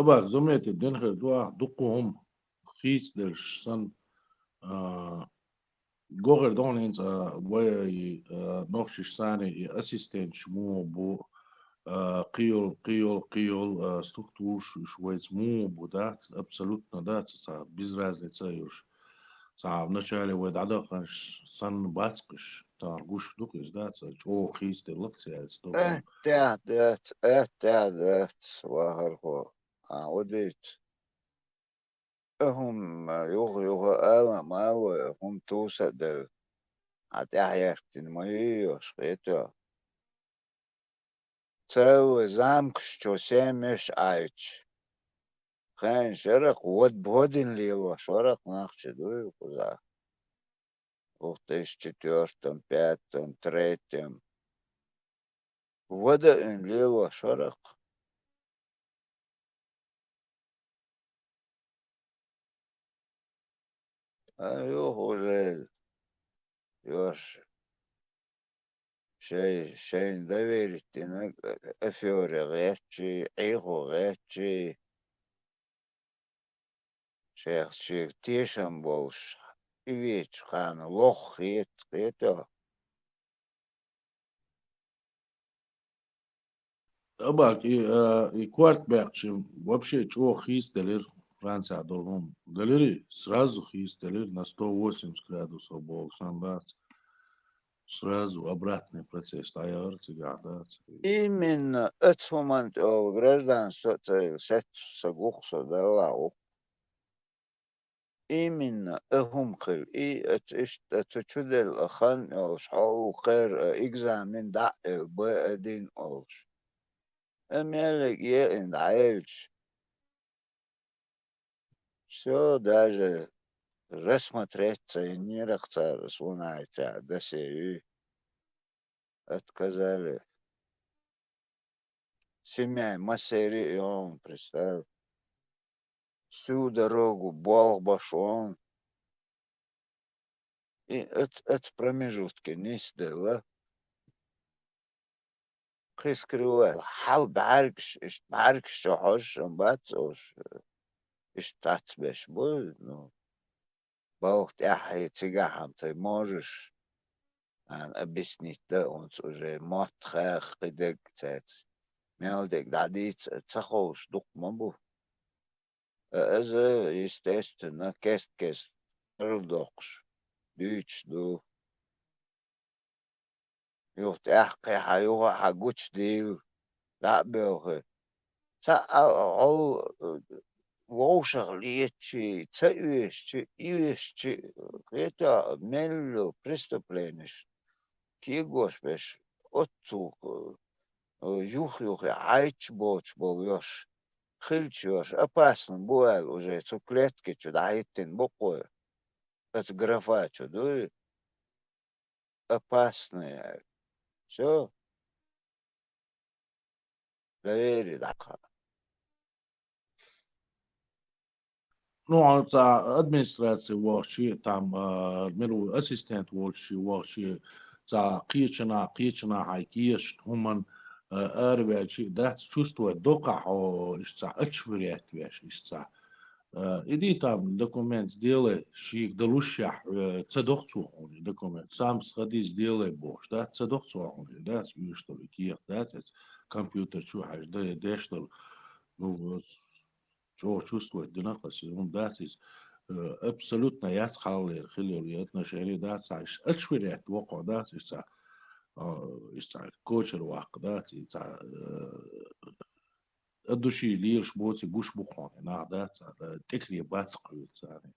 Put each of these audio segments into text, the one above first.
أباك زميت الدنخل دوا دقهم خيس درش سن جوغر دون إنت وي نوفش ساني أسيستنت شمو بو قيول структур швейц му будат абсолютно да са без разницы юж са вначале вы дадахаш сан бацкыш таргуш дукис да са чо хисте лекция сто اعتادت وهرهو وديت هم يغ ما هم توسد عتاحيرتين ما يشقيتو تسوي زامكش تو سيمش عايش خان شرق ود بودن ليلو شرق ناخش دوي وكذا وقتش четвертом, пятом, третьем вода лило шорох. Юх уже ёж шей доверить на эфиоре рэчи, эго рэчи шех тешам болш и веч хан лох это أباك и квартбэк вообще чо хистелер Франция долом галери сразу хистелер на 180 градусов боксан да сразу обратный процесс таярцы да. именно это момент граждан сет сагухса да именно هم خل это чудел хан шау خير экзамен да один олш эмелек е индайлш все даже рассмотреться и не рахца свунаете до сей отказали семья массери и он представь всю дорогу Бог башон. И это промежутки не сделала. Хискрюэл. Хал баргш шохош, бат ош. Иштат беш бой, ну. Бог тяхай цигахам, ты можешь объяснить, да, он уже мотхах, кидек, цец. Мелдек, дадиц, цахош, дух мабу. Это, естественно, кест, рудокш. Дюч, ду. Юхт ахкай хаюга хагуч дил. Да белхе. Та ал волшах лечи, цевещи, ивещи. Это мелло преступление. Кигош беш. Отцу. Юх, айч боч бол ёж. Хильч ёж. Опасно буэл уже. Цу клетки чуда айтин бокой. Это графа чудо. Опасные. Все. Доверие, да. Ну, это администрация вообще там миру ассистент вообще за قيچنا حكيش هم أربعة ده чувствует дока о ишца очврят веш ишца иди там документ сделай шик далущах цедохцу документ сам сходи сделай бош да цедохцу да что киев да компьютер чухаш да что ну что чувствует динакас он да абсолютно яс халер хилер отношения да очврят воко да ишца ишца кочер вак да ишца الدوشي ليش بوتي بوش بوخون نعدات تكري بات قويت يعني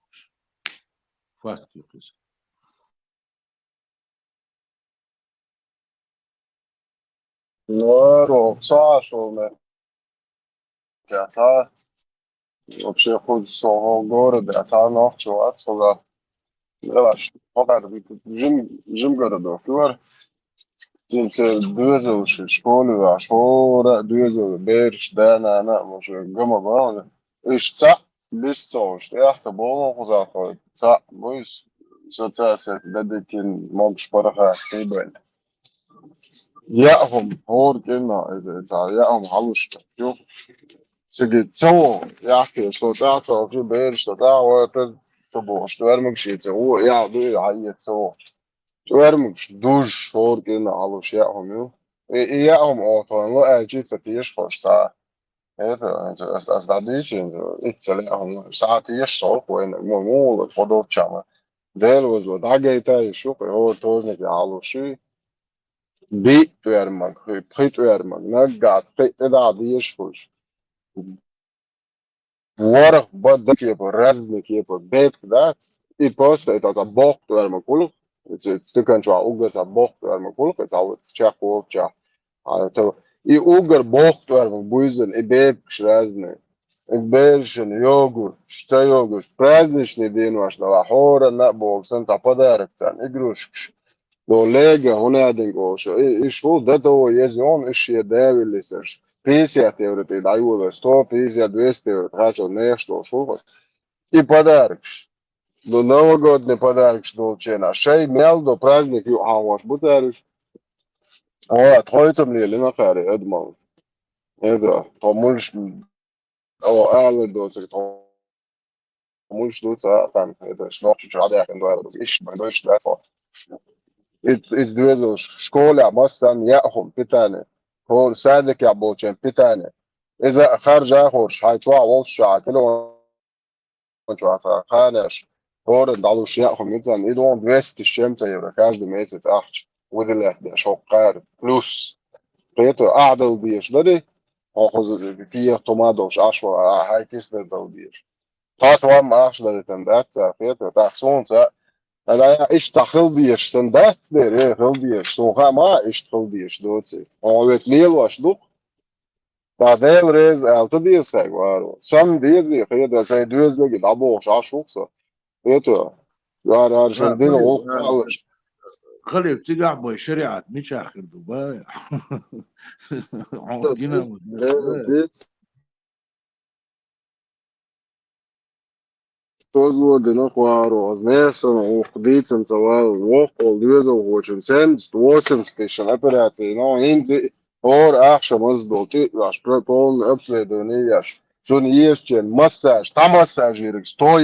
فاكت يقيس Ну, Сашу, я вообще хоть с города, а ночью отсюда, relax, пока жим города, квар, инте дуэзел школы, а шора дуэзел берш, да, на, может, гамма бал, иш ца, без того, что я то был, куда ца, боюсь, социация, дадикин, могешь пораха, стебель. ياهم هور كنا إذا ياهم حلوش شوف سجد سو يحكي صوت أعطى في بيرش تدعوة تبوش تورمك شيء هو يعدو يعيط سو تورمك دوش شور كنا على شيءهم يو إياهم أوطان لا أجي تتيش خوش تا هذا أصدقائيش إتلاهم ساعتيش صوت وين مو الفضول شامل دل وزلو دعجيتا يشوف هو توزنك على شيء بيت تورمك بيت تورمك نقعد بيت تدعيش خوش Vorig badkeeper, reskeeper, bekdat. I posto het dat bocht door mijn kulk. Het stukken zo ook dat bocht door mijn kulk. Het zou het check ook ja. I uger bocht door mijn buizen. I bek schrazne. Ik berschen yoghurt, sta yoghurt. Praznish ne din was na lahore na boxen ta pодарок tan. Игрушки. Do lega hona dingo. I šlo da to je on is je devilisers. 50 евро ты даю, 100, 50, 200 евро тратил nešto šupas. I подарок. Do novogodne подарок što će na šej mel do praznik ju avaš butariš. Ova trojcom nije li na kare edmal. Edo, to mulš ovo ale do se to mulš do sa tam edo šnočić rade en do edo ich mein deutsch lefer. It duezo škola mastan jahom pitane. هو سادك يا بوتشن بتاني إذا خرج آخرش هاي شو عوض شو كله شو خانش هو دالو شيء مثلا إذا 200 евро каждый месяц أحش وذله ده شقار بلوس قيته أعدل ديش ده أخذ فيه تومادوش أشوا هاي كيس ده ديش فاس وام أحش ده تندات قيته تحسون سا أنا إيش تخل ديش تندات ده خل ديش سوها ما إيش تخل ديش دوتي أو بتليل واش دو Tā vēlreiz ēlta diezkajag vēro. Sam diezgi, ka iedēsēja diezgi daboši ašuksa. Ieto, ar šim dinu ulkālaši. خلي تيجا بوي شريعة مش آخر دبي عقينا Uzlodina klāro, zniesana, uhdīcam tavēl, vokol, diezaugočam, 100-200 operācija, nav inci, or akšam uzdoti, vaš polni apslēdonījaš. Sun iešķien masāž, tā masāž ir 100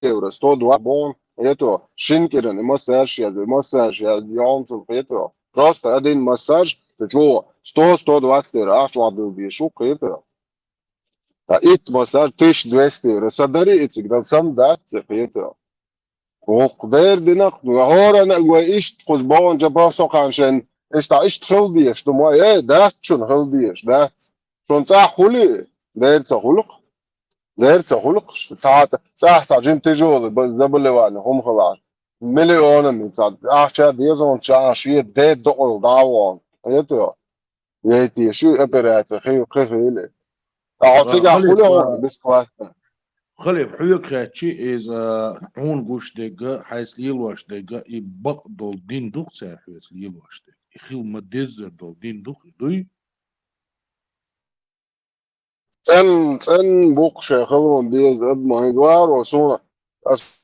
евро, 102 бон, это шинкерен, массаж, массаж, Джонсон, это просто один массаж, ты что, 100-120 евро, аж ладно, шука, это. А ит массаж 1200 евро, садари, и цигдал сам датся, это. Ох, вердинак, ну, гора, иш тхуз бон, джабав соканшен, иш тхилдиеш, думаю, дат, чун хилдиеш, дат. Шон хули, дерца хулук. ديرت خلق ساعة جيم تجول زبلوان هم خلاص مليون من ساعة أحشى ديزون شيء ده دول داوان يتو يتي شو أبرات خيف إلي أعطيك خلق بس خلاص خلي حيوك خاتشي إذا عون قوش دقة حيث ليلواش دقة يبق دول دين دوخ ساعة حيث ليلواش دقة يخيل مدزر دول دين دوخ دوي en boekje gewoon deze maar waar was zo als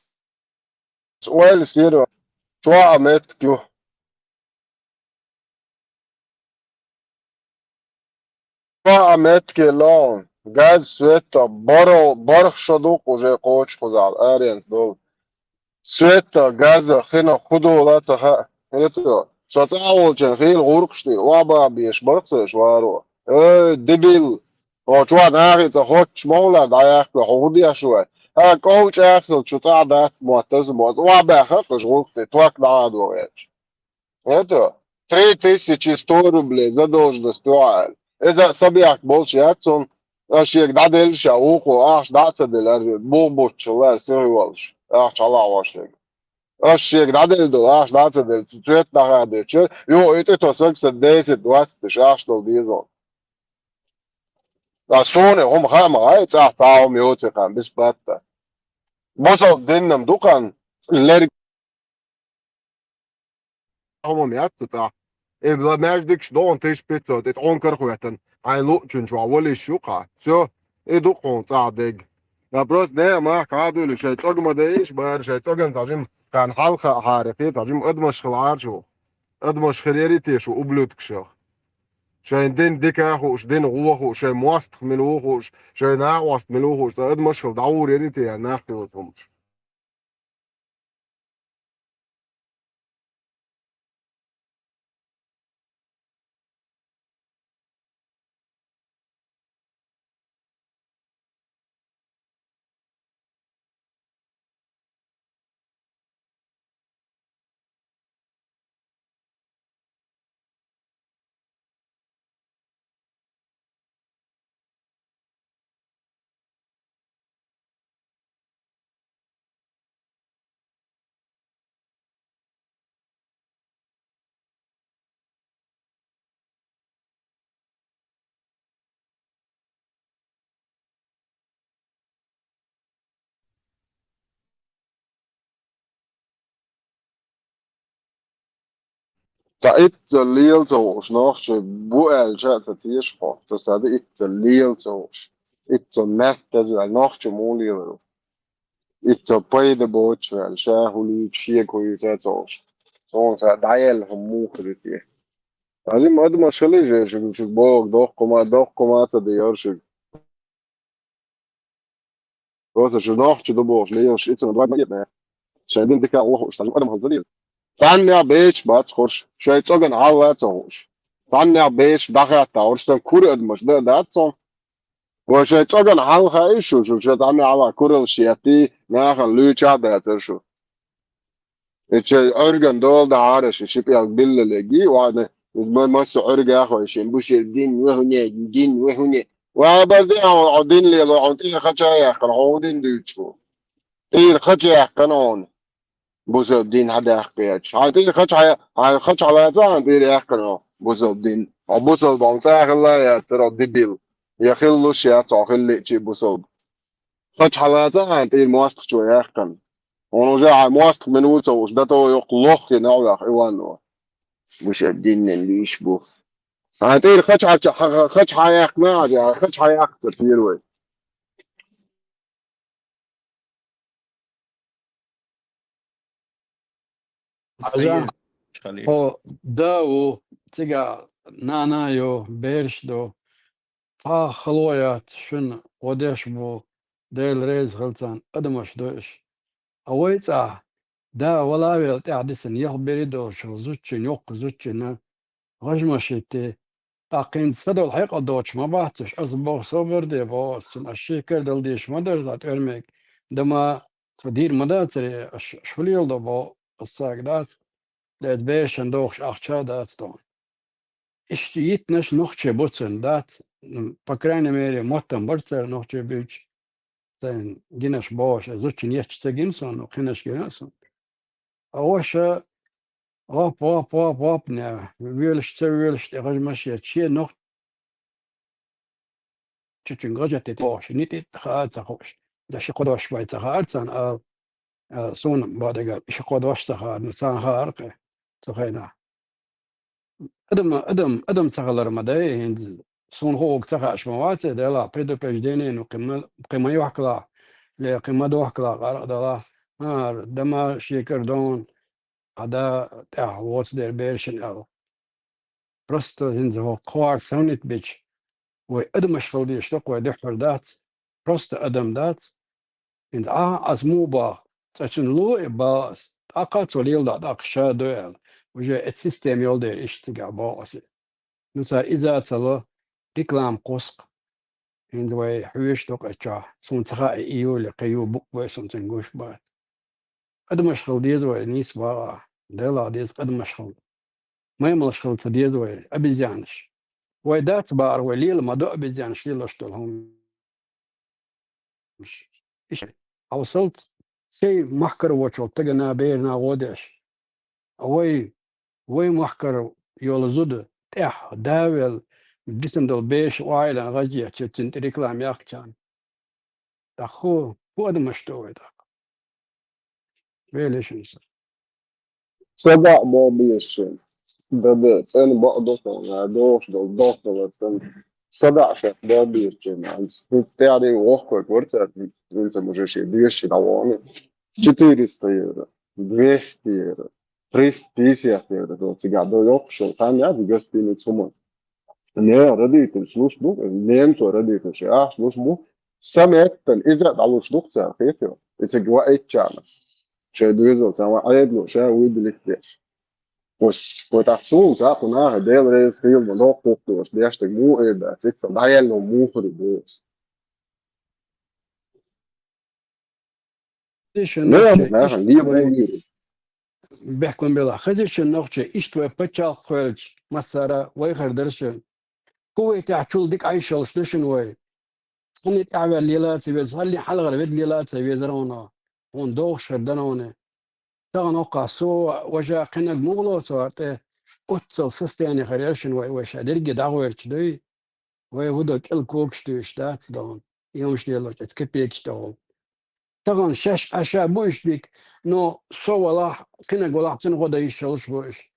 wel zeer zwaar met kio zwaar met kelon gaz света барх шадук уже коч кузал аренс дол света газа хина худолаца это социалчен хил гуркшти оба беш барксеш варо дебил O chua nari ta hot smola da yak be hodi ashwa. Ha coach akhil chuta dat motos mot. Wa ba khaf shghul fi twak da adorech. Это 3100 рублей за должность туаль. إذا صبيح بولشياتون أشيك دادل شاوخو أخش داتدل بوبوتشلار سيري والش أخش الله واشيك أشيك دادل دو أخش داتدل تتويت نغاديتشر يو إتو توسك سديسي دواتستش أخش دل ديزون Sonra هم خام غاية تعطاهم يوتقان بس باتا بوصل دينم دوكان اللي هم يعطتا إبلا ماجدكش دون تيش بيتزا تتعون كرخواتن عاي لوكشن شو عولي الشوقع سو إدوكون صعدق بروس ده ما قادو اللي شاي توقما دايش بار شاي توقن تاجم كان حلقة حارقية تاجم أدمش خلعار شو أدمش خريري تيشو أبلوتك شو شاين دين ديكاخوش دين غوخوش شاين مواستخ ملوخوش شاين ناقواست ملوخوش سأد مشخل دعور يريتي يعني ناقي وتهمش It lielzoos nog ze boel zet het hier sport. Dus dat it lielzoos. It zo net dat ze nog ze moeilijk. It zo bij de boot wel. Zij hoe lief zie hoe zet zoos. Zo'n ze dial van moeilijk hier. Als je maar de machine is, je boog doch kom te de jaar. Dus je nog ze de boog lees iets en wat maar niet. Zij denkt ik al staan. Adam had dat. Tanya beş bat hoş. Şey çogan Allah hoş. Tanya beş daha ta orştan kur edmiş da son. Bu şey çogan halha şu şey tanya ala kurul şiyati nahan lüça da şu. Şey örgün dol da araş şip ya billegi ve ما ما سعر أخوي شيء بوش الدين وهنا الدين وهنا وبعدين عودين لي عودين خشايا عودين دوتشو إيه خشايا قانون بوزو الدين هذا احتياج هاي خش على زان دير يحكنو بوزو الدين أو بوزو بانسا خلا يا ترى ديبيل يا خلو شيا تعخل لي شي بوزو خش على زان دير مواسق شو يحكن ونرجع مواسق من وصو وش ده تو يقلخ ينعلق إيوانو مش الدين اللي يشبه هاي خش على يحكنا خش على يحكن في الوي خير خليفة هو داو تيجا نانايو بيرشدو خلويات شن وديش بو ديل ريز غلطان ادمش دوش اويتا دا ولا بيلت اعدسن يخبري دو شو زوتشن يوق زوتشن غجمشتي تاقين صدو الحقيقة دوتش ما بحتش اصبغ صبر دي بوستن الشيكر دل ديش مدر ذات ارميك دما تدير مداتري شوليل دو بو الساق دات دات بيشن دوخش اخشا دات دون اشتيتنش نوخشي بوتسن دات по крайней мере моттан барцер нохче бич тен гинаш бош зучин ячте гинсон хинаш гинсон аоша оп не вилш гажмаш яче нох чучин гажате бош нити хаат хош да ши قدوش بايت خالصن سون بعدها شي قدوش سخار نسان خارق تخينا ادم تغلر مداي هند سون هو تخاش موات دلا بيدو بيجدينين وقيمة يوحكلا لقيمة دوحكلا غرق دلا دما شيكر دون هذا تاع واتس دير بيرشن او برستو هند هو قوار سونيت بيتش وادم اشغل دي اشتق ودحر دات برستو ادم دات هند ازموبا تاچن لو باس اقات وليل دات اقشا دوال وجا السيستم يولدر اشتقع باس نتا إذا تلا ريكلام قسق عندما حويش دوك أشجع سونتها إيو لقيو بوك بسون تنقوش بعد قد مشغل ديز ونيس بقى دلا ديز قد مشغل ما يمشغل تديز وأبيزانش ويدات بار وليل ما دو أبيزانش ليل أشتلهم مش إيش وصلت سي محكر وشو تجنا بيرنا ودش وي محكر يول زود تح داول جسم دل بيش وعيلا غجية تشتن ريكلام ياكشان دخو هو ده مشتوي ده بيليش نسا صدق بابيش ده أنا بقدر دوش دول ضغط صدق شيء بابيش جماعة تاري وقت ورثة إنسان مجرشي ديش دواني четыре стоят 200 350 евро то тига до yok şu tam ya gostinicu mu Ne radīt slušnu, niemco radīt šajā slušmu, samētan izrād alu šlukcā, pietio. It's a gwa etchana. Šeit izrād sama aedlo šajā uidilities. Ko tā sūn sāku nāha dēlreiz filmu nokuptos, biežti mū ēdā, cits dāļ no mūhuri būs. نوع ليه بيحكم بلا خزش النقطة إشتوى بتشال خلج مسارة ويخر درشن قوة تعشول ديك عايشة وشلشن وي صني أعمل ليلات بيز هاللي حلقة بيد ليلات بيزرونا وندوخ شردنا تغن وقع سو وجا قنق مغلو سوارته أتصل سستياني خريرشن ويش أدرجي دعوة يرتدوي ويهودو كل كوكشتو إشتات دون يومش ليلو تتكبيكش دون تغن شاش أشا بوش بيك نو سو والله قنق والله تنغدا يشلش بوش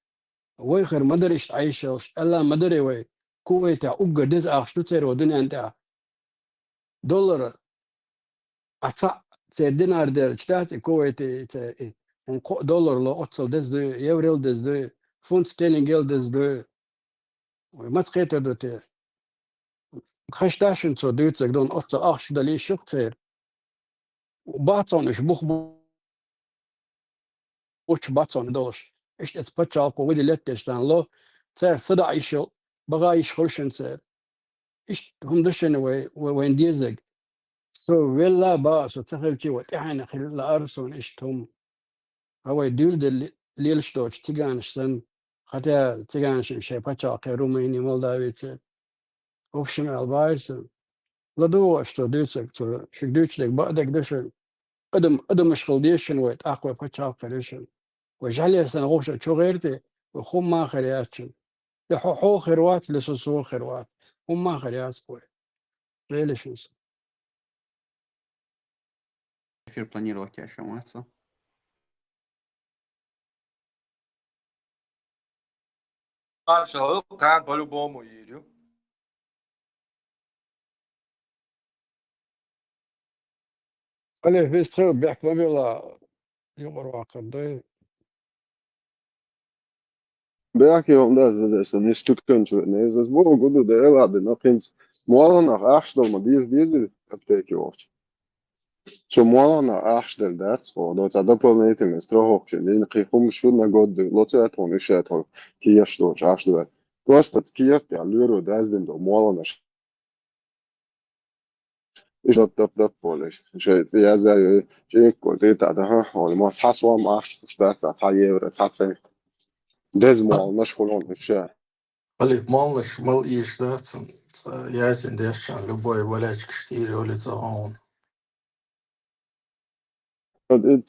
ويخر مدرش عيشلش ألا مدري وي كويتا أوجر دز أخشتو تيرو دنيا انتا دولار أتصع تير دينار دير اشتاتي كويتي دولار لو أتصل دز دو يوريل دز دو فونت ستيلينجيل دز دو وما تخيطر دو تير خشتاشن تو دوتك دون أتصل أخش دلي شوك تير وباطون إش بوخ بوش باطون دوش إش تتبتشالكو ودي لتشتان لو تير صدع يشل بغا يشخرشن تير إش هم دشن وين ديزق سو ويلا با سو تخلتي وتحن خلال الأرسون إشتهم هو يدول دل ليلشتوش تيغانشتن حتى تيغانش شي باتشاقي روميني مولداويتي وفشم البايس لدو اشتو دوتسك تو شكدوتشلك بعدك دشن قدم مشغل ديشن ويت أقوى باتشاقي دشن وجعلي سنة غوشة شو غيرتي وخم ما خرياتشن لحو خيروات لسوسو خيروات هم ما خريات كوي ليلشنس Эфир планировать еще маться. Marshall, can't olha o bom Írio. عليه في سخير بيحكي ما بيلا يقروا عقد Berg das ist nicht Stückchen, ne, das ist wohl gut, der Elabe, noch ins Morgen nach Achstel, man diese Apteke oft. So morgen nach Achstel, das, oder da Planete mit Strohhockchen, den Kichum schon na Gott, Lotte von ich hat, hier steht Achstel. Du hast das Kier, der Lüro, das denn der morgen nach ich das Polish. Ja, sehr, ich wollte da, und man hat so am Achstel, das hat Euro, das hat das morgen nach Holland, ja. Олег Малныш, мал иш, да, ясен дешан, любой валячка штири, улица он.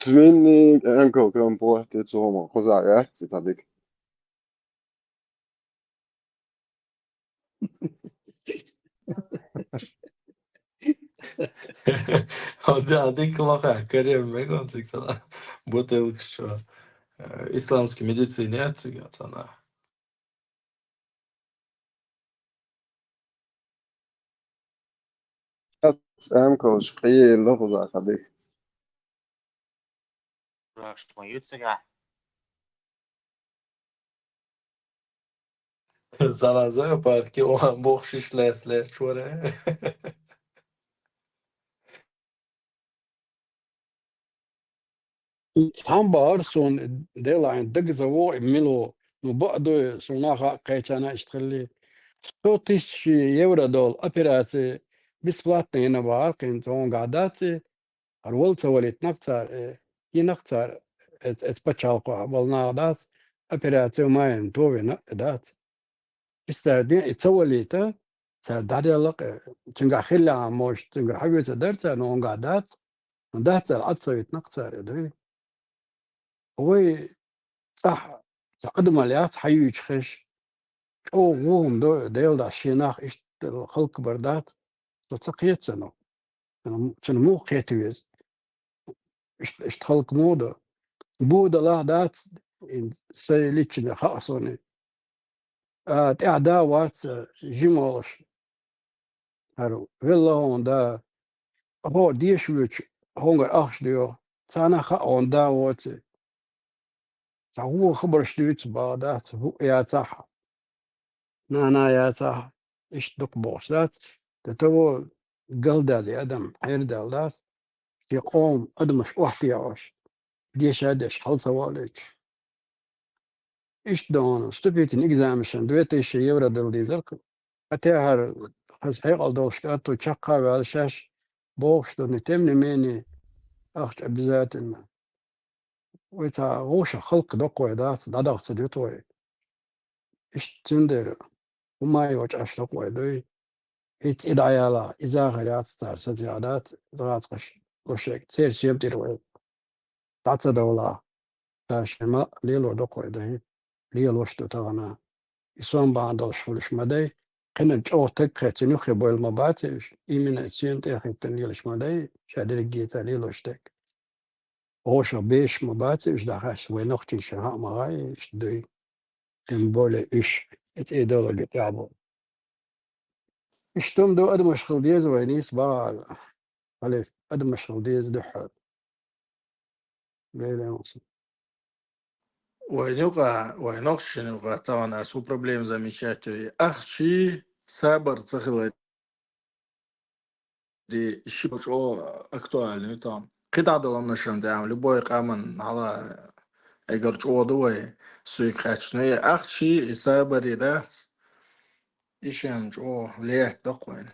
Twinning enkel kan på det zomer, cosa ragazzi, tadik. هذيك لقى كريم ما كنت أنا بوتلك شو إسلامский медицине أنا Enkel schriel, noch cosa tadik. زلازل parki o an boxiş lesle çore. هم بارسون ديلا دق زوو ميلو نبعدو سوناخا قيتانا اشتغلي صوتيش يورا دول أبيراتي بسبلاتنا هنا باركن تون قعداتي الولتا وليت نقطار ينقطار اتبتشالقو والناغدات أبيراتي وماين توبي دات استردين اتسوليتا ساداري لق تنقع خلا موش تنقع حبيتا درتا نون قعدات دات العطسة يتنقطار يدوي هو صح تقدم اليات حيوش خش او وهم ديل دا شيناخ إشت الخلق بردات تقيت سنو كان مو قيتويز إشت خلق مودا بودا لا دات سيليتشن خاصوني تعدا وات جيمولش هارو ويلا هون دا هو ديشويتش هونغر أخشديو سانا خا هون دا وات هو خبر شتويتش با دات هو يا تاح نانا يا تاح إيش دق بوشات تتو قلدا لي أدم حير دالات يقوم أدمش واحتياش ديش هادش حل سوالك إيش دون استفيت إكزامشن دويت إيش يورد الديزل أتاهر خز حيقل دوش كاتو تشقى على شاش بوش دون تمني ميني أخت بذات إن ويتا غوش خلق دقوة دات دادق تدوتوي إيش تندر وما يوج أش دقوة دوي هيت إدعيالا إذا غريات ستار سجادات ضغط قشك تسير شيب تروي تعت دولا تاشما ليلو دقوة دوي ليلو شتو تغنا يسون بعد شولش مدي كنا جو تك نخي بول مباتش إيمن سين تخي تنيلش مدي شادر جيتا ليلو شتك غوش بيش مباتش دخش وينختي شها مغاي دوي تنبول إيش إتيدولو جتابو اشتم دو أدم مشغول ديز وينيس بقى عليه أدم مشغول ديز دحر ليلة ونص وينوقع طبعا أسو проблем замечательный. Ахчи сабар цахила دي الشيء شو актуальный там. قطع دولم نشرم دام любой قامن على اگر شو دوي سوي خاتشني أخشي سابر ده إيشان شو ليه تقوين.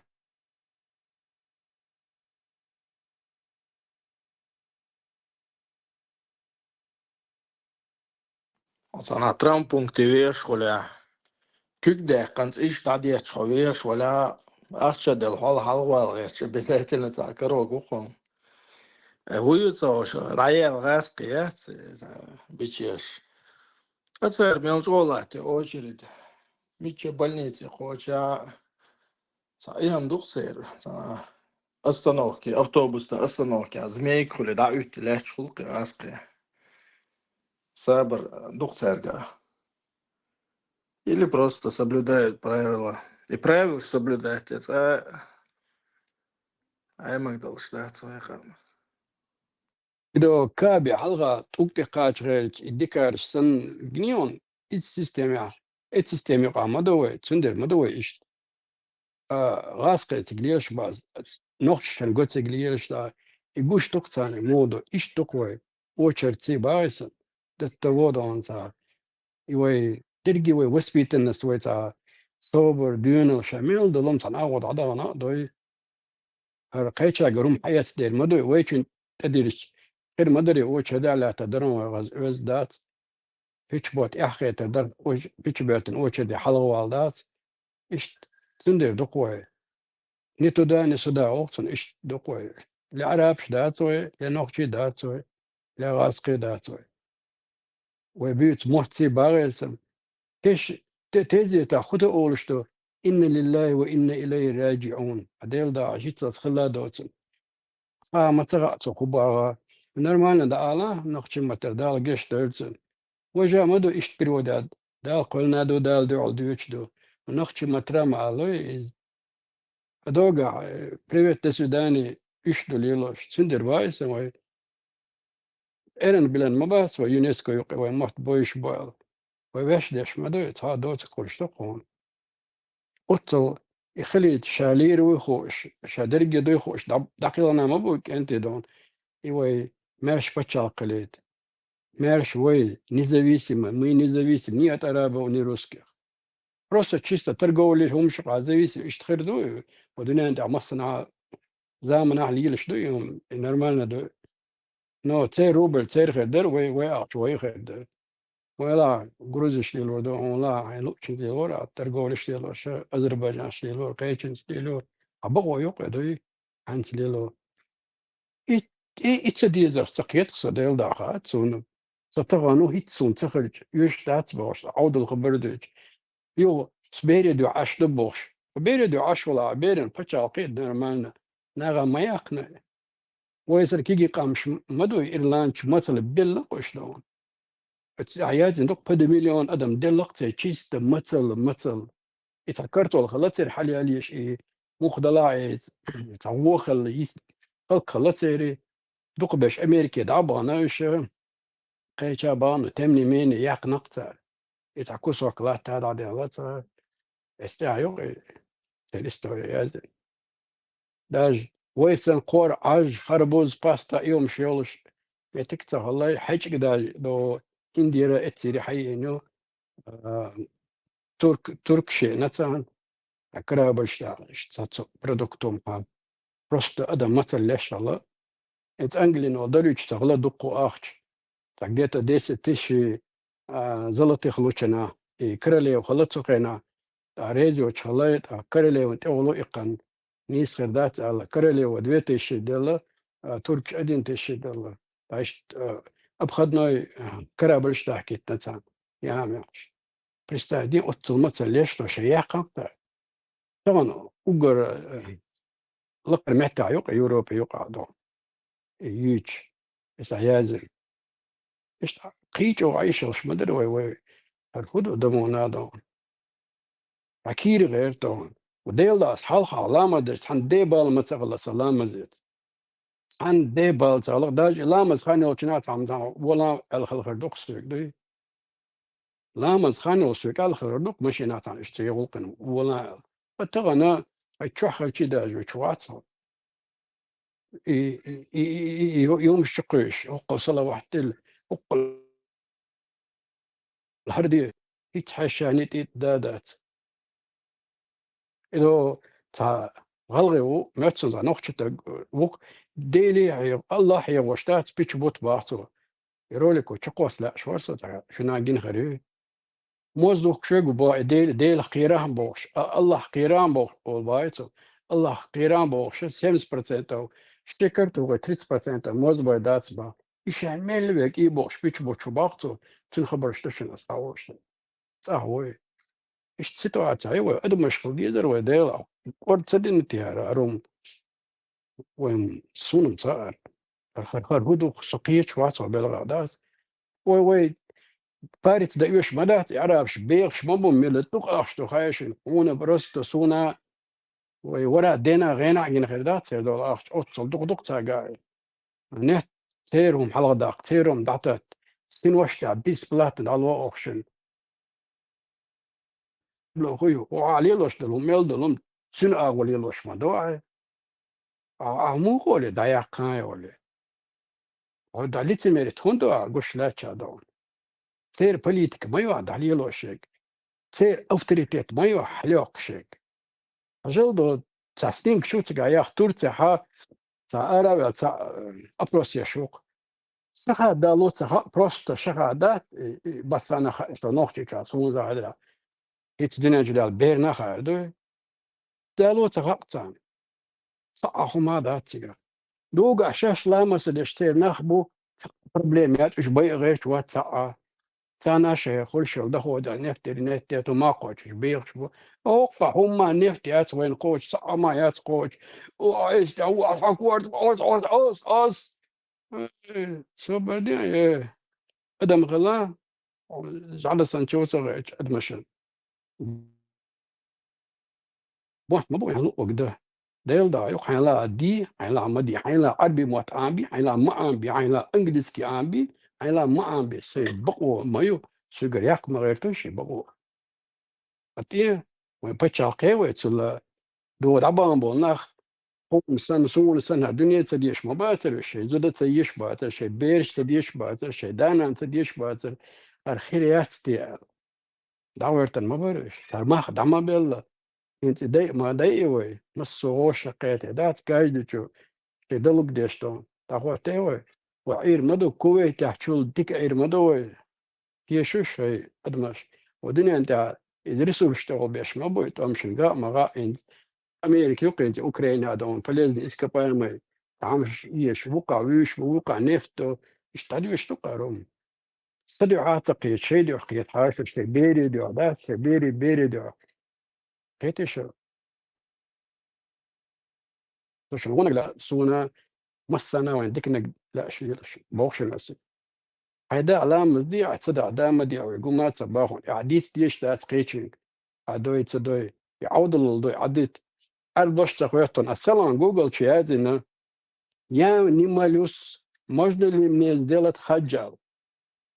أصلا ترامب بونكتيفيش ولا كده كانت إيش تعديت شويش ولا أخشى دل حال والغيش بسيت نتذكره كوكم هو يتصوش رأي الغاز قياس بيتشيش أتصير من الجولات أوجرد ميتش больницы хоча صايم دكتور остановки автобусной остановки змейк хули да üttiler çulk askı sabır докторга или просто соблюдают правила и правила соблюдать это أيام أقدر أشتغل صحيح إذا كابي حلقة توقي قاش غيرك إديكار سن جنيون السيستم قام مدوي تندر مدوي إيش غاسقة تقليش باز نقش كان قلت تقليش لا يقوش تقطعني مودو إيش تقوي وشرتي بايسن دتوودو أنت يوي ترجي وي وسبيت الناس ويتا صوبر ديونو شامل دلهم تناقض عضلنا دوي قيتشا قروم حياة دير مدوي ويشن تدريش غير مدري وش هذا لا تدرون وز دات هيك بوت إحكي تدر وش هيك بوت وش هذا حلقة والدات إيش تندر دقوة نيتو دا نسدا أوكسن إيش دقوة لعربش داتوي لنوكشي داتوي لغاسقي داتوي وبيت محتي باغيسن كيش تيزي تاخذ أولشتو إن لله وإن إليه راجعون أديل دا عشيت تخلا دوتن ما تغطو كبارا نورمالنا دا آلا نوكشي متر دال جيش دولتن وجا مدو إيش بروداد دال قلنا دو دال دو دوش دو نوكشي متر ما ألوي أدوغا بريفت سوداني إيش دو ليلوش سندر بايسن وي إيرن بلان مباس ويونسكو يقوي ومحت بويش بويل ويش ديش مدو يتها دوت كلش تقون قلت يخلي شالير ويخوش شادرجي دو يخوش دقيقنا ما بوك أنت دون يوي ماش بتشال قليد ماش وي независимо мы независим ни от арабов ни русских просто чисто торговли هم شقع зависим إيش تخردو ودنا عند مصنع زامن أهل يلش دو يوم نورمالنا دو نو تي روبل تي خدر وي أقوى خدر ولا جروزش ليلو دو ولا لوكش ليلو ترجولش ليلو شا أذربيجان ليلو قيتشن ليلو أبغى يقعدوا عند ليلو إتسدي زر سقيت صديل داخات سون ستغانو هيتسون تخرج يش دات باش عود الخبر دوج يو سبيري دو عش دبوش وبيري دو عش ولا بيرن بتشا قيد نورمالنا ناغا ما يقنا ويسر كيجي قامش مدو إيرلانش مثل بيل قشلون عيات ندق بد مليون أدم دلقت تشيست مثل يتذكرت الخلاصير حالي عليش إيه مخدلاعي تعوخ اللي خلاصيري دق باش أمريكا دعبانا إيش قيتشا بانو تمني مين يق نقطة يتعكسوا كلات هذا على واتس استعيو الهستوريا هذا داج ويسن قور عج خربوز باستا يوم شيولش بتكتر الله حج داج دو إنديرا اتسيري حي إنه ترك شيء نتسان أكرابش شتاتو برودكتوم هاب просто أدا مثل ليش الله إنت أنجلين ودرج تغلا دقو آخش تقديت 10,000 زلطي خلوشنا كرلي وخلطو قينا ريزي وشخليت كرلي وانت أولو إقان نيس خردات على كرلي ودويت الشدالة ترك أدين تشدالة عشت أبخدنا كرابرش تحكي تنسان يا عميش برستهدين أطل مثل ليش لو شياقة طبعا أقر لقر محتع يوقع يوروبي يوقع دون يوج إسعيازل إيش قيجو عيشش مدري وي الخدو دمونا دون أكيد غير دون وديل داس حال علامة دش عن ديبال متسغل سلامة زيت عن ديبال تغلق داج لامز خاني وشنات عم ولا الخلق سوق دي لامز خاني وسوق الخلق ماشي نات عن اشتري وقن ولا فتغنا يتشخر كده وشواتو يوم الشقيش وقل صلاة واحد وقل الهردي يتحشاني تدادات إذا تا غلغو ماتسون زا نوختش وق ديلي الله هي وشتات بيتش بوت باختو يروليكو تشقوس لا شورسو شنا جين خري موزدوك شيغو با ديل قيران بوش الله قيران بوش بايتو الله قيران بوش 70% او شتكرتو 30% موز باي داتس با يشان ملبك اي بوش بيتش بوتشو باختو تنخبرش تشن اساوش صاحوي إيش سيتواتسا أيوة أدم مشغول يقدر وديلا قرد سدين تيارا أروم وين سونم صار الخر هدو سقيت شواتسا بالغداد وي باريت دايوش مدات يعرفش بيغش مبو ملتوق أخشتو خايشن ونا برستو سونا ورا دينا غينا عين خردات سيدو أخش أوتصل دق تاقاي نهت تيرهم حلقة داق تيرهم دعتت سين وشتا بيس بلاتن على أخشن لو خيو وعلي لوش دلهم ميل دلهم سين أغولي لوش مدوعي مو قولي دايق كاي ولا وداليتي ميرت هندو قش لا تشادون سير بوليتيك ما يوعد عليه لو شيك سير اوتوريتيت ما يوعد حلوق شيك جلدو تسنين شو تقايا تورتي ها تا ابروس يشوق سخا دالو تا بروست شخا دات بس انا شو نوختي تشاسون زادلا هيت دينا جدال بيرنا خاردو دالو تا صاحو دات تيغا دوغا شاش لامس دشتير نخبو بروبليمات اش بي غير شوات سانا شيخ كل شيء ده هو ده نفتي ما قوتش بيغش بو اوقع هما نفتي اس وين قوتش صع ما ياس قوتش وايش هو حكورت اوس سو بعدين ادم غلا على سانشو صغير ادمشن بوح ما بو يعني وقده ديل دا يو حيلا دي حيلا مدي حيلا عربي موت عامبي حيلا ما عامبي حيلا انجليزكي عامبي حيلا ما عامبي سي بقو مايو سيجر ياك ما غيرتوش بقو أتيه وبتشال قوي تسلا دو دعبان بولناخ هم سنة سنة الدنيا تديش ما باتر شيء زود تديش باتر شيء بيرش تديش باتر شيء دانا تديش باتر الخيريات تيار دعورت ما برش تر ما خد ما بالله انت داي ما داي وي مسو شقيت دات كايدو شيء دلوك ديشتون تاخو تيوي وعير مدو كوي تحشول ديك عير مدو هي شو شيء أدمش ودنيا أنت يدرسوا بيشتغلوا بيش ما بويت أمشن ذا ما إن أمريكا يقين أوكرانيا دون فلذ إسكاباير ما تعمش يش وقع ويش وقع نفط يشتغلوا يشتغلوا صدق عاتق شيء دي حكيت حاجة شيء بيري دي عباس شيء بيري دي كيتش شو هون لا سونا مسنا وين ديكنا لا شيء بوخش الناس هيدا علامة دي اعتدى دام دي أو يقوم ما تصباحون عديت ديش لا تقيتشين عدوي تدوي يعود الضوء عديت أربعة تقويتون أصلاً جوجل شيء يا نيماليوس можно ли мне сделать хаджал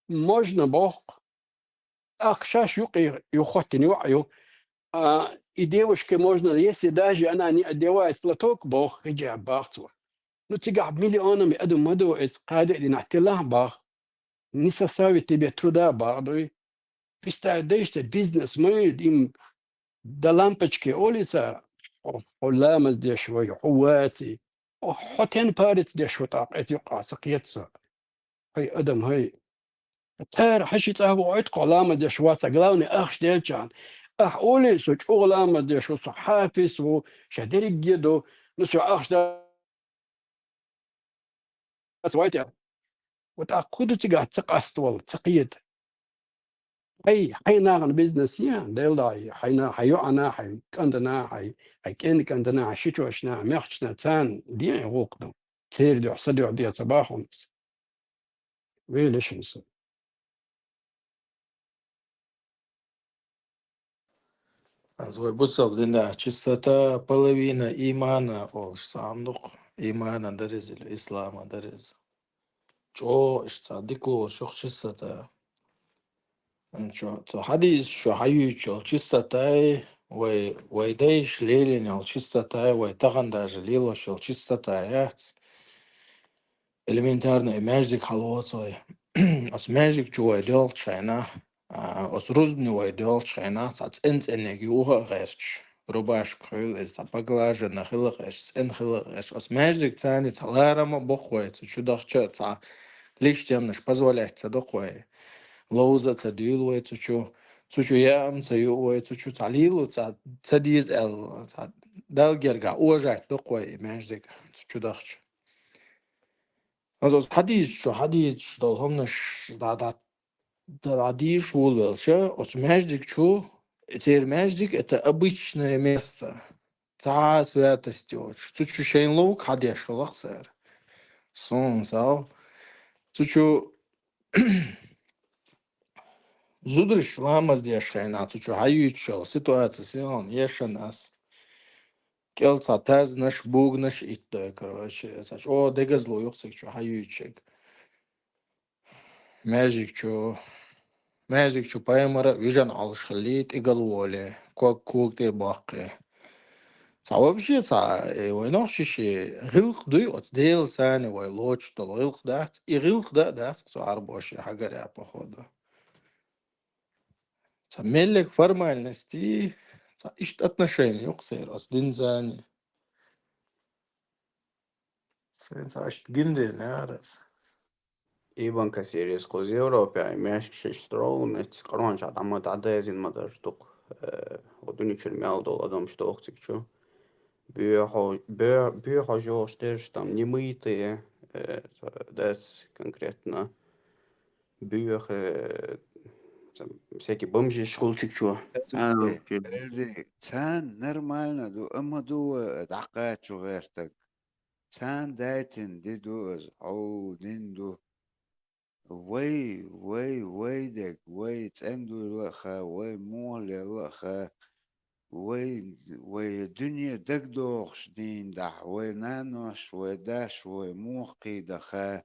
можно بوق أخشاش يقي يخطني وعيو и девушке можно, если даже она не одевает платок, бог хиджаб бахту. Ну тига миллионами аду маду قادر إن احتلاه бах, не составит тебе труда бахдуй. Представь, да что бизнес мы им до лампочки улица, حلامة دي شوي حواتي وحتين بارت دي شو طاقت يقع سقيتها هي أدم هي تار حشي تاهو عتق علامة دي شو تقلاوني أخش ديلشان أولي سوش علامة دي شو صحافي سو شدري جدو نسو أخش دا سويتي وتأخذ تقع تقاستول تقيد حي ناغن بيزنس يعني ديلا حيو أنا حي كندنا حي كين كندنا شيتو أشنا مخشنا تان دي وقتهم تير دي حصدي دي صباحهم ويلش نسو بص لنا чистота половина имана ол сандук имана дарез ислама дарез чо дикло шох чистота то حديث شو حيوش чистота ويديش ليلين чистота ويتغنداج ليلو شو чистота элементарно имаждик халвоцой осмаждик чуай дел чайна осрузбневой дел чайна цац энергиуха герч рубаш крыл из запаглажа на хилах эн хилах осмаждик цани цаларама бохуется чудахча ца лишь темнаш позволяется дохуй лоуза цадилуется чу ям цаюуется чу цалилу цадиз эл далгерга уважать дохуй имаждик чудахча Also حديث دولهم نش да حديث ولش осмеждик чу теперь междик это обычное место ца святости чу шейнлоу хадеш лахсер сон сау чу зудриш ламаз дешхайна чу хаючо ситуация сион ешанас келца таз наш буг наш итто короче о дегазло юксек чу хаючек Magic чу паймара вижен алшхлит игалволе кок де бақы. Са вообще войнахшиши гилх дуй от дел сани вой лоч то гилх дат и гилх дат со арбоши хагаря походу. Са мелек формальности са ишт отношения юксер от дин сани. Са ишт гинде нарас. إيبان كسيريس خوز أوروبا ماشي ششترون قران شاد أما تعدازين ما درتوق ودوني كل مال دول أدم شتوقتك شو بيها جوش ترش там не мытые дас конкретно бюх всякие бомжи школчик чё Элди, sen нормально ду, أما دو دعقات شو غيرتك. sen دايتن دي دوز أو دين دو وي دك وي تندو لخا وي مولي لخا وي الدنيا دك دوخش دين دح وي نانوش وي داش وي موقي دخا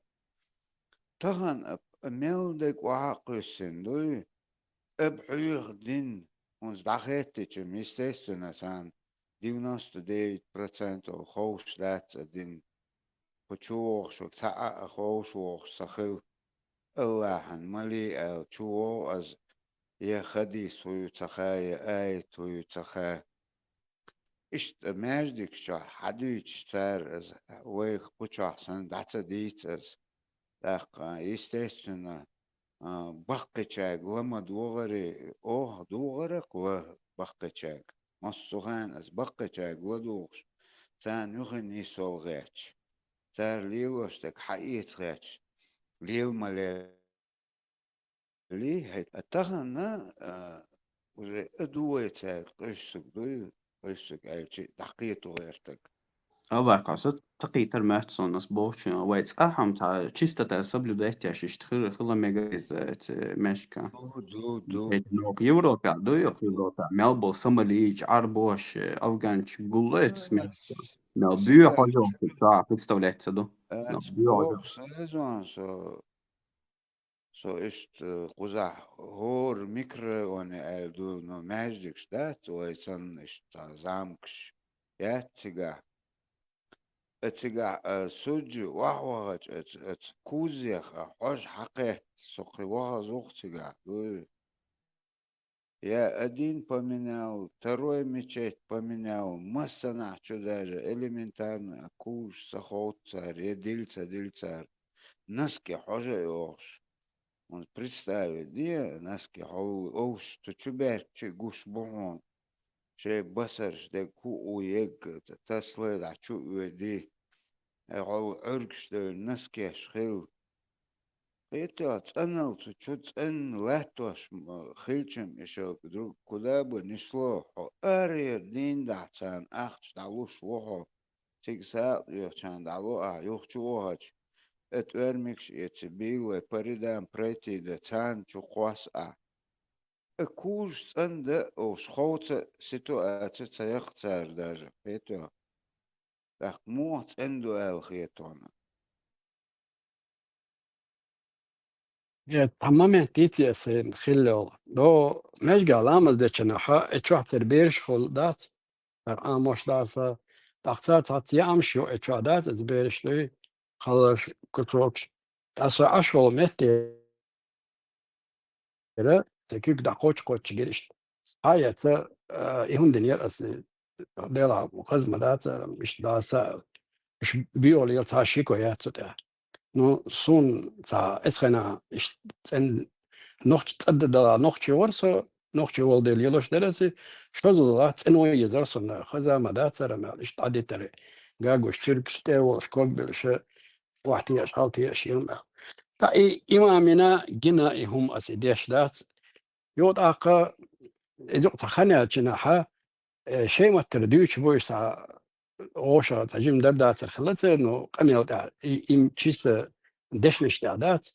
طغن ميل دك وعاقسن دوي ابحيوخ دين ons daghetetje естественно san 99% خوش dat din почуох шо та خوش сахил الله مالي الشو از يا خدي سوي تخاي اي توي تخا اشت ماجدك شو حديش صار از ويخ بوش احسن دعت ديت از داق естественно بقچاك لما دوغري دوغرق لا بقچاك مصوغان از بقچاك لدوغش تان يخن يسول غيتش تار ليلوشتك حقيت غيتش ليل مالي ليه اتخنا وزي ادويتك قشك اي شيء تحقيته غيرتك أبغى تقيت المحصن ناس بوشنا ويتس أهم تا чисто تا соблюдать شش خلا ميجاز مشكا دو نوك يوروبا دويق يوروبا ملبو سوماليج عربوش أفغانش قولت نو بيو حاجة представляется до بوخ سيزون سو سو اشت قزح هور ميكرو وانا ادو نو ماجدكش دات ويسن اشت زامكش ياتسيقا اتسيقا سوج وحوغج ات كوزيخ حوش حقيت سوقي وها زوختيقا يا أدين поменял, второй мечеть поменял, масса нахчу даже, элементарно, куш, сахот царь, едиль царь, наски хоже ош. Он представит, где наски хол ош, то чубер, че гуш бон, че басар, де ку уег, та след, а чу уеди, хол ургш, наски шхил, это ценил, чуть цен летош хилчем еще друг куда бы ни шло, арьер дин дацан ахч далуш вохо тигсал йохчан далу йохчу вохач это эрмикш эти билы паридам прети дацан чухвас куш цен да шхоца ситуация цех даже это так мот энду эл хетона. تماما تيتي اسين خلو دو مش قال امز ده چنها اچوات بيرش خل دات اموش داسا تختار تاتي امشو اچادات از بيرش لي خلاص كتروكش اسا اشو متي تكيك دا قوش جريش هاي يهون دنيا اس ديلا مقزمة دات مش داسا مش بيولي تاشيكو ياتو ده نو سون تا اسخنا noch da noch чего-то, noch чего делали, что это, что за ценой езарство на хазама да царама, что адитеры, гагу штирк стево, шкок бельше, вахтия шалтия шилма. Та и имамина гина и хум асидеш дат, يوت آقا إذا تخنى جناحه شيء ما ترديش بويس عوشة تجيم دردات الخلطة إنه قميل دا إم چیست دشنش دادات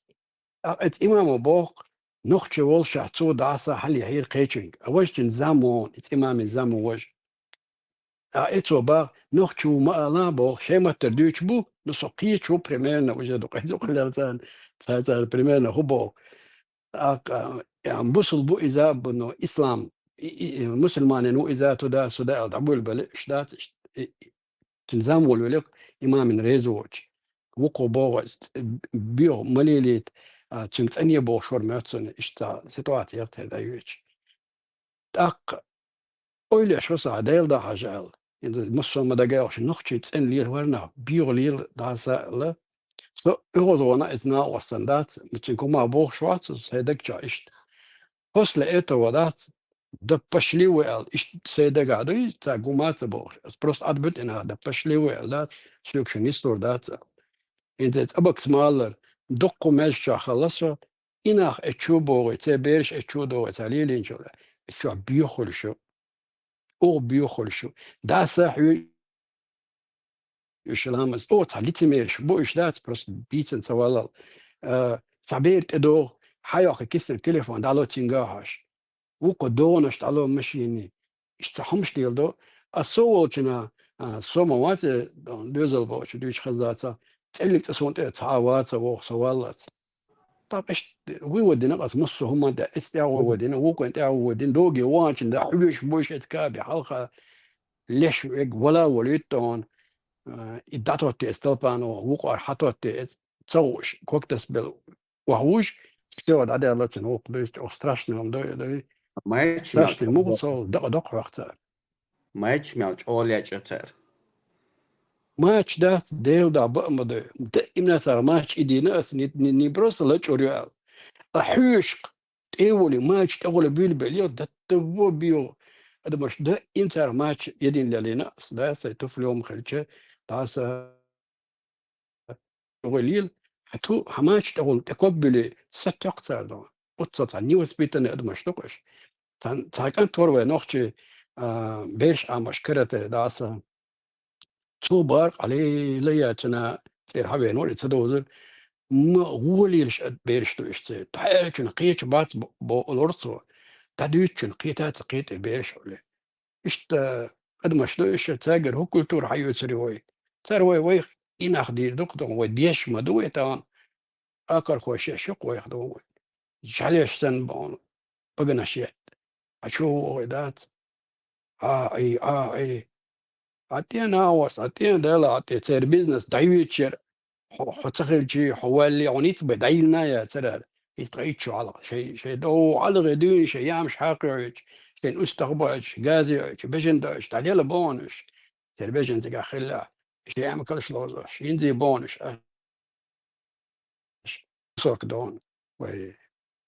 ات إمام بوق نخش وول شحتو دعسة حلي هير قيتشنج أوش تنزامون ات إمام الزامو وش اتو با نخشو ما لا بوق شيء ما ترديش بو نسقيه شو بريميرنا وجدو قيدو قلالتان تاتا بريميرنا هو بوق يعني بوصل بو إذا بنو إسلام مسلمان إنه إذا تدا سدا دعبول بلش دات تنزام والولق إمام ريزوج وقو بوغ بيو مليليت تنت أني بوغ شور ماتسون إشتا سيتوات يغتر دايوش تاق أولي شو سا دايل دا حاجال إذا مصر مدقاوش نخشي تسن ليل ورنا بيو ليل داسا لا سو إغوزونا إتنا وستندات نتنكوما بوغ شوات سيدك جا إشت بس لقيته ودات دبشلي ويل إيش سيدة قاعدة تاقومات بوش بروست أدبت إنها دبشلي ويل دات شوك شنيستور دات إنت أبك سمالر دقو ماشا خلصو إناخ اتشو بوغي تبيرش اتشو دوغي تاليلين شو اتشو بيوخل شو أو بيوخل شو دا ساحوي يشلامس أو تاليتي ميرش بو إيش دات بروست بيتن سوالل تعبير تدوغ حياخي كسر التليفون دالو تنقاهاش وقدونش تعلو مشيني اشتحمش ديلدو أصوّلنا صوموات دوزل باش دوش خزاتا تقلك تصونت تعاوات وصوالات طب إيش ودينا بس مصر هم دا استعوا ودينا وكنت ودين دوجي وانش دا حبيش بوش اتكابي حلقة ليش ولا وليتون إداتو تستلبانو وقع حطو تصوش كوكتس بال وهوش سوى عدد لاتن وق بيست أستراشنهم دوي страшный мусор док вахтар. Матч мяч олячатер. Матч да дел да бамады. Именно сар матч идина не просто лач орел. Ахюшк эволи матч эволи бил да того био. هذا مش ده انتر ماتش يدين لنا ده سيتفلوم خلچه تاسا وليل حتو ماتش تقول تقبل ست اكثر ده قصه نيوز بيتن هذا مش نقش تاكن تور نوخشي بيرش امش كرته داسا تو بار علي لياتنا تصير حبي نوري تدوزر ما هو اللي بيرش تو اشت تحيل قيت بات بو الورصو تدويتش قيت بيرش ولا اشت قد ما شلو ايش تاجر هو كلتور حيو تسري وي إناخ دير دقدون وديش مدويتان آكر خوشي شق ويخدوه شاليش سن بون بقنا شيء أشوف ذات اي أتينا وس أتينا دلا أتي تير بيزنس دايوتشر حتخيل شيء حوالي عنيت بدايلنا يا ترى يستعيد شو على شيء دو على غدون شيء يامش حاقعش شيء استقبلش غازي بيجن داش تعالي بونش تير بيجن تقع خلا شيء يعمل كل شلوزش ينزي بونش سوك دون وي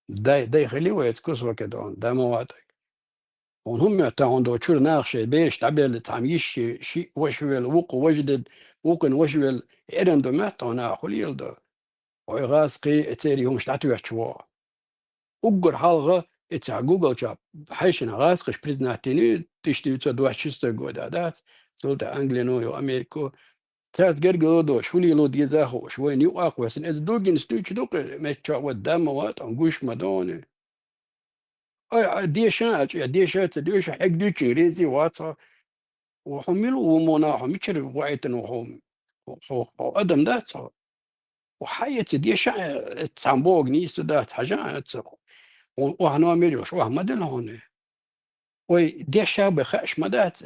داي خلي ويتكسر كدون دا مواتك وهم تاعون دو تشور ناخشي بيش تعبير تعميش شيء وشويل وق وجدد وقن وشويل إيرن دو ماتونا خليل دو ويغاسقي اتيري هم شتعتو يحشوا وقر حلغة اتسع جوجل جاب حيشنا غاسقش بريزناتيني تشتري دو حشيستو قودادات سولتا انجلينو يو امريكو تاعت قرقلو دو شولي لو ديزاخو شوي نيو اقوى سن از دوجن ستوش دوق متشا ودام وات انقوش مدوني ديشات حق دوتشي ريزي واتسا وحملوا ومونا حميشر وعيتن وحوم ادم داتسا وحية ديشا تسامبوغ نيستو دات حاجات وحنا ميريوش وحمد لهون وي ديشا بخاش مدات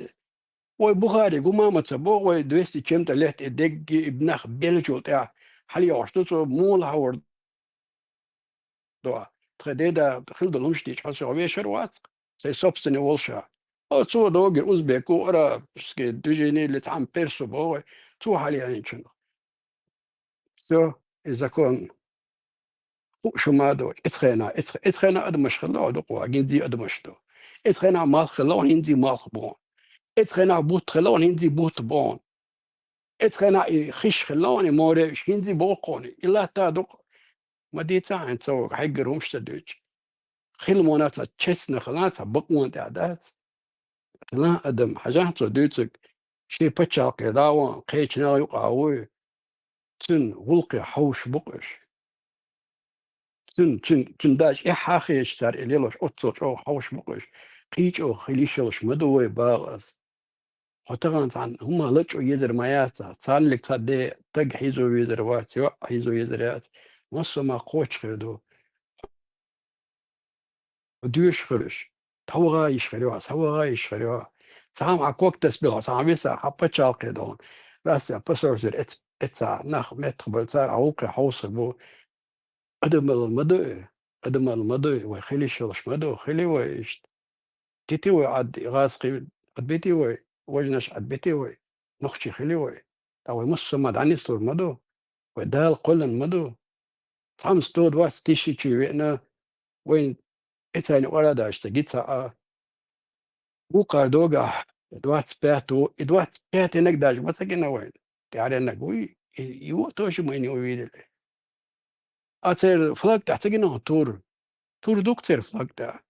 وي بخاري قمامة سبو وي دويستي كمتا لهت دق ابنخ بيلجو تاع حالي عشتوتو مول هاورد دوا تخديدا خلد لهمشتيش حسو عبيشر وات سي سوبسني والشا او تو دوغر اوزبيكو ارا سكي دوجيني اللي تعم بيرسو بو تو حالي يعني شنو سو اذا كون شو ما دو اتخينا ادمش خلاو دقوا جندي ادمشتو اتخينا مال خلاو هندي مال بون اتخينا بوت خلاو هندي بوت بون اتخينا خش خلاوني موري هندي بوقوني الا تا دق ما ديتا عن تو حقرهم شتدوج خيل موناتا تشسنا خلاتا بقوان تعدات لا ادم حاجات دوتك شي بتشا قداوان قيتنا يقاوي تن ولقي حوش بقش تن داش احاخي اشتار اليلوش اوتوش او حوش بقش قيج او خليشلش مدوي باغس وطبعا هم لجوا يزر ماياتا صار لك تدي تق حيزو يزروات يو حيزو يزرات نص ما قوتش خدو ودوش خرش توغا يشخريوها سوغا يشخريوها سام عكوك تسبيغا سام بيسا حبا شالقي دون بس بسورزر اتسا ناخ متقبل صار عوقي حوصي بو ادم المدو وخلي شلش مدو خلي ويش تيتي وعد غاسقي عد بيتي وي وجنش عد بيتي وي نخشي خلي وي او مص مد عني صور مدو ودال قلن مدو سام ستود واس تيشي تشي وينا وين اتاني ورا داشت جيتها وقع دوغا ادوات سبياتو انك داش بتسكنا وين تعالى انك وي يو توش مين ويدل اتر فلاك تحتاجنا تور دكتور فلاك ده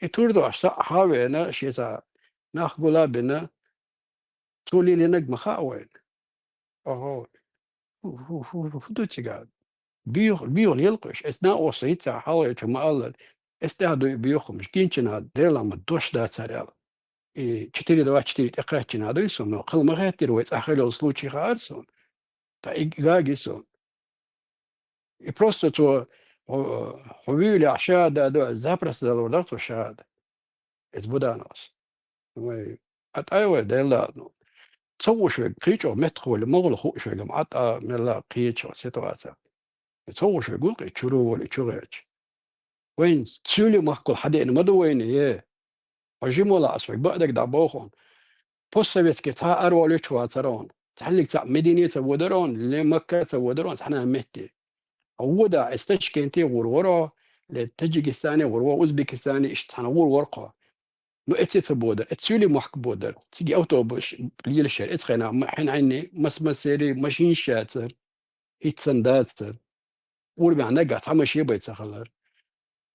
تور دو اشتا حاوي انا شيتا ناخغولا بنا تولي لنك مخاوين اهو فدو تيغا بيو يلقش اثناء وصيتا حاوي كما قال استهدو بيوخ مش كينشنا ديلا مدوش دا سريال 4 تقرأتنا هذا يسون قل ما غير ويتأخر السلوكي خارسون تايجاجيسون يبروستو حبيلي عشاد هذا زابرس ده ودرتو شاد اتبودانوس أتأيوه ديلا تصور شوي قيتشو متخو المغل خو شوي جمعات ملا قيتشو سيتواسا تصور شوي قول قيتشورو ولا تشوغيتش وين تسولي مخكل حدا إنه مدو وين إيه وجيمولا أسوي بقدك دعبوخون بوسويتسكي تا أروالي شواترون تحلق تاع مدينة ودرون لمكة ودرون سحنا مهتي ودا استشكنتي ورورا لتاجيكستاني وروا أوزبكستاني اشتحنا ورقة نو اتي تبودر اتسولي محك بودر تيجي أوتوبوس ليل الشهر اتخينا حين عيني مسيري ماشين شاتر هيتسنداتر وربع نقع تعمل شي بيتسخلر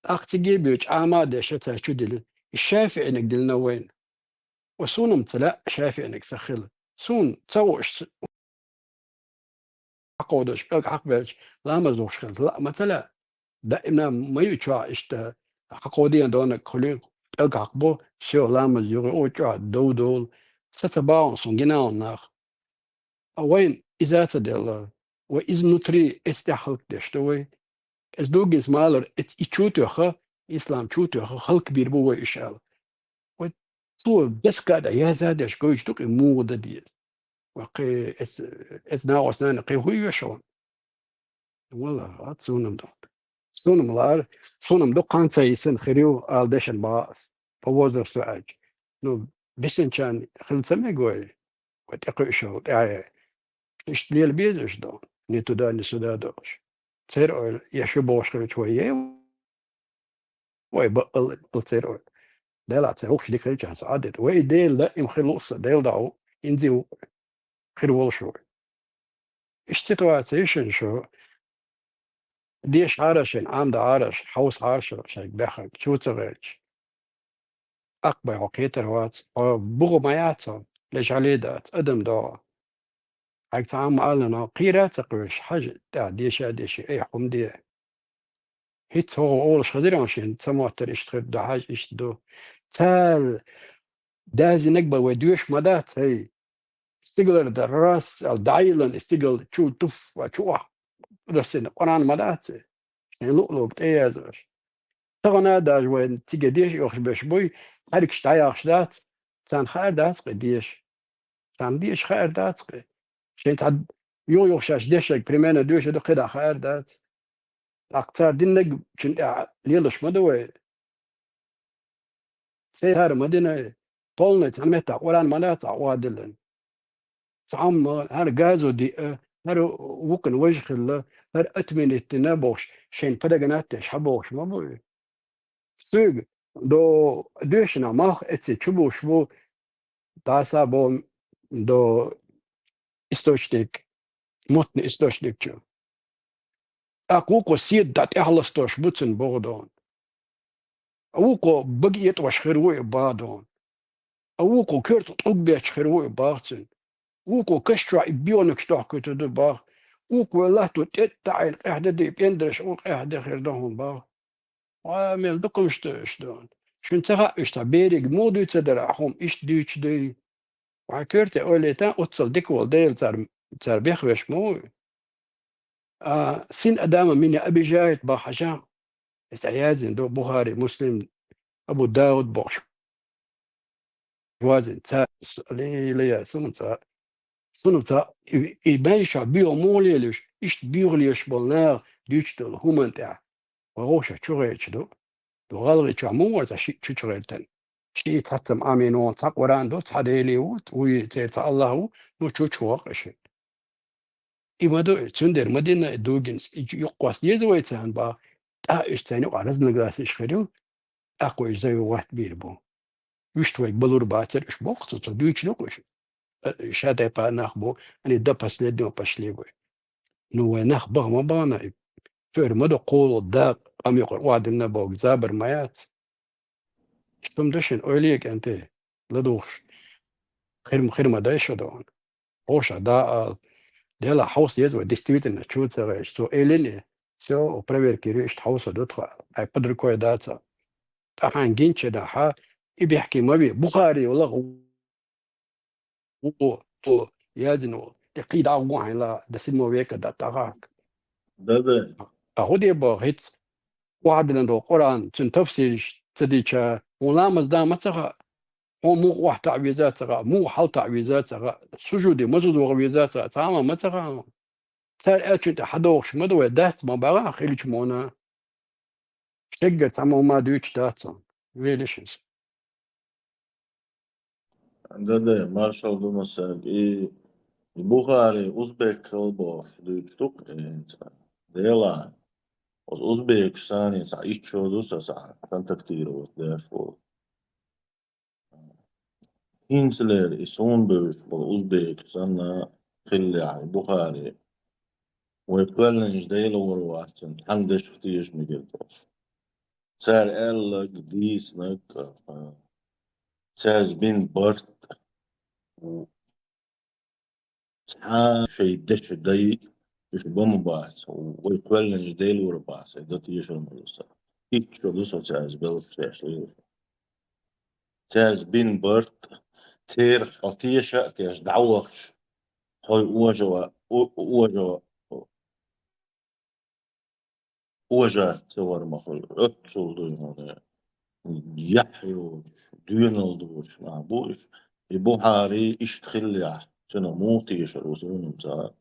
أختي بيوش عامة شتا شدل الشافعي انك دلنا وين وسون متلا شافعي انك سخل سون تسوش عقودش بلك عقبش لا مزوش خل لا مثلا دائما ما يتشع اشتا عقوديا دون كلي بلك عقبو شو لا مزوغ او تشع دول ستباون سونجنا ناخ وين اذا تدل واذ نتري استحلق دشتوي es دوجن سمالر تشوتوخه إسلام تشوتوخه خلق بير بو إشال وصو بس كاد يا زادش كويش توك مو ددي وقي اس ناو اسنان قي هو يشون والله أتصونم دو صونم لار صونم دو قان سيسن خريو آلدشن باس فوزر سواج نو بسن كان خلصمي قوي وتقي شو اشتري البيز ايش دو نيتو دا نسودا دوش تصير يشو بوش كل شوية ويبقل تصير ده لا تصير وش ديك ريتش عدد وي ديل لا يمخلص ديل داو ينزيو خير ولا شو ايش سيتواتيشن شو ديش عارشين عند عارش حوس عارش شيك دخل شو تغيرش أقبع وقيتر وات بغو ما يعطى ليش عليه دات أدم دوا هيك تعام قالنا قيرة تقويش حاجة دا ديش أي حكم دي هيت هو أول شغدير عشان تسموتر اشتغل دو حاجة اشتدو تال دازي نقبل وديوش مدات هي استقلر الراس الدعيلن استقل شو تف وشو رسنا قرآن مدات يعني لؤلؤ بتأيزش طبعا داج وين تيجي ديش يخش بشبوي هرك شتاي أخشدات كان خير داسق ديش كان ديش خير داسق شين تعد يخشاش ديشك بريمانا دوش دو قدا خير دات أكتر دينك شن ليلش مدوي سير مدينة طولنا تعمت قرآن مدات عوادلن تعم هر جازو دي هر وكن وجه الله هر أتمنى التنابوش شين بدأنات شحبوش ما بوي سوق دو دوشنا ماخ اتسي شبو شبو داسا بو دو استوشتك متن استوشتك شو أقوكو سيد دات إخلص توش بوتسن بوغدون أوكو بقيت وشخروي بادون أوكو كرت طبيت شخروي باغتن وكو كشترا بيونك شتوح كتو باغ وكو الله تتعين إحدى دي بيندرش وك إحدى خير دهم باغ وعمل دقم شتون شن تغا اشتا بيريق مودو تدرعهم إش ديش دي وعكرت أوليتان أتصل ديكوال ديل تار بيخبش مو سين أداما مني أبي جايت با حجام استعيازن دو بخاري مسلم أبو داود بوش وازن تا لي سنو تا إبايشا بيو موليلش إشت بيغليش بالنار ديش دو الهومن تاع وغوشا تشغيش دو غالغي تشامو تا تشغيتن شي تحتم آمينون تقوران دو تحديلي وت ويتيرتا الله نو تشوش إما دو تندر مدينة دوجنس يقواس يزويتان با تا إشتاني وعرزنا قاس إشخريو أقوى زي واحد بيربو يشتوي بلور باتر إش بوقت تدويش نقوش شادي با نخبو أني دبس لدو بشليبو نو نخبغ ما بانا فير مدو قول داق أم يقول وعد النبوك زابر مايات شتم دشن أوليك أنت لدوش خير ما دايشو دون خوشا دا ديلا حوس يزوي ديستويت إن تشوت سويش سو إليني سو بريفير كيريش حوس دتخا أي بدر كوي داتا تحان جينش دا ها يبيحكي ما بي بخاري والله تو يازنو تقيد عوان لا دسمو ويك دا تغاك ده أهو دي بغيت واحد لندو قرآن تن تفسير تديشا ولامز دا متغا هو مو واحد تعويزات مو حل تعويزات سجودي مزود وغويزات تعامل متغا سال أكيد حدوش مدوي دات ما بقى خيلش مونا شقة تعمل ما دويش داتهم ويلشز ده مارشال ده مثلا إيه بخاري أوزبك kalboş duyuştuk ديلا أوزبكستان يسا إيشو دوسا سا контактировать therefore هينسلر إسون بوش بل أوزبكستان خلي يعني بخاري ويبقلنش ديلا ورواتن حمدش ختيش مقلتوش سار ألا قديس نك ساز بين برت شيء دش داي يش بوم باس ويقولن جديل ور باس ده تيش المدرسة إيش شو دوسا تاز بلد تاش تاز بين برت تير خطيشة تاش دعوش هاي وجوا وجات صور مخل أتصل هنا يحيو düğün oldu bu iş. Bu hari iş tkhilya şuna muti yşrusun za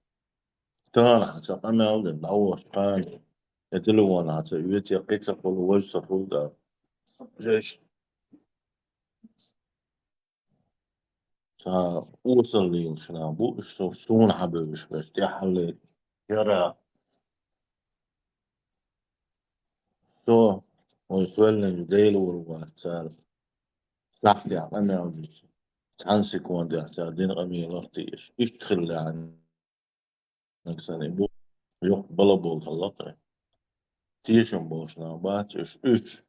tana hatta ama aldı dawo kan يتلون عتا يوتي قيتا قول وجه قول دا جيش تا وصل لي شنا بو شو سون حبيبش بس دي حل يرى تو ويفعلن ديل ورواتار صح دي عمنا وديش تعنسي كون دي عتا دين غمي لغتيش إيش تخلي عن نكساني بو يوق بلا بول خلطري تيشن بوشنا باتش إيش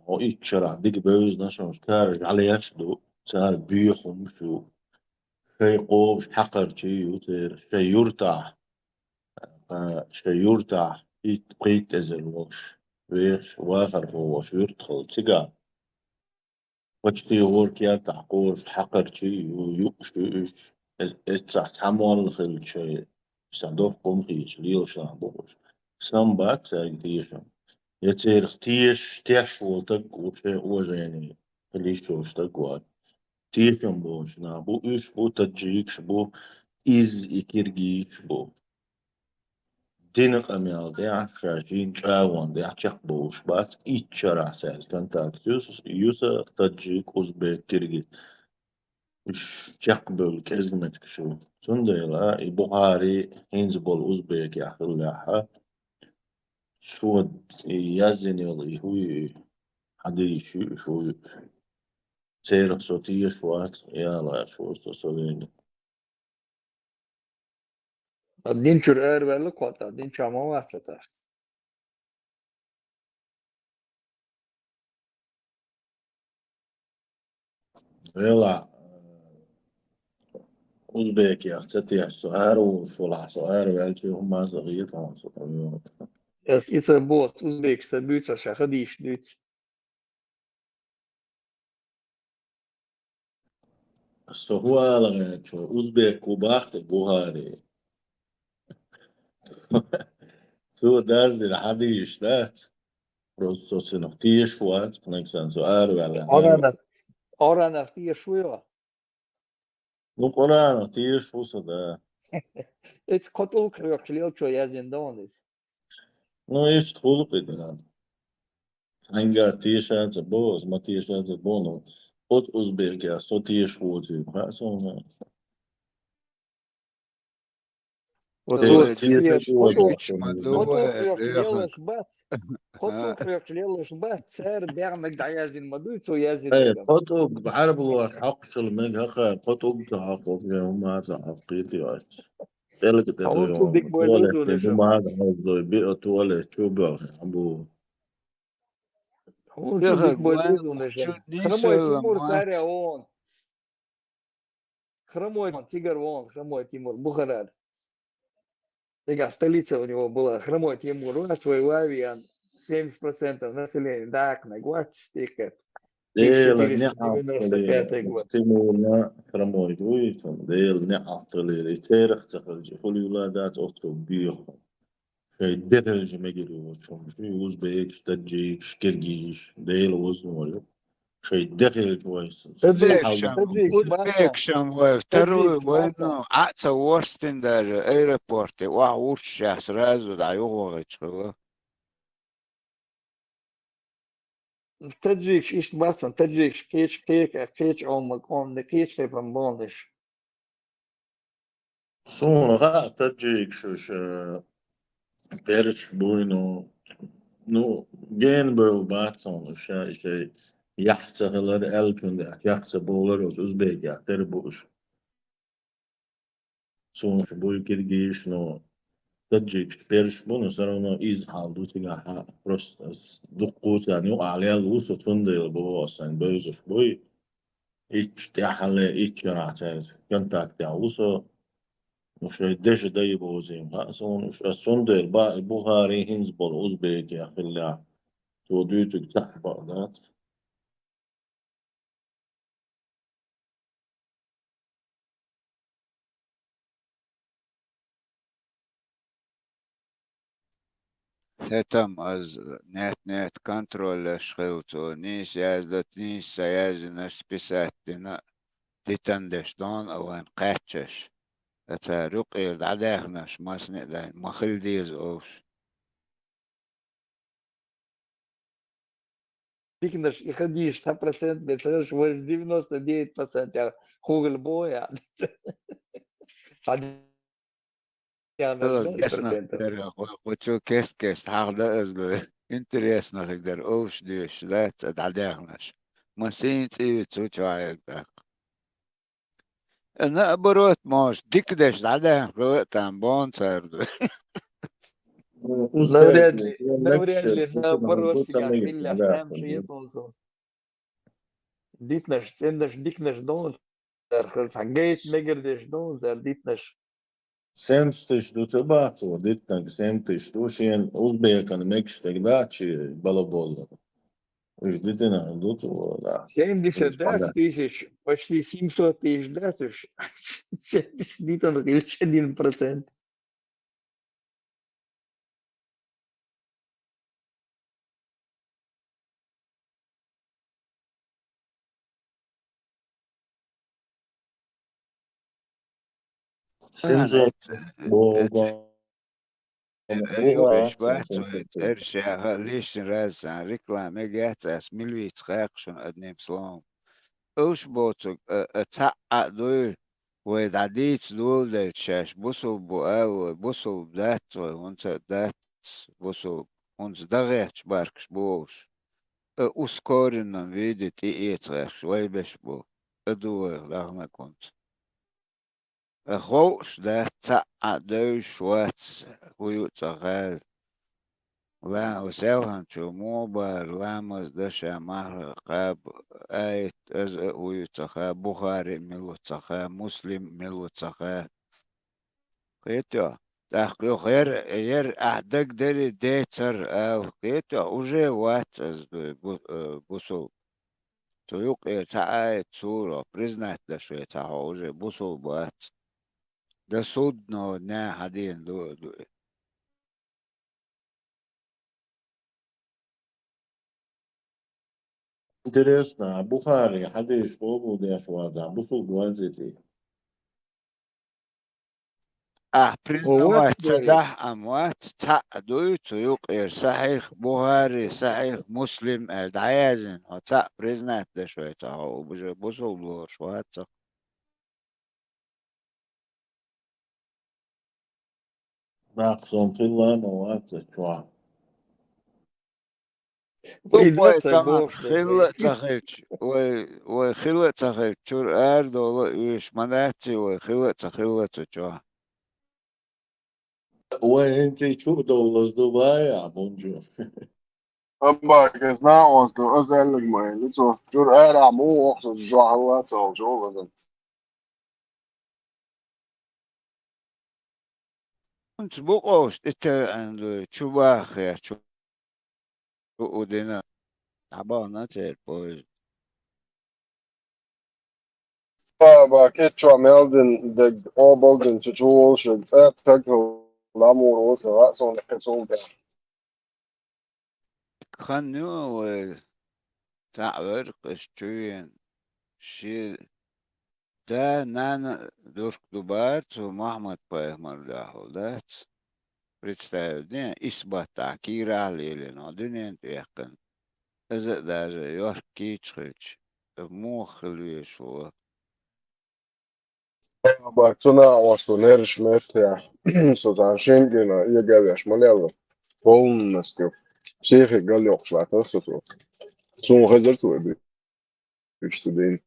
o ilk şara dik böz naşon kar على يشدو صار بيخم شو شيء قوش حقر شيء يوتر شيء يرتاح شيء يرتاح قيت ازل وش ويش واخر هو شو يدخل تيجا وشتي غور كيا تحقوش حقر شيء يوش يوش اتسع تعمل خل شيء صندوق قمقيش ليل شان بوش سنبات سايتيشن يصير تيش تيش ولتك وشيء وجاني خليش وشتك وات تيشن بوش نابو إيش بو تجيكش بو إز إكيرجيش بو دينق أميال ديع شاشين شاوان ديع شخ بوش بات إيتشار أساس كان تاكسيوس يوسا تجيك أوزبيك كيرجي إيش شخ بول كزمتك شو سنديلا بوهاري هينز بول أوزبيك يا خلاها شو يزني يلي هو حدي شو سير صوتية شوات يلا شو صوتية Dinčur ērvēli kotā, dinčā mavācatā. يلا أوزبيك يا ستي السؤال وصلح سؤال ويلشي هم صغير فهم صغير Es isa būs uzbēgs, tad būs ar šahadīšu dīts. هو لغاية شو أوزبيك وباخت بوهاري سو داز دي لحدي يشتات روسو نختيش وات كنكسان سؤال ولا هارو Orānā tieši jo. نو قرآن نختيش وصدا Ets kotul kryok lielčo jāzien donis. نو إيش تقول قدنا هنگا تيشات بوز ما تيشات بونو قد أوزبيك يا سو تيش ووتي خاصة هو Otos جيت tieši ويش مدوه kotul kryok ليخن lielus bats. Kotul kryok lielus bats. Cer bērnek da jāzien maduits o jāzien ايه degam. قطق بعرف الواش حق شلمك هقا قطق تحقق يوم ما تحقيتي واش قالك تدو Hauntul dik يوم boy طولة lūzūnešam. ما هذا موضوع بيئة طولة شوبا أبو Hauntul يخن dik boy وين lūzūnešam. شو Хромой نيسا Timur لمات carē on. Хромой Тигр он. Хромой Тимур. Бухарад. Такая столица у него была. Хромой Тимур. Он свой лавиан. 70% населения. Так, на год стикет. ديل نعم طليل 1495 год. استمونا كرموي جويتهم ديل نعم طليل يتيرخ تخرج كل ولادات أطلب بيهم شي دخل مجري وشم شو يوز بيك تجيك كرجيش ديل وزنوري شي دخل كويس تدريك صحة أوزبيك تدريك باتون شم ويفتروا تدريك باتون وينو عطا ورستن در ايربورت وعوش شخص رازو دعيوه غيتشخوا تدريك إيش باتون تدريك كيش عمك عم كيش تفهم بونش صورة غا تجيك شوش بيرش بوينو نو جين بو باتون شي يحتغلر الكن يحتغ بولر أوزبيك يحتر بوش صورة بوي كرجيش نو تجيك بيرش بونو سرونو إز حالدو تيجا بروست دقوت يعني وعليها الوسط تندل بو أصلا بيزوش بوي إيش تحلى إيش رعتاد كنتاك تعوسو مش هيدش ده يبقى زين هاسون مش السندل الباقي بوهاري هينزبول أوزبيك يا خلا توديتك تحت بعضات هتم از نت کنترل شخوتو نیش یازدت نیش سیازنش بسات دینا تیتندش دان او ان قاتشش اتا رقير دعداخنش ماسنق داين مخل ديز اوش Тикнешь и ходишь 100%, представляешь, вот 99% я хугл боя, я на جسنا 0%. تقدر وشو كيست حاغدا ازدو انتريسنا تقدر اوش ديش لا تدعداخنش ماسين تيو تشو عايق داك انا بروت موش ديكدش دعداخن قوتان بون ساردو Успех, Навряд nächste, ли bitte noch ein наоборот kurzer сега Mail милля von der. сам шиепонсо. Дитнеш, цендеш, дикнеш дон, зерхел сангейт мегердеш дон, зер дитнеш. Semstiš tu cilvēku, ditnāk, semtiš tu šien uzbēkani mekštek dači balabolu. Viņš ditinā, dutu, da. 70 тысяч, почти 700 тысяч, да, слушай? Дитон, лишь 1%. Simzot, boga, يوقش boga, باتويت simsot. ارشا ليش رازا ريكلام ميجاتاس ملويت خاقشون ادنيم سلام اوش بوتو اتاقع دوي ويدعديت دول ديت شاش بوصل بوال بوصل دات وانت دات بوصل وانت دغيتش باركش بوش اسكورن فيديت ايترش ويبش بو ادوي لغنا كنت خوش ده تاقع دوي شوات ويوت غال لا وساوهن شو موبر لامز دشا مهر قاب آيت أزق ويتخا بخاري ملوتخا مسلم ملوتخا قيتو تحقيق غير أحدق داري ديتر أو قيتو وجي وات از بوسو تيوق تعايت صورة بريزنات دشوي تعا وجي بوسو بوات ده صدنا نا حدين دو Интересно, Бухари, Хадиш, Обу, Дяшвада, Бусул, Дуанзити. وات بريزنوات دوري. سدح أموات تعدوي تيوق صحيح بوهاري صحيح مسلم الدعيازن وتع بريزنات ده شوية تاهو بوصل بور شوية Нақсон, Финлан, Оатса, Чуа. دبي ويدرس طبعا بوش دبي. خلة تخيش وخلة تخيش شور أردو ويش مناتي وخلة تشوا وانتي شو دولز دبي, بونجو. Abak, es neos, ka özellik mai. Lico, tur ērā mūks, žāhu atcelšu, ulazam. كنت بقوش إتا عند شباخ يا شو ودينا تعبانة تير Abak, itčo meldin, deg oboldin, čučulšan, takıl, lamur, uka, ratson, kesulga. خنو تعبر قشتوين شي دا نانا دورك دوبارت ومحمد بايمر داخلات представляю, إثبات تعكير على لنا دنيا تيقن إذا داجة يحكي تخيش مو خلوي شو Abak, tu neos, tu neršmet, ja. So tā Schengena iegāvieš maļēlu. Polnesti. Psihi gaļoks, lai tas tu. Sun rezertu bija. Üçtü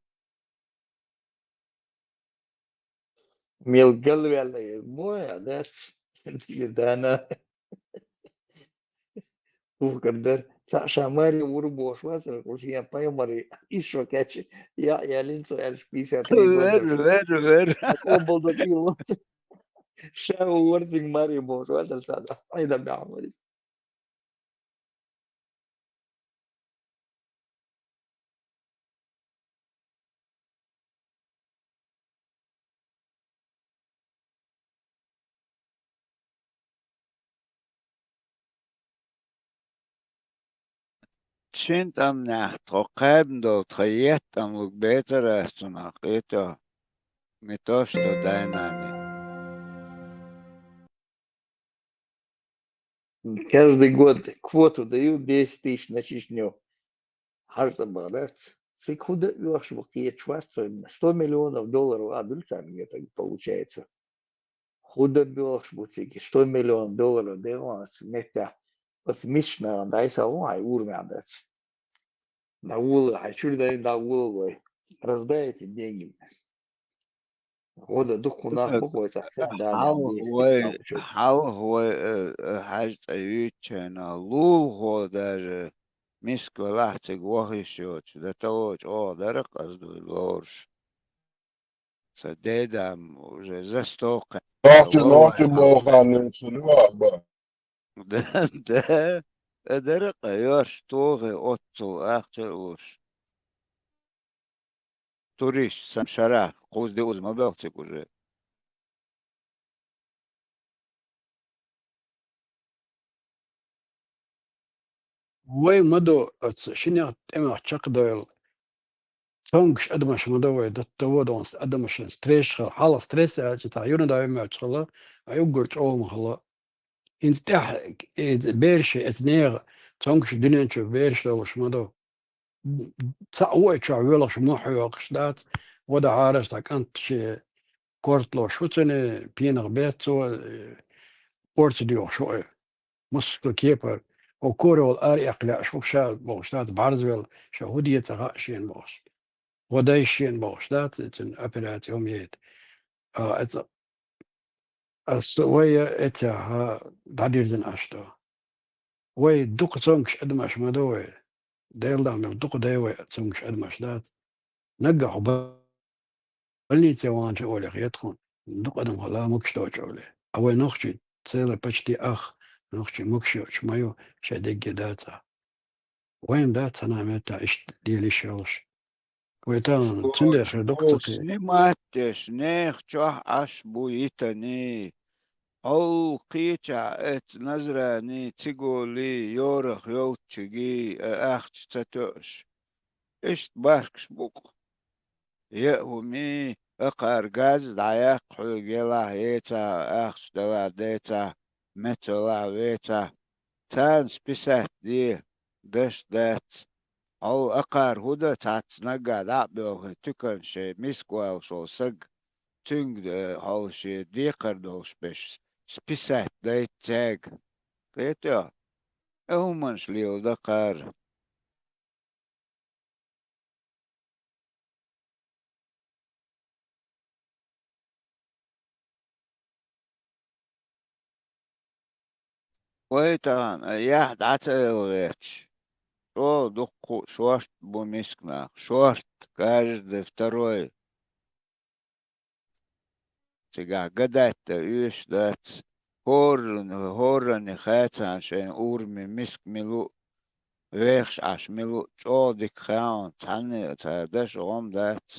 ميل قلبي على مويا داتس. ده انا وكردر شاماري وربوش مثلا كوشيا بايمري ايشو كاتش يا لينسو الشبيسيا تريدوندر شو ver اكوبل دو كيلو شاو ورزين ماري بوش هذا السادة ايضا بعمل شنت أم نحت قابن دو تخيت أم لك بيتر أستنا قيتو متوشتو دايناني Каждый год квоту дают 10 тысяч на Чечню. Harta богатство. Секунда, ваш букет шварца, 100 миллионов долларов, а дульцами мне так получается. Худо бьешь, бутики, 100 миллионов долларов, да он сметя. Вот смешно, да и салон, урмя. На улы, хочу да на улы, раздайте деньги. Года духу нах буквой совсем, да, не объяснить. حال هو حاجة أيوتشنا لول هو даже ميسك ولحتك وحشوش ده توج درق قصدو لورش سديدم وجه زستوق Nohçu boğanın sunu var bak. ده درق يوش توغي أوتو أخشر وش توريش سمشرا قوز دي أوز ما بلتك وجه وي مدو شنو اما تشقدل تونكش ادمش مدو دتودون ادمش ستريش حالا ستريس تاع يونا دا ما تشلا ايوغرت او مخلا انت بيرش اتنير تونكش دينچو بيرش لو شمدو تاوي تشاويل شموحيوقش دات ودا عارس تا كانت شي كورت لو شوتني بينغ بيتو كورت ديو شو مصر كيبر وكورو الآري أقلع شوفشا بوشتات بارزويل شهودية تغاشين بوش ودايشين بوشتات تن أبرات يوميت ويا إتا ها دادير زن أشتو وي دوق تونكش أدمش مدوي ديل دام دوق دايوي تونكش أدمش دات نقع بلني تيوان جولي غيتخون دوق أدم هلا مكشتو جولي أوي نخشي تسيلي بشتي أخ نخشي مكشي شمايو شدق داتا وين دات أنا متى إيش ديالي شغلش ويتان تندخ دكتور نماتش نيخ تشوح أش بويتني أو قيتش ات نزراني تقولي يورخ يوتشجي أخش تتوش إيش باركش بوك يأهمي أقار غاز دعيق حوجيلا هيتا أخش دلا ديتا متلا ويتا تان سبيسات دي دش دات أو أقار هودا تات نقا دعبيوغ تكن شي مسكوال شو سق تنگ هاو شي ديقر دوش بش سبيسات دي تاج قيتو أهمنش ليو دقار ويتان يحد عتلغيتش شو دقو شوشت بوميسكنا شوشت каждый второй تقع قدات يوش دات هورن خاتان شين أورمي مسك ملو ويخش عش ملو جودك خاون تعني تادش غم دات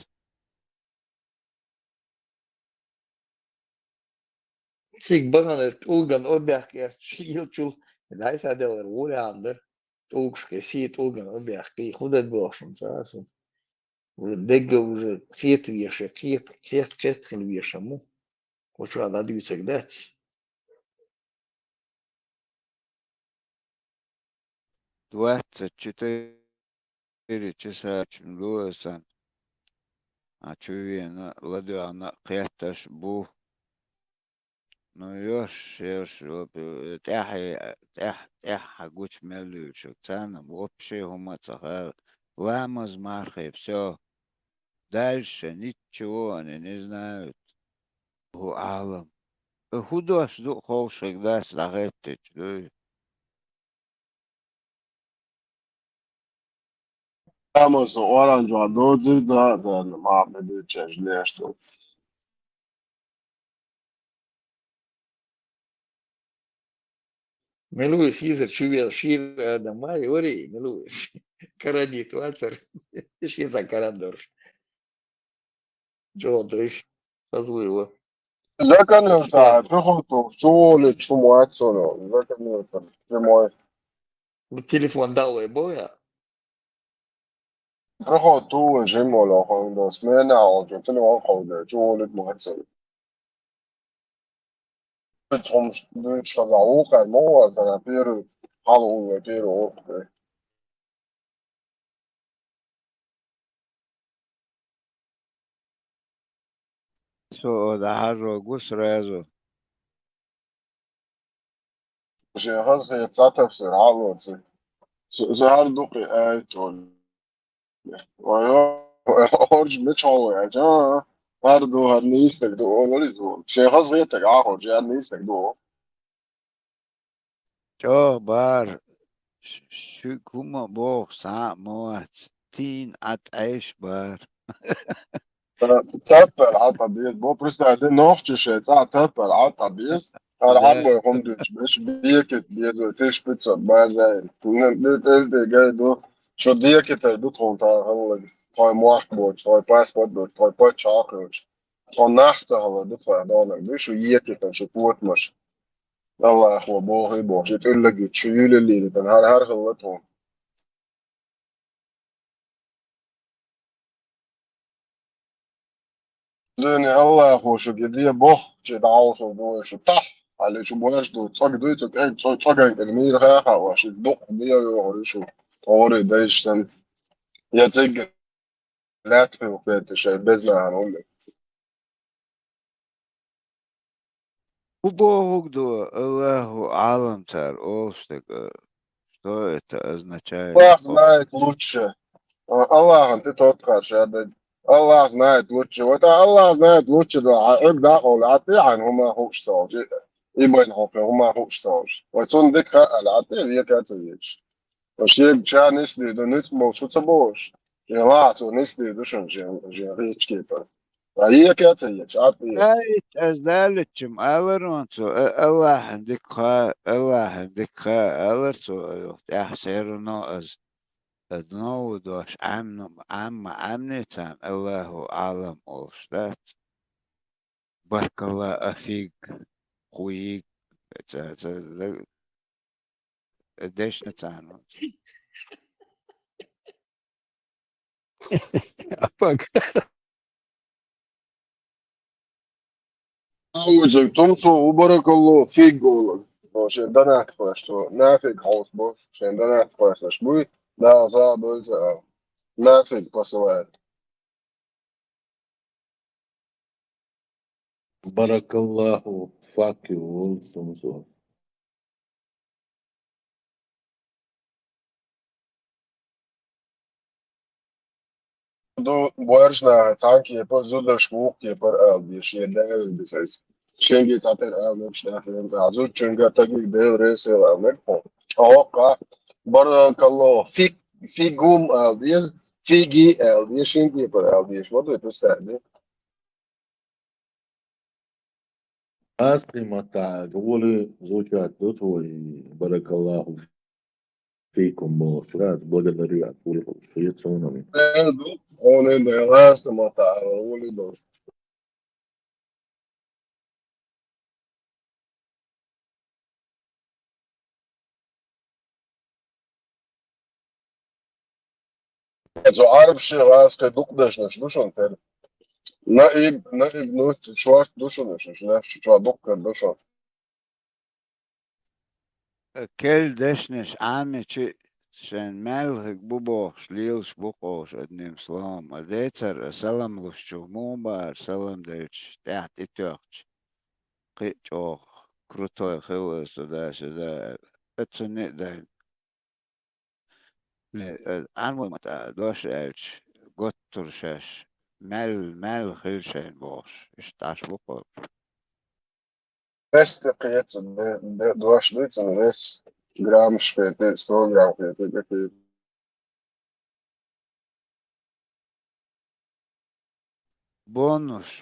Cik baganet ulgan objekti šilčul, da aizsēdēl ar uļānder, tulkškai sīt ulgan objekti, hudat bošam sāsum. Dega уже кет веша, кет веша му. Хочу надуться дать. 24 часа чмлуасан а чувена ладуана قيتش بو Ну يوش تح гуч мелючу цана вообще хума цаха ламаз мархи все дальше ничего они не знают هو عالم худош ду хоушек дас лагетич Amazon oranžo dozi da máme ćeš nešto. Мелуис Изер чувел шир домой, ори, Мелуис. Карадит, ватер. Иши за карандорш. Джо, дрыш. Позволило. Zakanıyorsa приходу шоле чуму atsono. Zakanıyorsa прямой. Телефон дал боя. 然后都问什么了？好像是没那我就真的往后的，就我的妈子，从那车上我干嘛我在那边儿，哈喽那边儿，对，سو ده هر رو گوش رازو 不是还是咋特是哈喽是还是都给哎对。Hoje me çağırıyor ya. Her do her ne istek do olur izo. Şey hazır tek ahor ya ne istek do. جو بار شو كوما بوخ ساعة موات تين عيش بار Teppel atabiz. Bu pristade nohçu şey za teppel atabiz. Her ده harbo komdüç beş bieket bizo fiş pizza bazen. Ne de gel do. Şu diyeketer do tonta halı. Toy muakboç, toy passport, toy toy çakıç. Ton nachtsa halı do toy dolar. Şu yiyeketer şu kuatmış. Allah هو بوغي بوغي تقول لك تشيل اللي هر غلطهم لأن الله هو شو قديه بوخ شو دعوصو دو شو طح على شو بوغاش دو تصاق دو يتوك اي تصاق المير خاخا وشو دق بيه يوغر شو طوري دايش سن يتسجل لا تفي وقيت شي بزنا هنقول لك وبوغ دو الله عالم تار اوستك что это означает الله знает лучше الله انت توتخر شهادة الله знает лучше вот الله знает лучше да عقد عقل عطي عن هما هوش صوج يبين هوك هما هوش صوج ويصون ديك العطي هي كاتسيج وشي بشا نسدي دو نسمو شو تبوش جلاتو نسدي دو شن جن ريتش كيبر هي كاتسيج عطي ايت ازدالتشم الرونسو الله عندك خا الله عندك خا الرسو احسير ناز نو دوش عمنتان الله عالم اوشتات بارك الله افيك خويك ديش نتانو Bak. أوجك تمسو وبارك الله فيك قولك عشان ده أنا أتفشتو نافق حوص بوش عشان ده أنا أتفشتش بوي ده صعب نافق بصلات بارك الله فاك والتمسو Du Boerschna, Tanki, po Zuder Schmuck, po Elbi, Shia Del, besides. Shingi Tater El, Schnafen, Azu, Chunga, Taki, Del, Resel, El, Nekpo. Oka, Barakallo, Figum Eldies, Figi Eldi, Shingi, po Elbi, what do you understand? أصلي متاع جولي زوجات دوتوي بارك الله فيكم وشغات благодарю от швейцарами. On in the last month, I only those. Also, Arab Shiraz, Kadukdash, Dushon, نائب نوت شوارت دوشن مش نفس شو دكر دوشن كل دشنش عامي شن مالهك بوبوش ليلش بوقوش ادنيم سلام اديتر سلام لشو موبار سلام ديرش تحت اتوقش قيتشو كروتوي خلص ودا اتسني دا عنو متى دوش الش قطر شاش مال خلشين بوش اشتاش بوقو بس قيت دوش بيت بس جرام شفيت 100 جرام قيت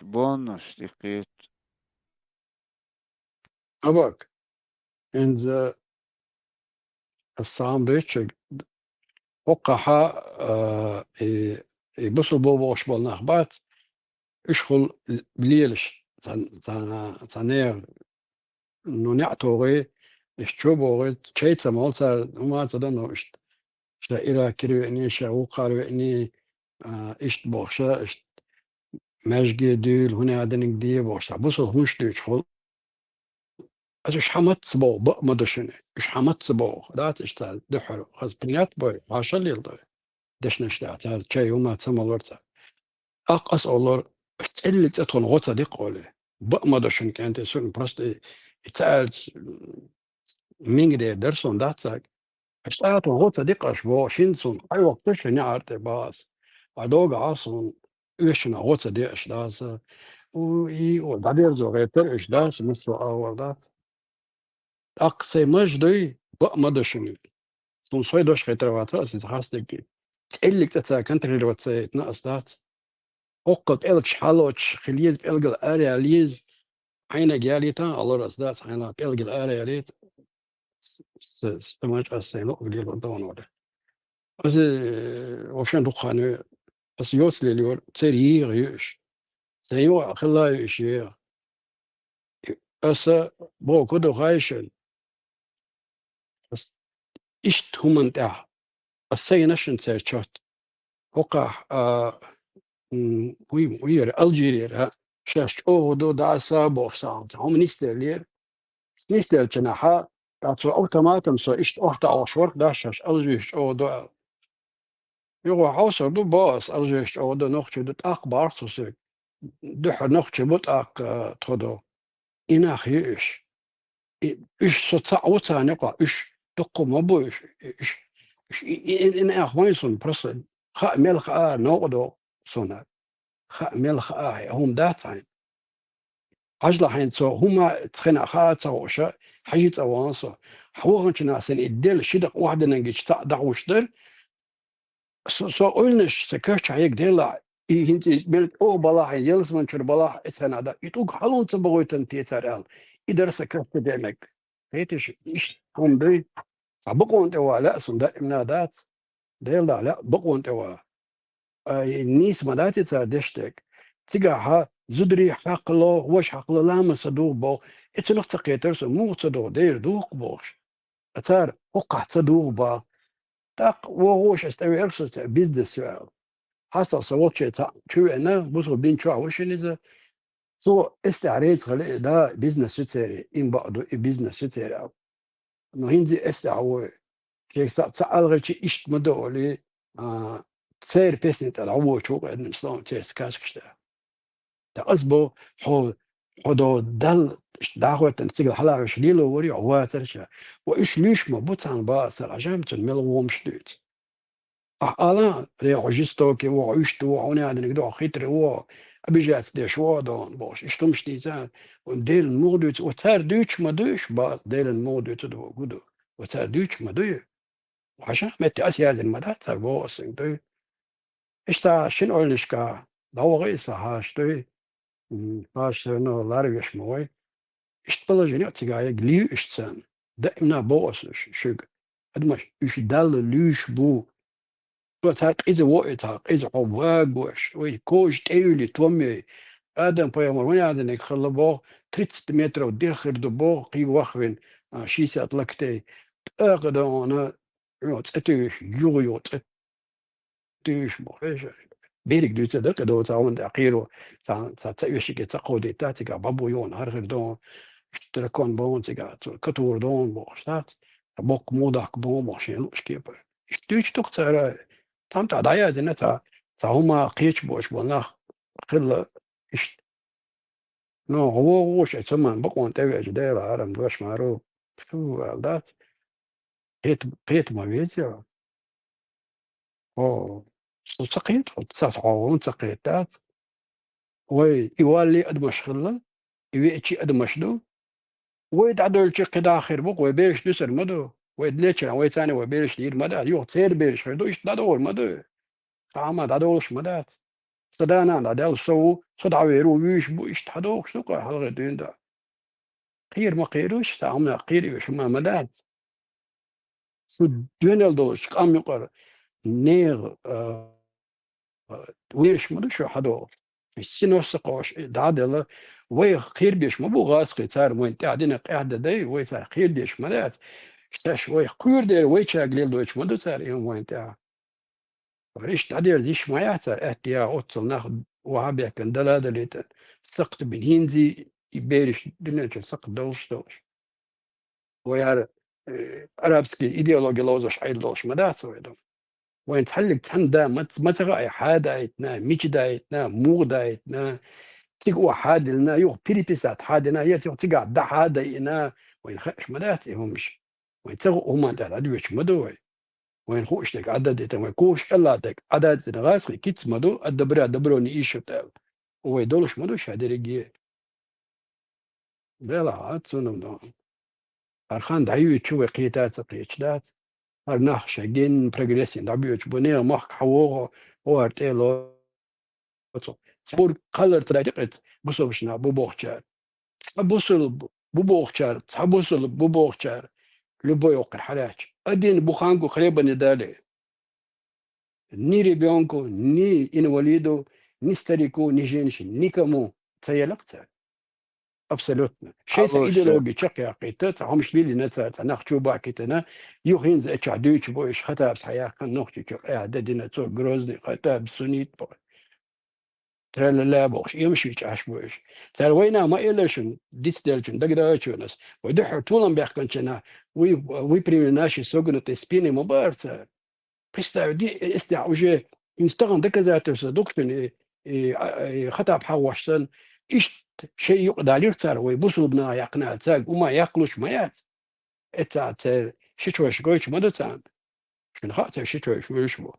بونوش دقيت Bak. En الساندويتش وقعها يبصوا بوبا وشبال نخبات اشخل بليلش تانير نونيعتوغي اشتوبوغي تشيتsa مالسا وما تدنو اشتا إلى كيرو إني شاو قارو إني إشت بوخشة إشت مشجي دول هنا عدنك دي بوخشة بوصل مش دوش خل أش حمت صبو بق مدشنة إش حمت صبو دات إشتال دحر خز بنيات بوي عشان يلدو دشنا إشتات هذا شيء وما تسمى لورتا أقص أولور إشتلي تدخل غوتا دي قولي بق مدشن كانت سون برست يتعال مين دي درسون داتساك اشتغلت غوتا دي قشبو شينسون أي وقتش نعرت باس أدوغ عاصون إيشنا غوتا دي إشداس وبعدين زوغيتر إشداس نصو أوردات أقصي مجدي بق مدشن سون صوي دوش خيتر واترأس يتحاستك تقلك تتاكنت غير واتسي تنقص دات وقت إلك شحالوش خليز بإلق الآري عليز عينا جاليتا الله رأس دات عينا بإلق الآري عليت سماج أسينو قليل ودون وده بس وشان دقانو بس يوصل ليور تريغ يش سيوا خلا يشير أسا بو كدو غايشن بس إشت هم انتع السي نشن تيرشوت وقع وير الجيريا شاش او دو داسا بوسا هم نستلير نستل جناحا داتو اوتوماتم سو إشت اوتا او شورك داشاش الجيش او دو يو عاوسر دو باس الجيش او دو نوخش دو اخبار سوسك دو نوخش بوت اق تودو إناخ يش إيش صوتا نقع إيش دقو مبو إيش إن أخوانسون برسل خا ملخ نوقدو صنع خا ملخ هم داتين عجلة حين سو هما تخنا خاطر وشا حيت أوانسو حوغن ناسن الدل شدق واحدة نجيش دعوش دل سو قلنش سكرش هيك ديلا انت بلت او بلاح يلس من شر بلاح اتسنا دا يتوق حلون تبغيتن تيترال إذا سكرت دينك هيتش إيش هم دي بقوا انت لا صندوق امنادات ديلا لا بقوا انت النيس مدات تدشتك تجاها زدري حقله وش حقله لا مصدوق بو اتنق تقيترس مو تصدوق دير دوق بوش اتار وقع تصدوق با تاق ووش استوي ارسل بيزنس حصل صوت شيء شو انا بوصل بين شو وش سو استعريت خلي ده بيزنس يتسري إن بعده بيزنس يتسري إنه هنزي استعوى كي سأل غير شيء إيش مدولي تسير بس نتلعوه شو قاعد نسلون تيس كاش كشتا تأسبو حدو دل دعوة تنسيق حلا عشليلو وري عواترشا وإيش ليش ما بوتان باسر عشان تنمل ومشدود ألا ريعجستو كي وعيشتو وعوني عاد نقدو خيتر هو أبيجات دي شوادون باش إشتمش ديزان وديل الموضوع وتار دوش ما دوش باس ديل الموضوع تدو قدو وتار دوش ما دوش وعشان ما تأسي هذا المدى تار باس دو إشتا شنو علشكا دو غيسا هاشتو هاش نو لاريش موي إشتبلا جنيع تيغايا قليو إشتسان دائما باس شق أدمش إش دال ليش بو وتاق إذا وقتاق إذا عواق وش ويكوش تأيولي تومي آدم بيامر وين آدم يخلبو 30 متر ودخل دبو قي وخوين شيسة أطلقتي أقدا أنا تأتيش يوغيو تأتيش بوخيش بيرك دو تصدق دو تعاون أقيرو تأيوش كي تقودي تاتيك بابو يون هرغر دون اشتركون بون تيكا كتور دون بوشتات بوك موداك بون بوشين لوش كيبر اشتوش تقتر تام تعدايا زينتا هما قيش بوش بوناخ خل إش نو هو وش يسمى بقون تبع جدير عالم دوش معروف شو ذات قيت ما بيتيا أو سقيت تسعون سقيتات وي يوالي أدمش خلا يويتشي أدمشدو ويتعدل شي قدا آخر بق ويبيش نسر مدو ويدليش ويتاني ويبيش دير مدى يو تير بيش خدو إيش دادول مدو تعمد دادولش مدات صدانا دادول سو صدعويرو ويش بو إيش تحدوك سوقا حلقة دين دا قير ما قيروش تعمل قير يوش ما مدات سو دونال دولش قام يقر نير ويش مدو شو حدو السنو سقوش دادل وي قير بيش مبو غاس قيتار وين تعدين قاعدة دي وي صار قير بيش مدات شتاش وي قير دير وي شاقليل دوش مدو صار يوم وين تاع وريش تعدير ديش ما يعتر احتيا أوتصل ناخد وعبيا كان دلادة ليتن سقط بالهينزي يبيرش دلنا سقط دولش ويار أرابسكي إيديولوجي لوزش عيد لوش مدات ويدو وين تحلق تحن دا ما تغاي حادايتنا ميش دايتنا مو دايتنا تيقوا حادلنا يوغ بيريبيسات حادنا يتيغ تيقع دا حاداينا وين خاش مداتي همش وين تغوا هما دا عدوش مدوي وين خوش لك عدد وين كوش الا دك عدد غاسقي كيتس مدو دبروني ايشو تال ويدولش مدو شادريجي بلا عاتسونم دون أرخان دعيو تشوي قيتات قيتشدات أرناح شاقين بريغريسين دعبيو تشبونيا موحك حووغو وارتيلو سبور قلر تراجقت بوصل بشنا بوبوخشار تحبوصل بوبوخشار تحبوصل بوبوخشار لبو يوقر حلاج أدين بوخانكو خريبا ندالي ني ريبيونكو ني إن وليدو ني ستاريكو ني جينش ني كامو تسيلقت ابسولوتنا شيء أبوش ايديولوجي تشقي قيتت همش لي نتا ناخذ باكيتنا يوهين زي تشعدوش بوش خطاب صحيح كان نوختي اعدادنا تو جروزني خطاب سونيت بو ترى لا بوش يمشي تعش بوش ترى وينا ما إلشن ديستلشن دقداشونس ودحر طولن بيحكنشنا وي بريمناشي سوغنو تسبيني مبارسه قصة دي استعوجه يستغن دكزاتر دكتن خطاب حوشسن إيش شيء يقدر يرتر ويبصل بنا يقنع تاج وما ياكلوش ميات اتات شتوش قويش ما دوتان شن خاطر شتوش مش مو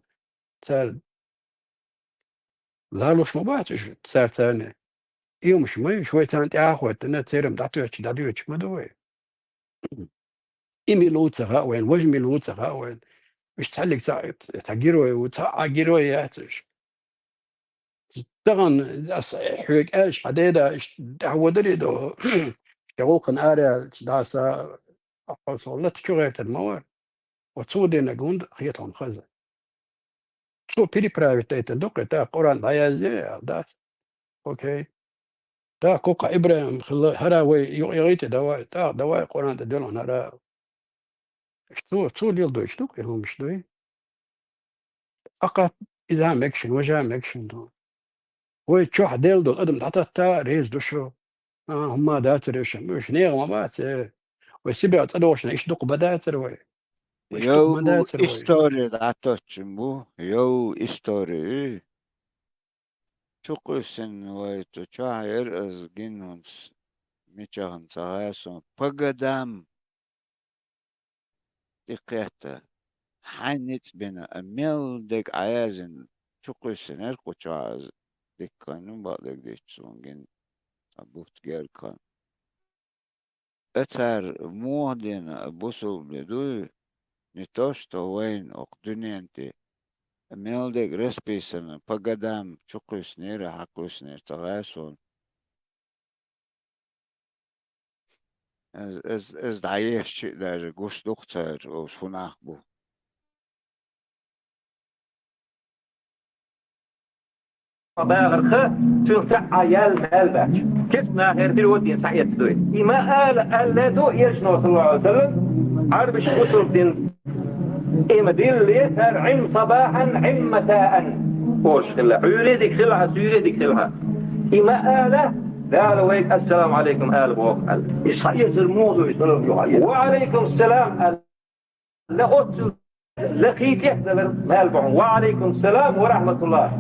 تال لالوش مباتش تال ثاني يوم شوي شوي تان تاخذ تنا تيرم داتوش داتوش ما دوي إيمي لوتها وين وجمي لوتها وين مش تحلق تاجيروي وتاجيروي ياتش طبعا حويك ايش حديدا هو دريدو شغوقن اريا داسا لا تشغيرت الموار وتصودين قوند خيطهم خزن شو بيري برايفت دوك تا قران دايازي دات اوكي تا كوكا ابراهيم هراوي يغيت دواء تا دواء قران تدلون هرا شو يلدو شتوك هم مش دوي فقط اذا ماكشن وجه ماكشن دو ويتشوح ديل دو ادم تا ريز دوشو هم داتر مش نيغ ما بات وسيبي تدوش ايش دوق بداتر وي ويش دوق يو ما داتر وي إستوري دعتوتشمو يو إستوري تقسن ويتو شاير از جنونس ميشاهن سغاسون بقدام دقيقة حانت بنا أميل ديك عيازن تقسن ارقو شاز ديكانون بعدك ديشون جن أبوت جير كان أتار مودين بوسو بدو نتوشتو وين أقدنينتي أميل ديك رسبيسن بقدام تقسنير حقسنير تغاسون از دعيش شيء در گوش دختر و شوناخ بو باغر تلتع عيال مالباش كيفنا غير دلوقتي صحيح تدوي إما لا دو يجنو صلى الله عليه وسلم عرب شخص دين إما دين ليثر عم صباحا عم مساء وش خلا عيريدك خلها سيريدك خلها إما لا ويك السلام عليكم آل بوك يصحيح الموضوع يصلون وعليكم السلام لا لقيت يحزن مالبعون وعليكم السلام ورحمة الله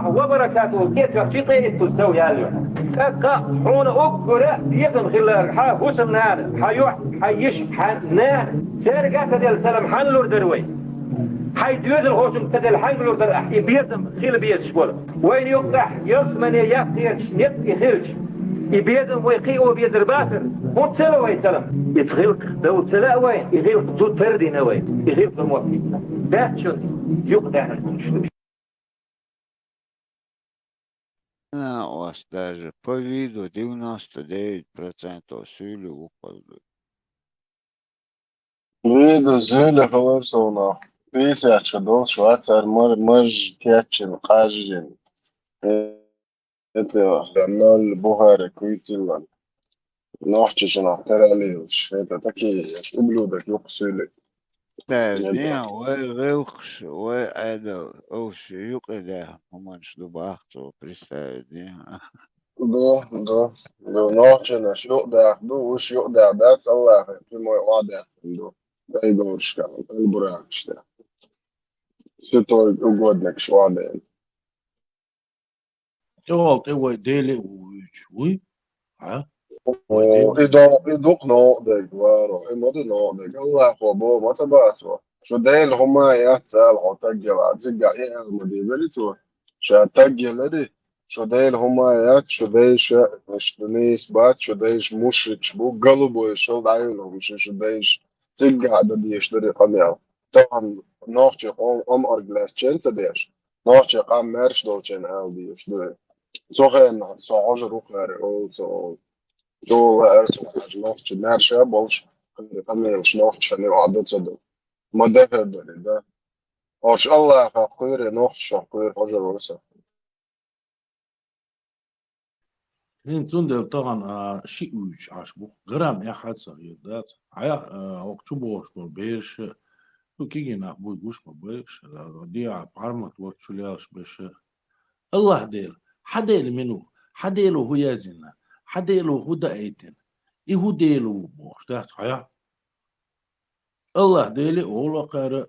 وبركاته كيف شيطين تسوي اليوم كا حون أكبر يقن خلال حا وسم نار حيوح حيش حنا سرقة تدل سلام حنلور دروي حي دوز الخوشم تدل حنلور در يبيزم خيل بيز شبول وين يقطع يصمن يقطيش يخرج يبيزم ويقي وبيزر باسر هو تسلا وين سلام يتخلق دو تسلا وين يخلق دو تردي نوين يخلق الموفي ده شو يقطع الكل Na ostaže po vidu 99% suli upadu. ويدو زول خلاص صونا بيسع شدول شواتر مرج تياتشن قاجن انت دمال بوهار كويتلان نوحش نحتر عليه وش فيتا تكي قبلودك يقسولي تاني وغلقش وأنا أوش يقدا همان شدو باختو بريستاني Do noćena šļūdāk, už šļūdāk, cilvēki, pirmoja lādāk, beigauškā, elburākštā. Svitoj ugodnek šlādēm. Jo, te vai dēļ ui, ha? Vai dēļ. Iduk nodeg, varo, imodi nodeg, Allah bo, matabāso. Šodēļ humā jācēl, tagjavā, dzigā ielmadī, velico, šā tagjaleri. Šodēļ humājāt, šodēļ šodēļ bāt, šodēļ mušič, būk galuboju šaldājulum, šodēļ cik gāda dieši dari kamjāl. Tam nošķiek arglēs čencadieši, nošķiek mērš dolčēn ēldījuši. Sohēnā, soħoža rukhēri, ērs, nošķiek mērš ēbolš, kamjāl šnošķiek ādocadu. Ma deferdari, da. Oš Allah haqqīri, nošķiek haqqīri, hoža rusa. Цундел طبعا شيء ويش عشبو غرام يا حد صغيرات عيا وقتبو شتو بيش وكيجي نقبو يقوش ما بيش دي عارمة وقتشولياش بيش الله ديل حديل منو حديلو هو يازنا حديلو هو دايتن هو ديلو بوش ده عيا الله ديلي أولا قارئ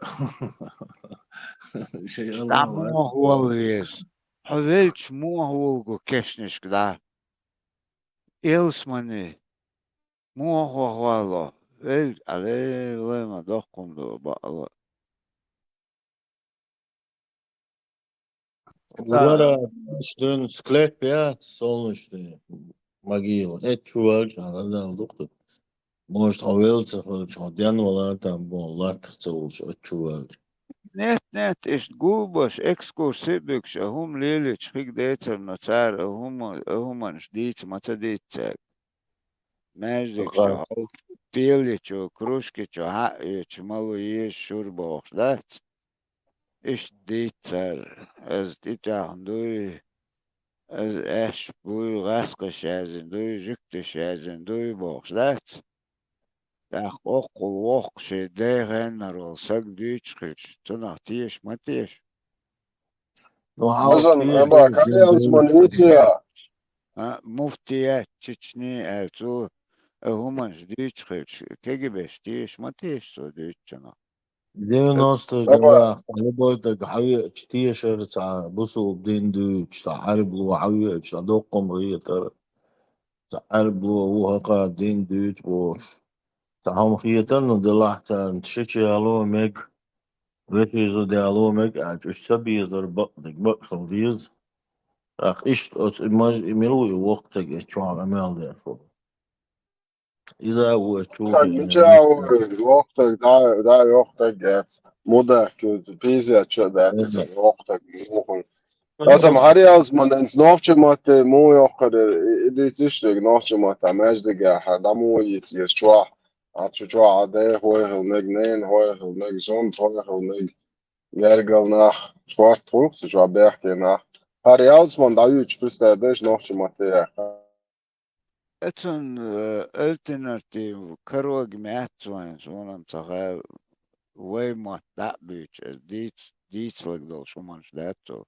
شيء الله مو هو الويس حويلش مو هو كشنش كده Ilsmani muohualo ale lema dohkumdu ba'la. Вчера что в склепе солнечные могилы. Это чувак, надо доктор. Может, хавелца, что дянвала там был латца лучше чувак. Net is gubas ekskursibüks lilits hik deecer no cēra humans dīts macadīcēk. Mēždikšo pīličo kruškičo haiečo malu ies šurboks dēts. Is dīcer, es dītāk duj, es buju gaskašēzin duj, žiktišēzin duj boks dēts. Так около окши дегенерал сагдичхич, цена тиеш матеш. Aba, Karjāls man vicījā. Muftija Čečni elcu humans dīčhich, kegibeš tieši mateš so dīčana. 90 جماعة لبويتك حوية تشتيه شرطة بصوا بدين دو تشتعرب له حوية تشتدوقم غية ترى تعرب له وهقا دين دو تبوش تعهم خيتن ودلحتن تشتشي هلو ميك ويتيزو دي هلو ميك عجوش تبيزر بقدك بقصم ديز اخ اشت ملوي وقتك اشتوام امال دي اخو إذا هو تشوفي Tačau وقتك دا وقتك جات مدك بيزيات شدات وقتك Esam Harjāls man ens novčemat mūju okar idīts ištiek novčemat mēždigā damūjīts ies čua atšu čua adē hoihil meg nēn hoihil meg zund hoihil meg gergal nach švart trūks čua bēhtie nach Harjāls man da jūč pristēdēš novčemat Etun alternatīvu karogi mētsuens unam cahā vajmat dābīčas dīts likdals umans dēto.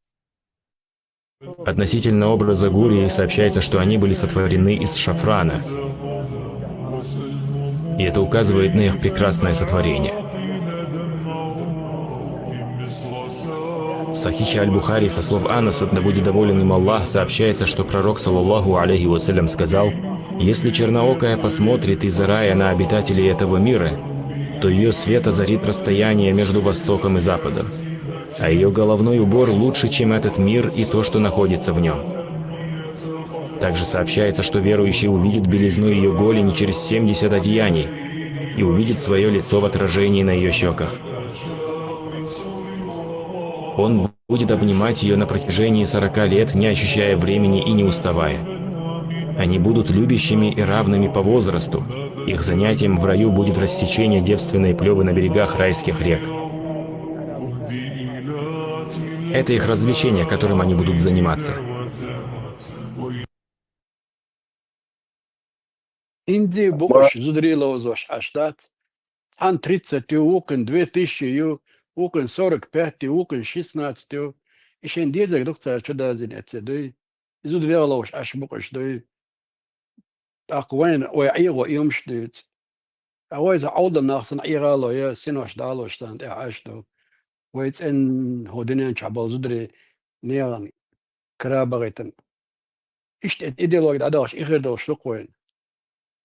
Относительно образа Гурии сообщается, что они были сотворены из шафрана. И это указывает на их прекрасное сотворение. В Сахихе Аль-Бухари со слов Анаса, да будет доволен им Аллах, сообщается, что пророк, саллаллаху алейхи вассалям, сказал: «Если черноокая посмотрит из рая на обитателей этого мира, то ее свет озарит расстояние между Востоком и Западом. А ее головной убор лучше, чем этот мир и то, что находится в нем». Также сообщается, что верующий увидит белизну ее голени через 70 одеяний и увидит свое лицо в отражении на ее щеках. Он будет обнимать ее на протяжении 40 лет, не ощущая времени и не уставая. Они будут любящими и равными по возрасту. Их занятием в раю будет рассечение девственной плевы на берегах райских рек. Это их развлечение, которым они будут заниматься. Инди бош зудрило зош аштат. цан 30 укин 2000 укин 45 укин 16 ишен дезек докцар чуда зинetse дой изуд веолош ашбуqш дой اقوين ويعيغو يمشدت اويز عوض ناخسن عيغالو يا سينوش دالوش سانت عاشتو ويتس ان هودنين شعبال زدري نيغان كرابغيتن اشت ايديولوج دادوش اخر دوش لقوين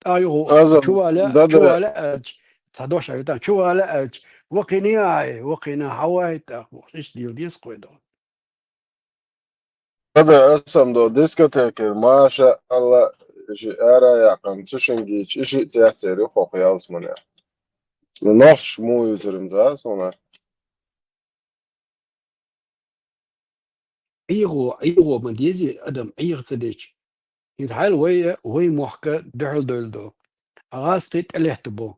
ايغو أزم شو دادا لا تصدوش عيوتان شو لا وقينياي وقينا حوايت ايش ديل ديس قويدو دادا أسم دو ديسكوتيكر ما شاء الله إشي أرا يعقن تشنجيش إشي تيحتري خوخي ألسمنا نوش مو يزرم زاس هنا ايغو من ديزي ادم ايغ تديش يتحال وي محكا دحل دولدو اغاستيت الهتبو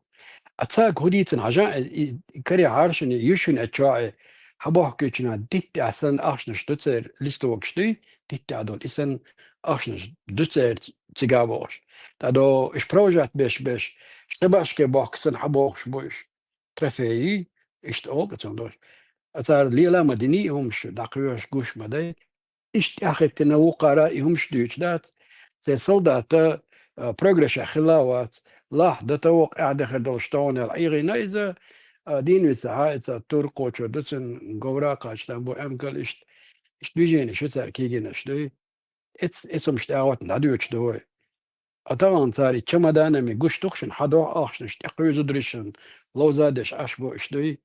اتاك هديتن عشان كري عارشن يشن اتشاعي حبوح كيتشنا ديت احسن اخشن شتوتسر لستو وكشتي ديت عدول اسن اخشن دوتسر تيجابوش تادو اش بروجات بيش شتباش كي بوكسن حبوش بوش ترفيي اشتو بتندوش اتار ليلا مدني همش داقيوش جوش مدي اشت اخت نوقرا يهمش دوتشدات زي سولدات بروجريش خلاوات لاح ده توق قاعد خدوشتون العيغي نايزة دين وساعات ترقو شدتن جورا قاشتن بو امكل اشت بيجيني شو صار كيجي نشتوي اتس مش تعوت نديو شتوي طبعا صار كما دانا مي قش تخشن حدو اخشن اشتقي زدرشن لو زادش اشبو اشتوي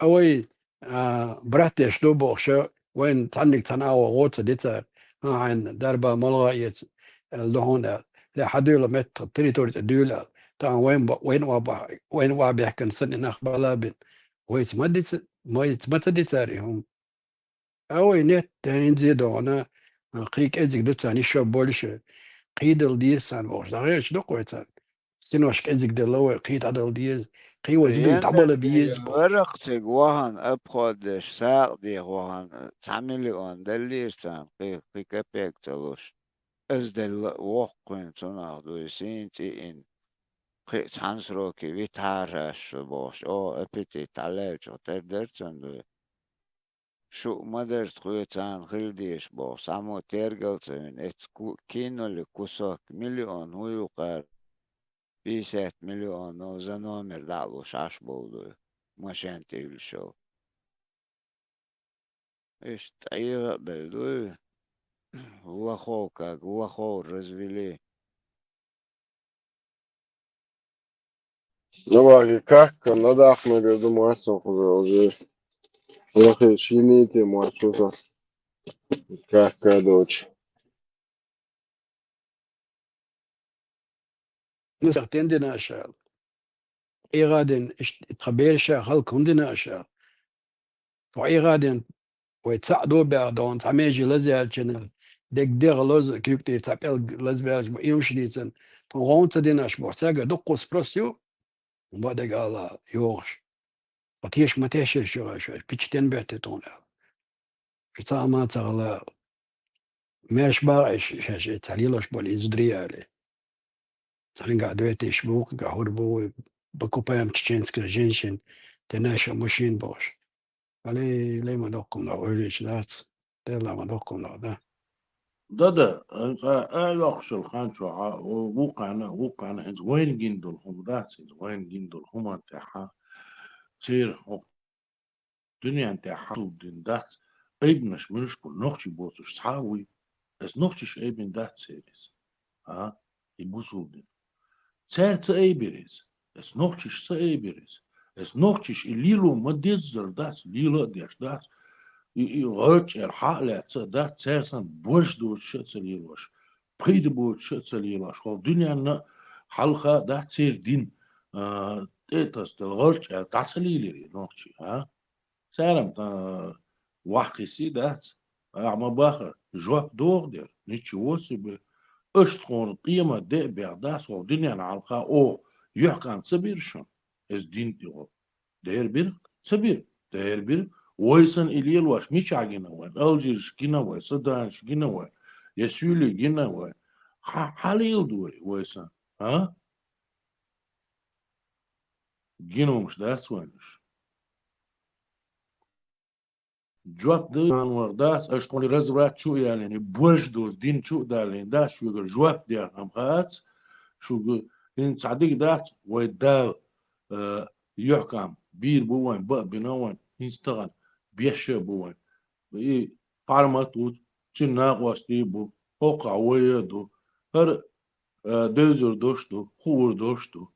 اوي برات اشتو بوخشو وين تعنك تناو غوت ديتا عن دربا ملغايت اللهون لحدو لمت تريتوري دولا طبعا وين وابح كان سن ناخ بلابن ويتمدت ما يتمدت تاريهم اوي نت ينزيدو انا قيك ازك دوتاني شو بولش قيدل ديسان وش غير شنو قويتان سينوش ازك دلو قيد عدل ديز قي وزدو يتعبل بيز بوش ورقتك وهن أبخدش ساق دي وهن تعملي أن دليرتان قي كبيك تلوش از دل وقوين تناخدو يسينتي إن قي تحنسروكي ويتهارش بوش أو أبيتي تعليج وتردرتن دو شو مدرت قويتان خلديش بوش عمو تيرقلتن اتكو كينو لكوسوك مليون هو يقار 20 مليون و زنومر دعوش عش بولو مشان تيل شو ايش تعيغ بلدو الله خوكك الله خو رزفيلي نواقي كاك نداخ مجد مواسم خوزي وخي شينيتي مواسوسا كاك دوش نسختين دينا اشال اي غادن تخبير شا خلق دينا اشال واي غادن ويتساعدوا بعضهم تعميجي لزيال شنو ديك ديغ لوز كيبتي تعبيل لزبيال يمشنيتن تغون تديناش محتاجة دقو سبرسيو وبعد قال يوغش وتيش ما تيش شو بيتشتين بيتي تونا في ما تغلا ماش باعش شاشة تعليلوش بولي زدري علي تغين قاعد بيتي شبوك قاعد بو بكوبايم تشينسكا جينشن تناشا مشين بوش علي لي ما دوكم لو وليش ذات تلا ما دوكم لو ده دادا يقصل خانشو وقعنا انت وين جندل هم ذات وين جندل هم تاعها تصير دنيا تاعها دين ذات ابنش منشكل نوختي بوتش تحاوي es nochtjes eben dat series ha I busudin Certa eberes es nochtjes se eberes es nochtjes I lilo madizzer dat lilo des dat I roch حقلت dat cersan bosh do shitsa lilosh pride bo shitsa lilosh ho dünyanna halqa dat ser din etas del roch dat lilir nochtje ha Salam وحقيسي دات أعمى باخر جواب دور دير نيتشي وسب أشتغل قيمة دي بيرداس ودنيا العلقة أو يحكم تبيرشون إز دين تيغو دير بير تبير دير بير ويسن إليل واش ميش عجينا وين ألجيرش جينا وين سودانش جينا وين يسولي جينا وين حاليل دوري ويسن ها جينومش داس وينش جواب دان ورداس اشتوني رزرات شو يعني بوش دوز دين شو دالين داس شو يقول جواب ديان هم هات شو إن صديق دات ويدال يحكم بير بوين بق بنوين يستغل بيش بوين إيه بارماتو تناق واستيبو هوقع ويدو هر دوزر دوشتو خور دوشتو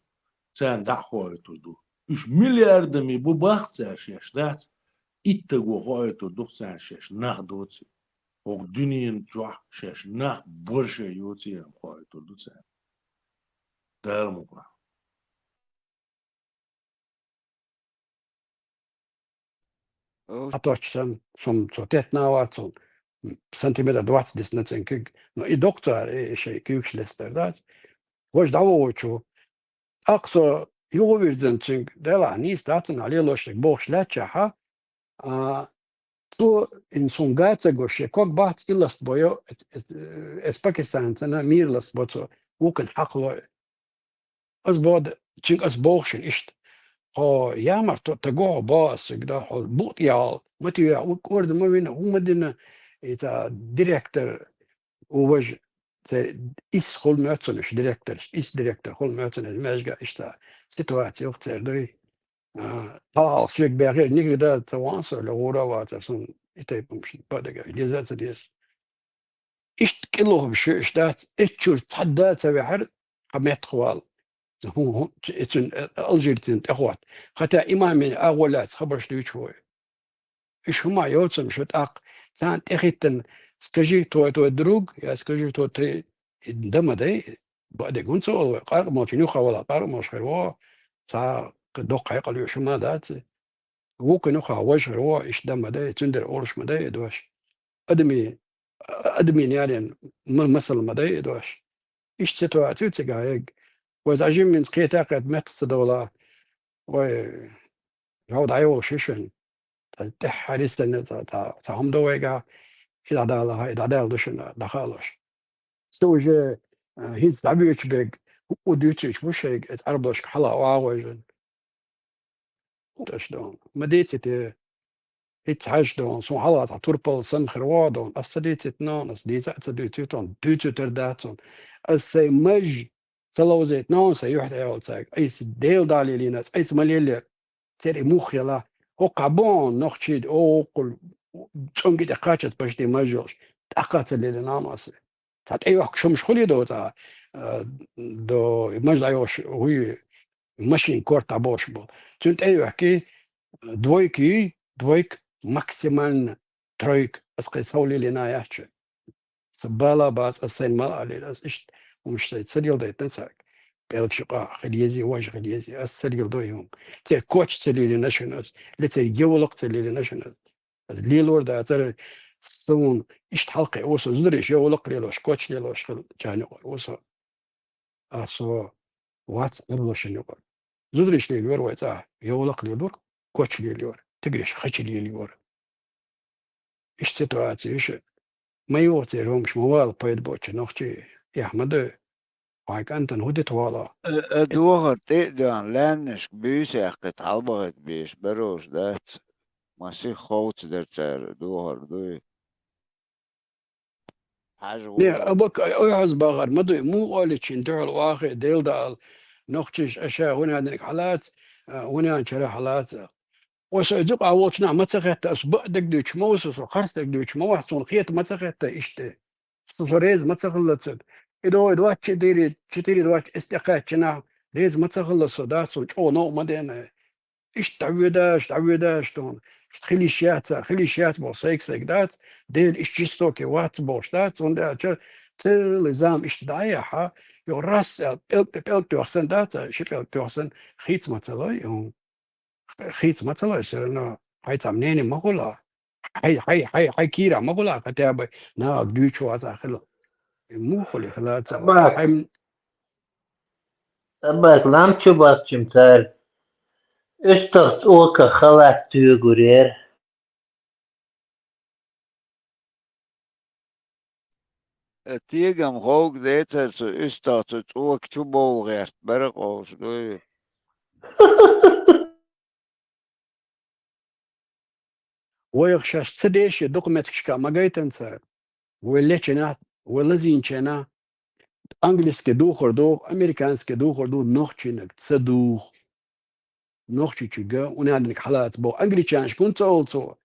تان دعوة دو إيش مليار دمي بو باخت ساشيش دات إتقو هايتو دو ساشيش نخ دوتي وق دنيا جوح شاش نخ برشا يوتي هم هايتو دو سان دار مقرا Atočsen som så tätnävat som centimeter 20 desnatsen kig. No i doktor şey kükslester da. Hoş davoçu. Akso yuvirzen çünkü dela ni statın aliloşlik boşlaça ha. Tu in sun gaca goşe kok baht illast boyo es Pakistan sana mirlas boto. Uken haklo az bod çünkü az boşun işte. ها يامر تقوى باص كده بوط يا متى يا ورد ما بين هو مدينة إذا ديريكتور ووج إس خل ماتن إيش ديريكتور إس ديريكتور خل ماتن الماجا إشتا سيتواتي وقت دوي شيك بغير نيجي ده تواصل لغورا واتسون يتيبم شيء بدقة جزات ديس إيش كلهم شو إشتات إتشور تحدات بحر قمت خوال هو اتن الجيرتين اخوات حتى امام من اولات خبر شلو شوي ايش هما يوتسم شو تاق سان اخيتن سكجي تو دروج يا سكجي تو تري دم داي بعد كنتو قار ما تشنو خوالا قار ما شروا سا دوق يقلو شو ما دات هو كنو خواج روا ايش دم داي تندر اورش مداي دوش ادمي يعني مثل مداي دوش ايش تتواتو تجايق وزعجين من سكيتا قد مت دولا ويعود عيو شيشن تحريستن تهم دويقا إذا دالها إذا دال دوشن دخالش سوجي هيز تعبيش بيك وديتش وشيك اتعربش حلا واوجن تشدون مديتي هيتحاج دون سون حلا توربل سن خروادون أصديتي تنون أصديتي أصديتون دوتو ترداتون أسي مج سلوزيت نون سيحت عيال ساق أيس ديل دالي ليناس أيس مليلي تري مخيلا وقابون نخشيد أو قل تونجي تقاتشت باش دي مجوش تقاتل اللي نامس تات أيوة شمش خلي دو تا دو مجد أيوش وي ماشين كورت عبوش بول تنت أيوة كي دويك ماكسيمان ترويك أسقي سولي لنا يحشي سبالة بات السين مال علي لاس إشت ومش تسريل دايت تنساك بيلك شقا خليزي واج خليزي السريل دويهم تي كوتش سريل ناشونالز لتي جولق سريل ناشونالز ليل وردا ترى سون إشت حلقة وصل زدري جولق ليلوش كوتش ليلوش خل جاني وصل أسو واتس ليلوش نيور زدريش ليلور ويتا جولق ليلور كوتش ليلور تقريش خش ليلور إشت تواتي إيش ما يوتي رومش موال بايد بوتش نوختي يا أحمد وهيك أنت نهدت والا دوغر تقدر لانش بيساق تتعبغت بيش بروش دات ماسي خوت در تار دوغر دوي حاجة ني غورة أبوك أيحز باغر مدو مو قالي تشندر الواقع ديل دال نوختيش أشياء هنا عندك حالات هنا عندك حالات وسأدق عوضنا ما تسخت أسبوع دك دوش موسس وخرس دك دوش موح صون خيط ما تسخت إشته صفريز ما تسخلت إدوات تشتري دوات استقاط شنا ريز ما تسخلت صدا صون أو نو ما دين إيش تعوداش تون خلي شيات بوسيك سيكدات ديل إيش جستوكي وات بوشتات صون ده تل زام إيش ضايعها يراس بيل توحسن دات شبيل توحسن خيط ما تلاقي خيط ما تلاقي سرنا هاي تمنيني ما قولا هاي كيرا ما قولا كتاب نا دوشوا هذا خلا مو خلي خلا أباك هاي أباك نام شباك شمتار اشتغت أوكا خلاك تيغورير تيجم خوك ديتر سو استاتت اوك تبول غيرت برق اوش دوي ويخشش تديش دوكمنتكش كما جايتنسر ولا چنا ولا زين چنا انجليسكي دوخر دو امريكانسكي دوخر دو نوخچينك تصدوخ نوخچيچيگا ونادنك حالات بو انجليشانش كنت اولسو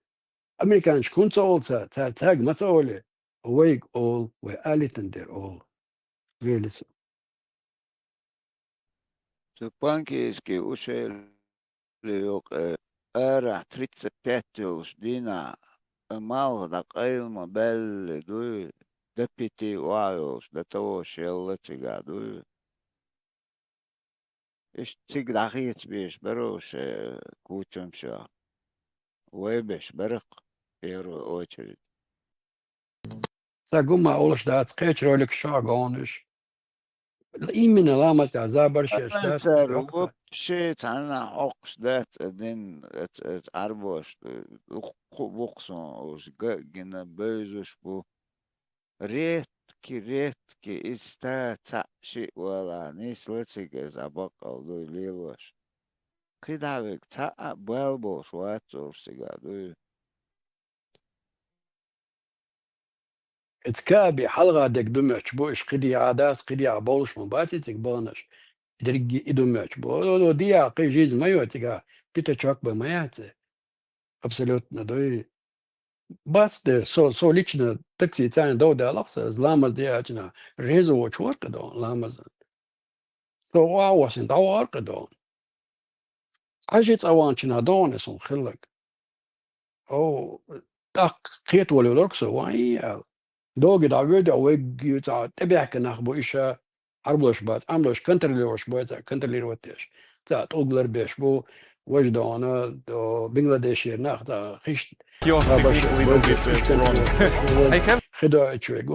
امريكانش كنت اولسا تاج ما تقولي ويك اول وقالتن دير اول ريلس Tupankiski useiliuk ära 35 dina malda qailma belli dui deputy vajos da to šelleciga dui. Cik dahiet bieš baroš kučam šā. Uebeš barak первую очередь. ساقوما اولش دات قيش رولك شاغونش ايمن لامس عذابر شاشتات Anser وقتا shit ana oqs dat din et arbos buqson os gina bezos bu retki ista shi wala nis leciges abaqal do lielos. Qidavik ta belbos watsos sigadu. اتكابي حلقة دك دمعش بوش قدي عاداس قدي عبولش مباتي تكبانش درجي إدمعش بو دي قي جيز ما يوتيكا بيتا تشاك بماياتي абсолютно دوي بس ده سو ليچنا تكسي تاني دو ده لقصة لامز دي اجنا ريزو وچورك دون لامز سو واوسن دو ارك دون عجيت اوانچنا دون اسون خلق او دق قيت ولو لركسو وعي دوغي دا ويدا ويجي تا تبعك نخبو إيشا عربوش بات عملوش كنترلوش بات كنترليروتش تا توغلر بيش بو وجدانا دو بنغلاديشي ناخدا خيش غابش خدا اتشويق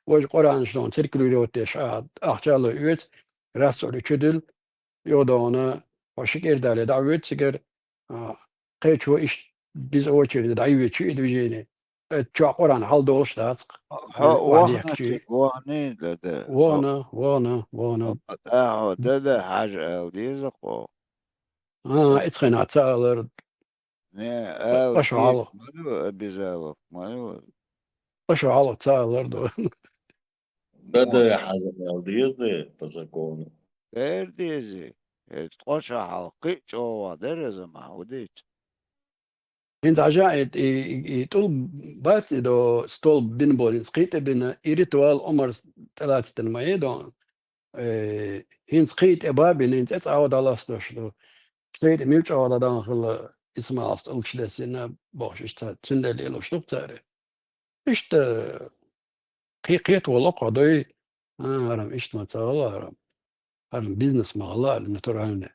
وج قرآن شلون تركليروتش احجالو يوت رسولي چدل يودانا وشك اردالي دعوت سكر قيتشو إيش biz o içeri dayı çiğ diyeceğini çok oran hal doluş da واحد وهنا يحكي وهني ده وانا ده حاجة ديزقو اتخنا تسالر ne قشو kif على malu bizarro malu قشو على تسالر دو ده حاجة مالديز بزاكون derdiyezi qoşa halqı çoğu deriz mahudit انت عجائد يطول بات دو ستول بين بولين سقيت بين ريتوال عمر 3 مايدون هين سقيت ابابين انت اتعود على استوش سيد ميلش على داخل اسمه أصل الكشلسنا باش اشتا تندلي لو شنو بتاري اشتا قيت ولا قضي هرم اشت ما تغلا هرم بيزنس مغلا المترهن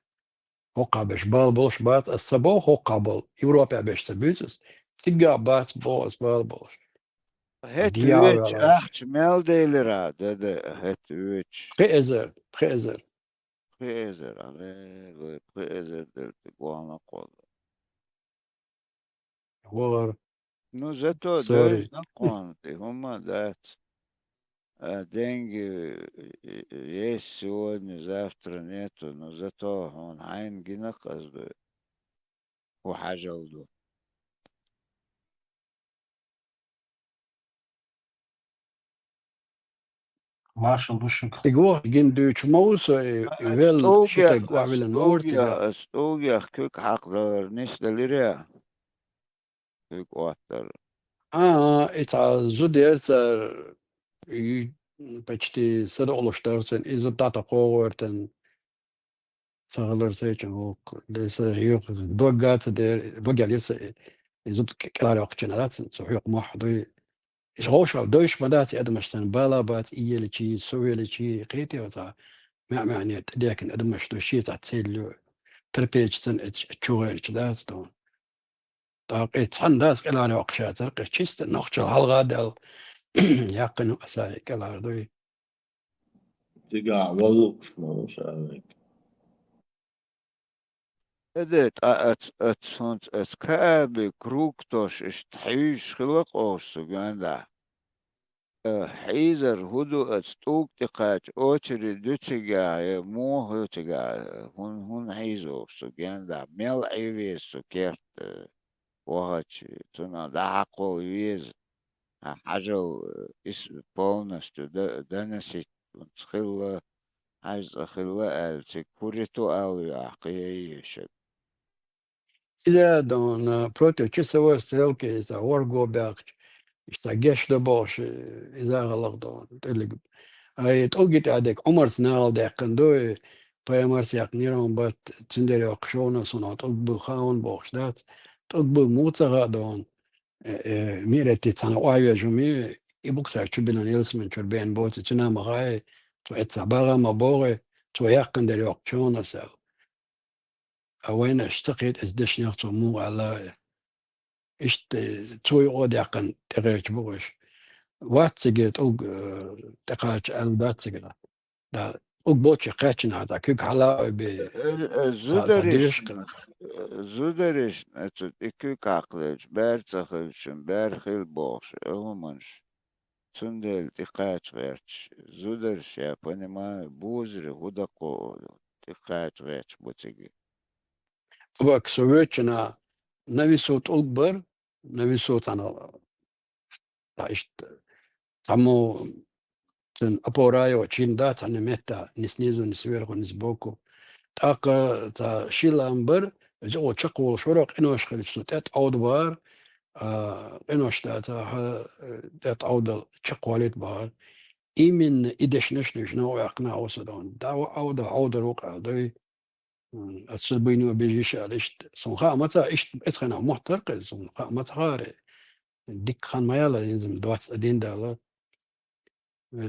هوقع باش بال بولش بات الصبو هوقع بال يوروبا باش تبيزس تيجا بات بوس بال بولش het ديار üç ولا acht meldeler dedi het üç خيزر Kaiser ale Kaiser derdi guana kol وغر no zato سوري döz na konti huma dat деньги есть сегодня завтра нету но зато он عين جنا قصده وحاجة وضو مارشال بوشك تقوى جين دوش موس ويل شتا قوى نور تقا استوجيا كيك حقدر نس دليريا كيك واتر это зудерцер и почти сада олуштарсен изо дата коортен сагалар сечен ок леса юк догат дер догалирсе изо клара окченарат so юк محضي إيش دوش بدات ادمشتن بالا بات إيلتشي سويلتشي قيتي وتا ما يعني لكن ادمش دوشي تاع تسيلو تربيتشتن تشوغل دات دون طاقيت صنداس كلاري وقشاتر قشيست نوخشو هالغادل يقنوا أساي كلاردوي تقع والقش ما شاء ادت ات سونت ات كابي كروكتوش اشتحيش خلق اوستو جاندا حيزر هدو اتوك تقاش اوتري دوتشيغا مو هوتشيغا هون حيزو سوكيان دا ميل ايويز سوكيرت وهاتش تنا دا عقل يويز حاجة اسم بولنستو دانسيت ونتخيل عايز أخيلا ألتك كوريتو ألو عقية شك إذا دون بروتو تشسوا ستريلك إذا ورقو باقش إذا باش إذا غلق دون تلقى أي توقيت عندك عمر سنال ده كندو بيمارس يقنيرون بات تندري أقشونا صنعت أقبل خاون باخشدات أقبل موتها دون ميرتي تانا وايا جميع يبقى تشبنا نيلسمن تشربين بوت تنا مغاي تو اتساباغا مبوغي تو يقن دري أقشونا سال أوين اشتقيت ازدش نيختو مو على اشت تو يقود يقن تغيرت بوغش واتسجت أوج تقاش الباتسجت دا أقبوتش قاتشن هذا كيك حلا زودرش بصاديش زودرش أتو إكو كاقلج بار تخلشن بار خيل بوش أهمنش تندل تقاش غيرش زودرش يا بني ما بوزري هدقو تقاش غيرش بوتيجي وك سويتشنا نبي صوت أكبر نبي صوت أنا عشت عمو تن أبورايو تشين دات أنا متى نسنيزو نسويرغو نسبوكو تاقا تا شيل أمبر جو تشقول شرق إنوش خلصت أود بار إنوش تات أود تشقوليت بار إيمن إدش نشنش نوع أقنع وصدون داو أود الوقع دوي السلبينو بيجيش عليشت سونخا متى إشت إتخنا محترق سونخا متى غاري ديك خان ما يلا ينزم دوات أدين دالا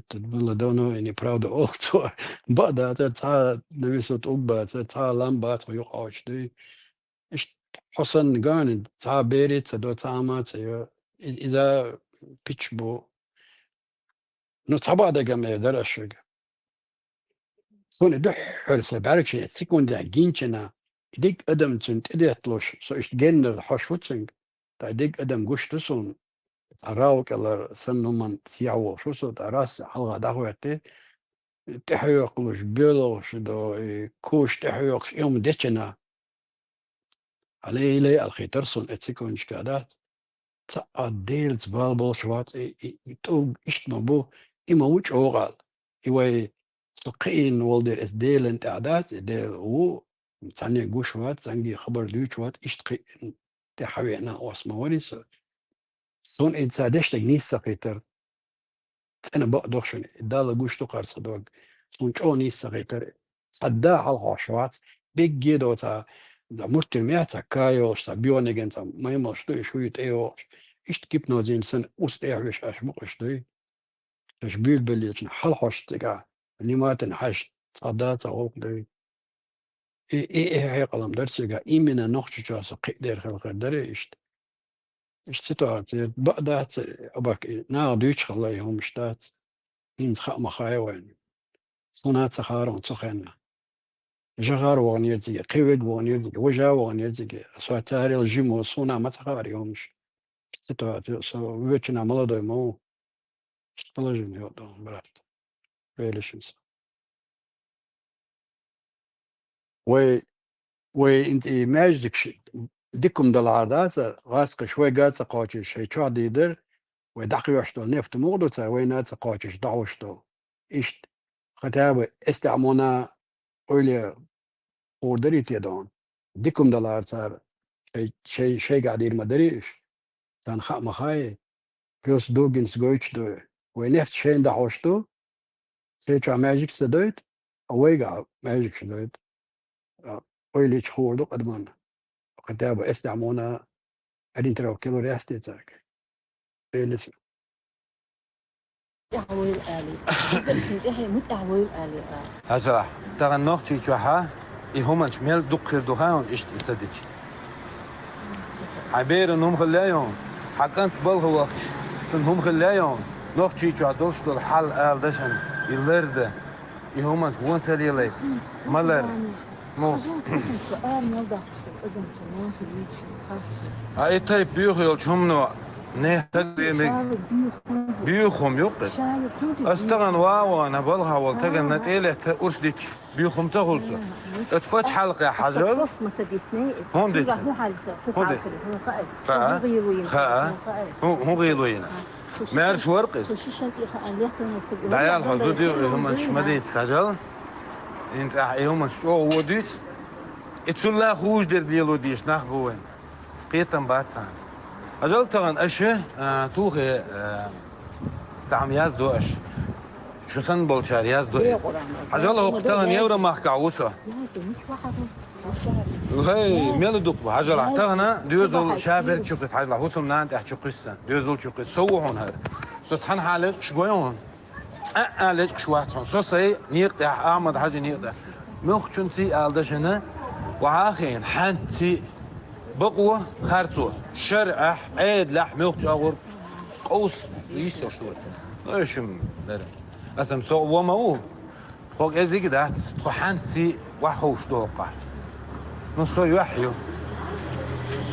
تقول دونو إني براود أولتو بعد تتعا نبيسوت أوبا تتعا لامبات ويقعش دي إشت حسن قان تتعا بيريت تدو تعامات إذا بيتش بو نتعبا دا قام يدر أشوك سوني دح حرسة بارك شيء تكون دا جينشنا ديك أدم تنت إدي أطلوش سو إشت جنر حوش وطنك تا ديك أدم قوش تسون أراوك الله سنو من سيعو شو صوت أراس حلقة دعوتي تحيوقلوش بيلوش دو كوش تحيوقش يوم ديتشنا عليه لي الخيتر سون اتسيكون شكادات تا ديلت بالبول شوات تو إشت مبو إما وش أوغال إيوه سقين والدير اس ديل انت أعدات ديل هو تاني قوش وات تاني خبر ديوش وات إشت قين تحوينا واسما وريس سون إنسادش تجنيس سقيتر أنا بقدر شنو دال جوش تقار صدق سونشوني سقيتر صدا على العشوات بيجي دوتا دا مرتميات كايوش تبيون جنتا ما يمشتو شوية ايوش إيش كيف نازين سن وست ايوش أشبقش دي تشبيل بليتن حل حش تقع اللي ما تنحش صدا تعوق دي إيه هي قلم درس جا إيمنا نخش جاس قدر خلق دري إيش سيتواتي بقدات أباك نارديش خلا يوم شتات إن خا مخايوين صنعت سخارون سخنا جغار وغنيرتي قيود وغنيرتي وجا وغنيرتي سواتاري الجيمو صنع ما سخاري يومش سيتواتي سو ويتشنا ملادو مو استلاجين يودو برات فيلشنس وي انت ماجدك ديكم دالعادات غاسق شوي قاعد قاچ شي تشا ديدر ودقي يشتو نفط مغدو تا وينات قاچش دعوشتو إشت ختاب استعمونا أولي قدري تيدون ديكم دولار صار شيء قاعدين ما دريش كان خا مخاي بلس دوجنس جويتش دو ونفط شين دعوشتو سيتشا ماجيك سدويت أويقع ماجيك سدويت أولي تخوردو قدمان ختاب استعمونا أدين ترى كيلو رياستي تاك بيلف أعويل آلي زلت إحنا مت أعويل آلي هذا ترى نوختي جوها يهمنش ميل دقير دهان إيش تصدق عبير إنهم خلاهم حكنت بالغ وقت إنهم خلاهم نوختي جوا دوش دول حال أردشن يلرد يهمنش وانت ليلي مالر مو هاي طيب بيوخي الجمنو نه تقديمي بيوخم يقل استغن واو انا بلغها والتقن نتيلة أرسلك بيوخم تغلسة اتباش حلقة يا حجر هون ديت هون غيلوين مارش ورقس دعيال حزودي هم شمديت سجل انت هم شو وديت اتسلا خوش در ديالو ديش نخبوين قيتم باتسان أجل تغن أشه توخي تعم يازدو أش شو سن بولشار يازدو إس أجل هو تغن يورا محكاوسا هاي ميلدوك بحجر تغنا ديوزل شابر شوكت حجر هوسم نانت احكي قصة ديوزل شوكت سووهن هر ستحن حالك شويون أقالك شواتون سوسي نيقتي أحمد حاجة نيقتي مخشنتي ألدشنا وعاخين حنتي بقوة خارتو شرع عيد لحم يوخ جاور قوس يسوع شو نشم در اسم سو وما هو خوك ازيك دات خانتي وحوش دوقع نصو يحيو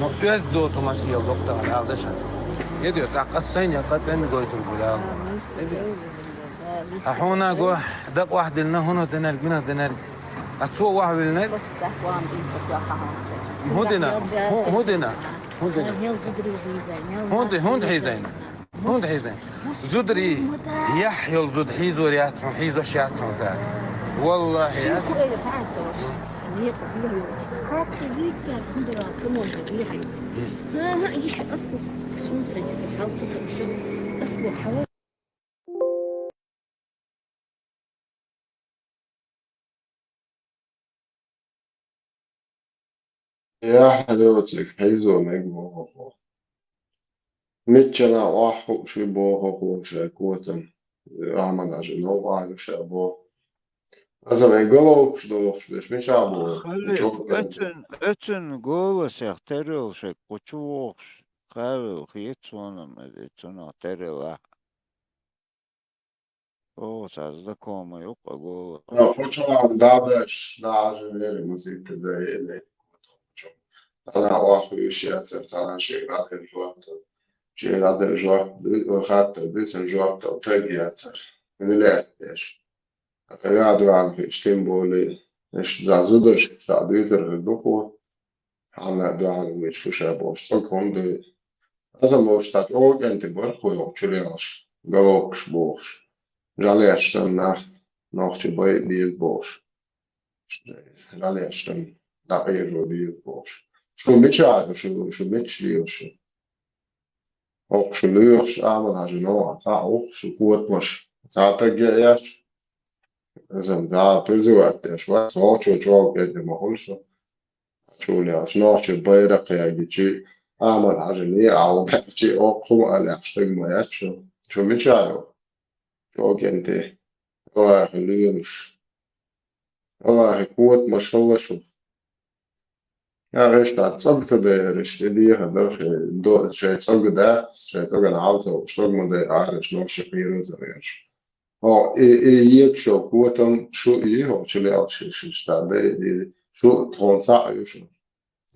نو يزدو تماشي الدكتور هذا شان يديو تاقصين يقتن قويت البلاد احونا جو دق واحد لنا هنا دنرج من دنرج اتسو واحد لنا هودنا هودنا هود حيزين هود حيزين زدري يحيل زد حيزو رياتهم حيزو شياتهم تاع والله يا يا حلاوتك حيزو نجمو متشنا واحو شي بوهو شاكوتن عمل عجلو عالو شابو أزم إنجلو شدوش بيش مش عبو خلي اتن قولس يخترل شي قوتوش خارل خيتسونا مديتونا ترلا او تازدكوما يبقى قول لا خوشا دابش دا عجليري مزيد كده إلي أنا واحو يشي أتر تانا شي غاد الجواب شي غاد الجواب خات بيسن جواب تلقي أتر من لا بيش قاعدوا على اشتين بولي ايش زازودش ساعديتر الدكو على دعاء مش شو شابوش تكون دي هذا موش تات اوج انت برخو يوم تشلياش قالوكش بوش جاليش تن ناخش باي ديز بوش جاليش تن دقير ديز بوش شو متشعر شو متشليوش اوك شو ليوش اعمل هجنوع تعو شو قوت مش تعتق ياش لازم دا تلزوات شوية صوت شو قد ما قولش شو لي شنو شو بيرق يا جيتي أعمل عجلي أو بحكي أو قوم على أشتغل ما يشو شو مشاعر شو كنتي الله يخليهمش الله يقوت ما شاء الله شو يا غيش تعصبت برشت دي هذا دو شيء صق ده شيء تقول عاوز وشتغل ما ده عارف شنو شقير زريش اه یک شو قوتم شو ها چلی شتابه شو تونسا يشو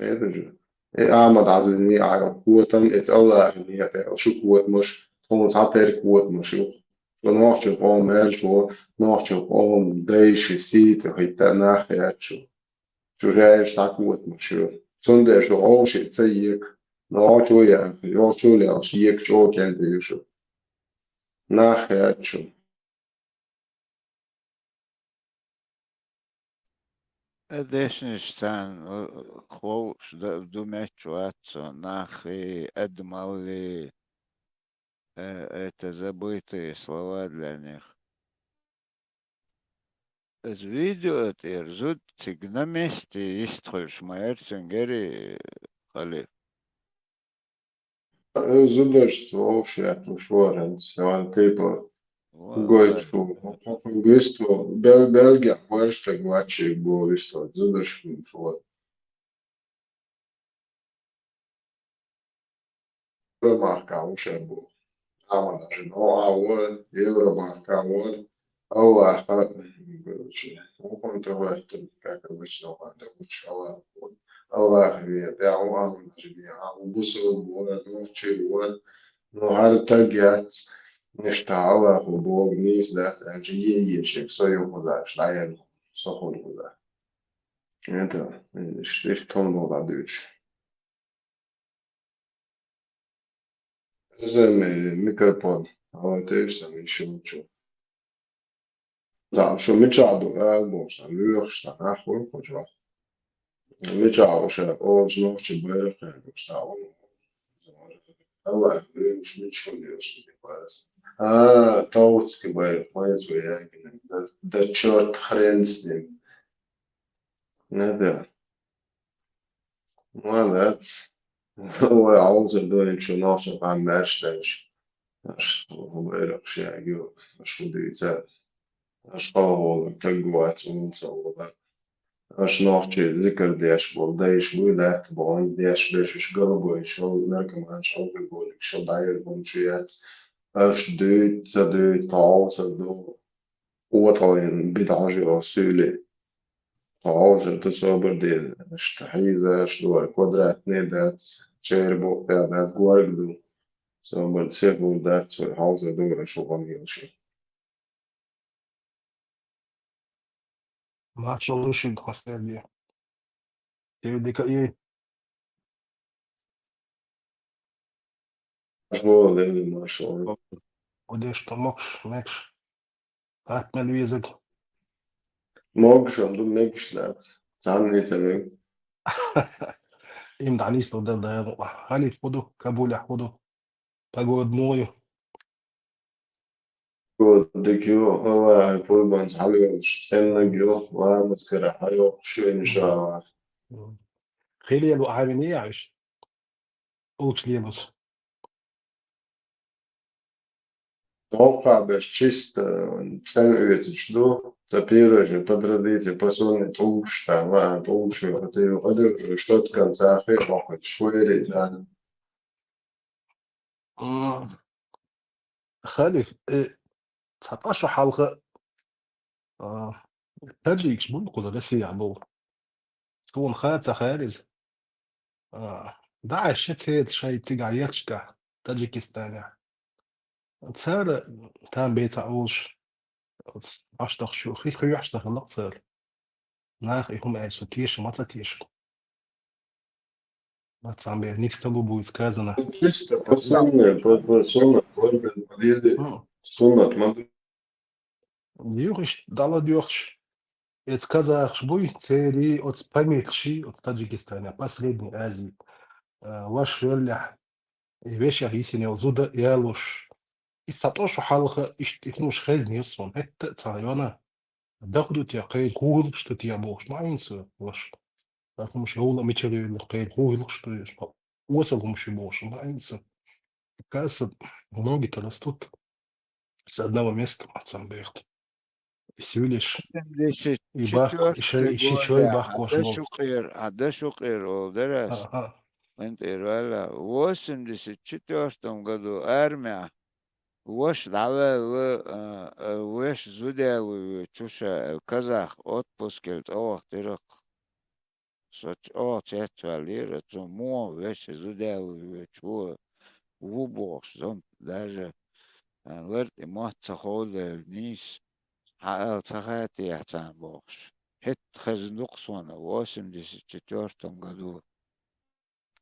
نيدر احمد عزيزني على قوتم ات الله هي شو قوت مش تونسا تر قوت مش شو نوش قوم شو نوش قوم دايش سيت هيتا ناحية شو جايش تا قوت مش سند شو او شي تسيك نو شو يا يو شو لا شيك شو كان يشو ناحية شو Dešništan kvoš do mečuaco нахи Эдмали это забытые слова для них. С видео это рзут циг на месте истхольш майерценгери халиф. Зудаш вообще мшворен, он типа Гойчу, гойство, Бельгия, Польша, Гвачи, Гойство, Зудаш мшвор. Marka ušebu. Ama даже, no, awol, Евроmarka, awol, Allah, он того, как обычно, Allah, я вам даже, я бусил, ночи, но har tagat, نشتغل وبوغ نيس ده أجي يشيك سيو كذا شلاين صخور كذا أنت إيش تون ولا دوش زي ميكروفون هو تيش سمي شو زعم شو متشعدو موش لوخش ناخول كجوا متشعو شا أوج نوخش بيرق مشتاو الله مش متشون يوش بيبارس توتس كبيرق ما يزوي يعني ده شورت خرينس دي نده Well, that's هو عاوز الدنيا شو ناشط عم مرشتش مش هو إيرق شيء جو مش ودي زاد مش قاول تجوات ونصور مش ناشط ذكر ديش بول ديش ولا تبون ديش ليش قلبه شو نركم عن شو بيقول شو داير بمشيات اش دوت زدوت تعاوز دو وطين بدعجة رسولي تعاوز تصابر دي اشتحيزة شدوار كودرات نيدات تشيربو بيادات جوارجدو صابر تسيبو دات سوي حاوزة دورة شو غني شي ما تشغلوش الخاصية دي ديك ايه شو ذي ما شاء الله وديش طمقش ماكش هات ملويزك موقش عندهم ميكش لات تعمل تمام им دعنيس لو ده هاني خدو كابولا خدو باجو دمويو ديكيو والله يقول بنز حلو استنى جو ما مسكرة حيو شو إن شاء الله خيلي لو عامل عايش اوتش ليبس توقع باش تشيست تسمع شدو تبيرج تدرديتي بسوني توش تاما توش وتيو أدو شتوت كان ساخي وقت شويري زان خالف 19 حلقة تاجيكش بقول بس يعبو تكون خالد خالد داعش شتيت شاي تيجايتشكا تاجيكستان تسال تام بيت عوش اشتغ شو خي خي اشتغ لقصر ناخ هم ايش تيش ما تتيش ما تسامبي نيكس تلو بويت كازنا تشيست بسوني قلب المديدة سنة ما ديوخش دالا ديوخش Из Казахшбуй цели от памятши от Таджикистана, последний Азии. Ваш веля вещи hisine зуда ялуш. И сатошу халха иштихнуш хезнисвон. Это царёна. Дахду тя кайд хул, что тя бог. Майнсу ваш. Потому что ула мечели кайд хул, что есть. Осалом ши бог. Майнсу. Кажется, многие-то растут с одного места, Мацамбехт. И всего лишь и бах, и чой бах кош бол. هذا شو قير ودرس انت إيروالا 84 году армия وش العوال وش زودال وشوشا казах отпускelt اوه ترق соч اوه تيتوالير تمو وش زودال وشو وبوش زم даже لرت ما تخول نيس حقل تخاتي يحتان بوش هت خزنق صونا 84 году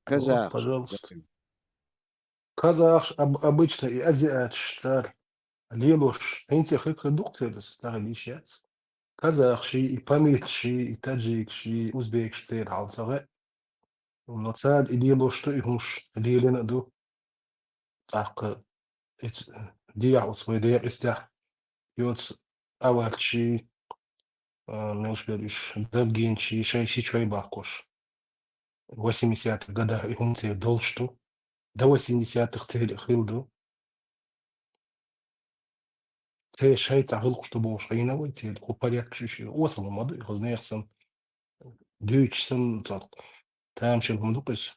Вот, казах пожалуйста. Казах обычно и азиат штар. Лилуш, энти хык редукция стар лишец. Казах ши и памят ши и таджик ши узбек ши алсага. Но цад и лилуш что и муш лилен ду. Так дия усвой дия истя. Йоц авал ши мелш бериш дабгин ши шай ши чой бакош. В 80-х годах и умцы долшту. До 80-х хилду. Те шайт агыл что бош айна ғой те по порядку шиши осал моды хознерсен дүйчсен там шел мудукс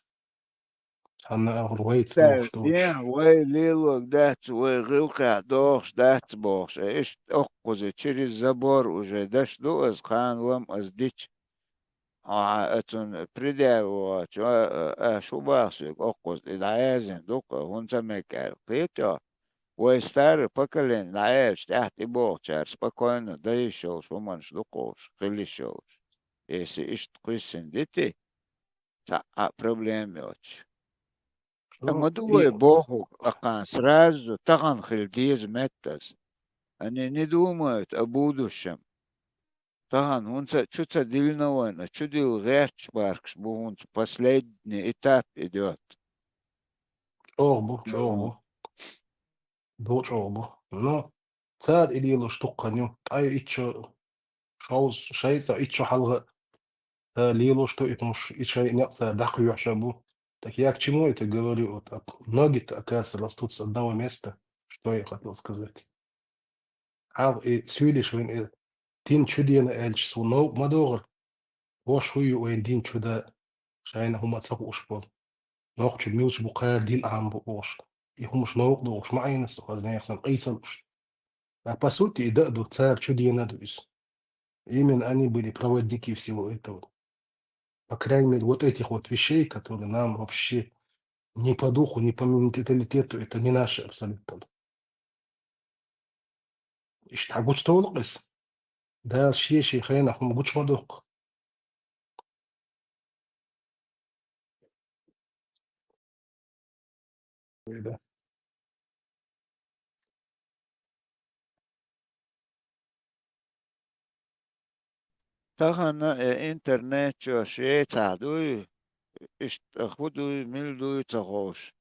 ханна руайт лох что دين وي ليلوك دات وي غلقع دوخش دات بوخش ايش اقوزي تشري الزبور وجا داش دو از خان لم از ديش اتون بريدا و شو باخش اقوز العازن دوك هون سمك قيتا ويستار بكلين نعيش تحت بوغشار спокойно دايشوش ومن شلقوش خليشوش если ишт قيسن ديتي تا проблем يوش أما دوي بوخو أقان سرازو تغن خلديز متس أني ندومت أبودوشم تغن هونسا чё дильно война, чё дил герч баркш, бо последний этап идет. شوغبو دو شوغبو نو تسال إليلو شتوقنيو أي إتشو شوز شيء إتشو حلغة ليلو что это муж и чай не дахую шабу. Так я к чему это говорю? Вот ноги-то, оказывается, растут с одного места. Что я хотел сказать? И свилиш вин тин чудина эльч су но мадогр. Вошую уин дин чуда шайна хума цапуш бол. Нох чуд милч букая дин ам буш. И хумш нох дош майнас хазнаяхсан қисалш. А по сути и да до царь чудина дуис. Именно они были проводники всего этого. По крайней мере, вот этих вот вещей, которые нам вообще ни по духу, ни по менталитету, это не наши абсолютно. Иштагут что лгис? Да, шеши хрена, хум гуч мадук. Да. تغن إنترنت شو شيء تعدوي إشت أخدوي ملدوي تغوش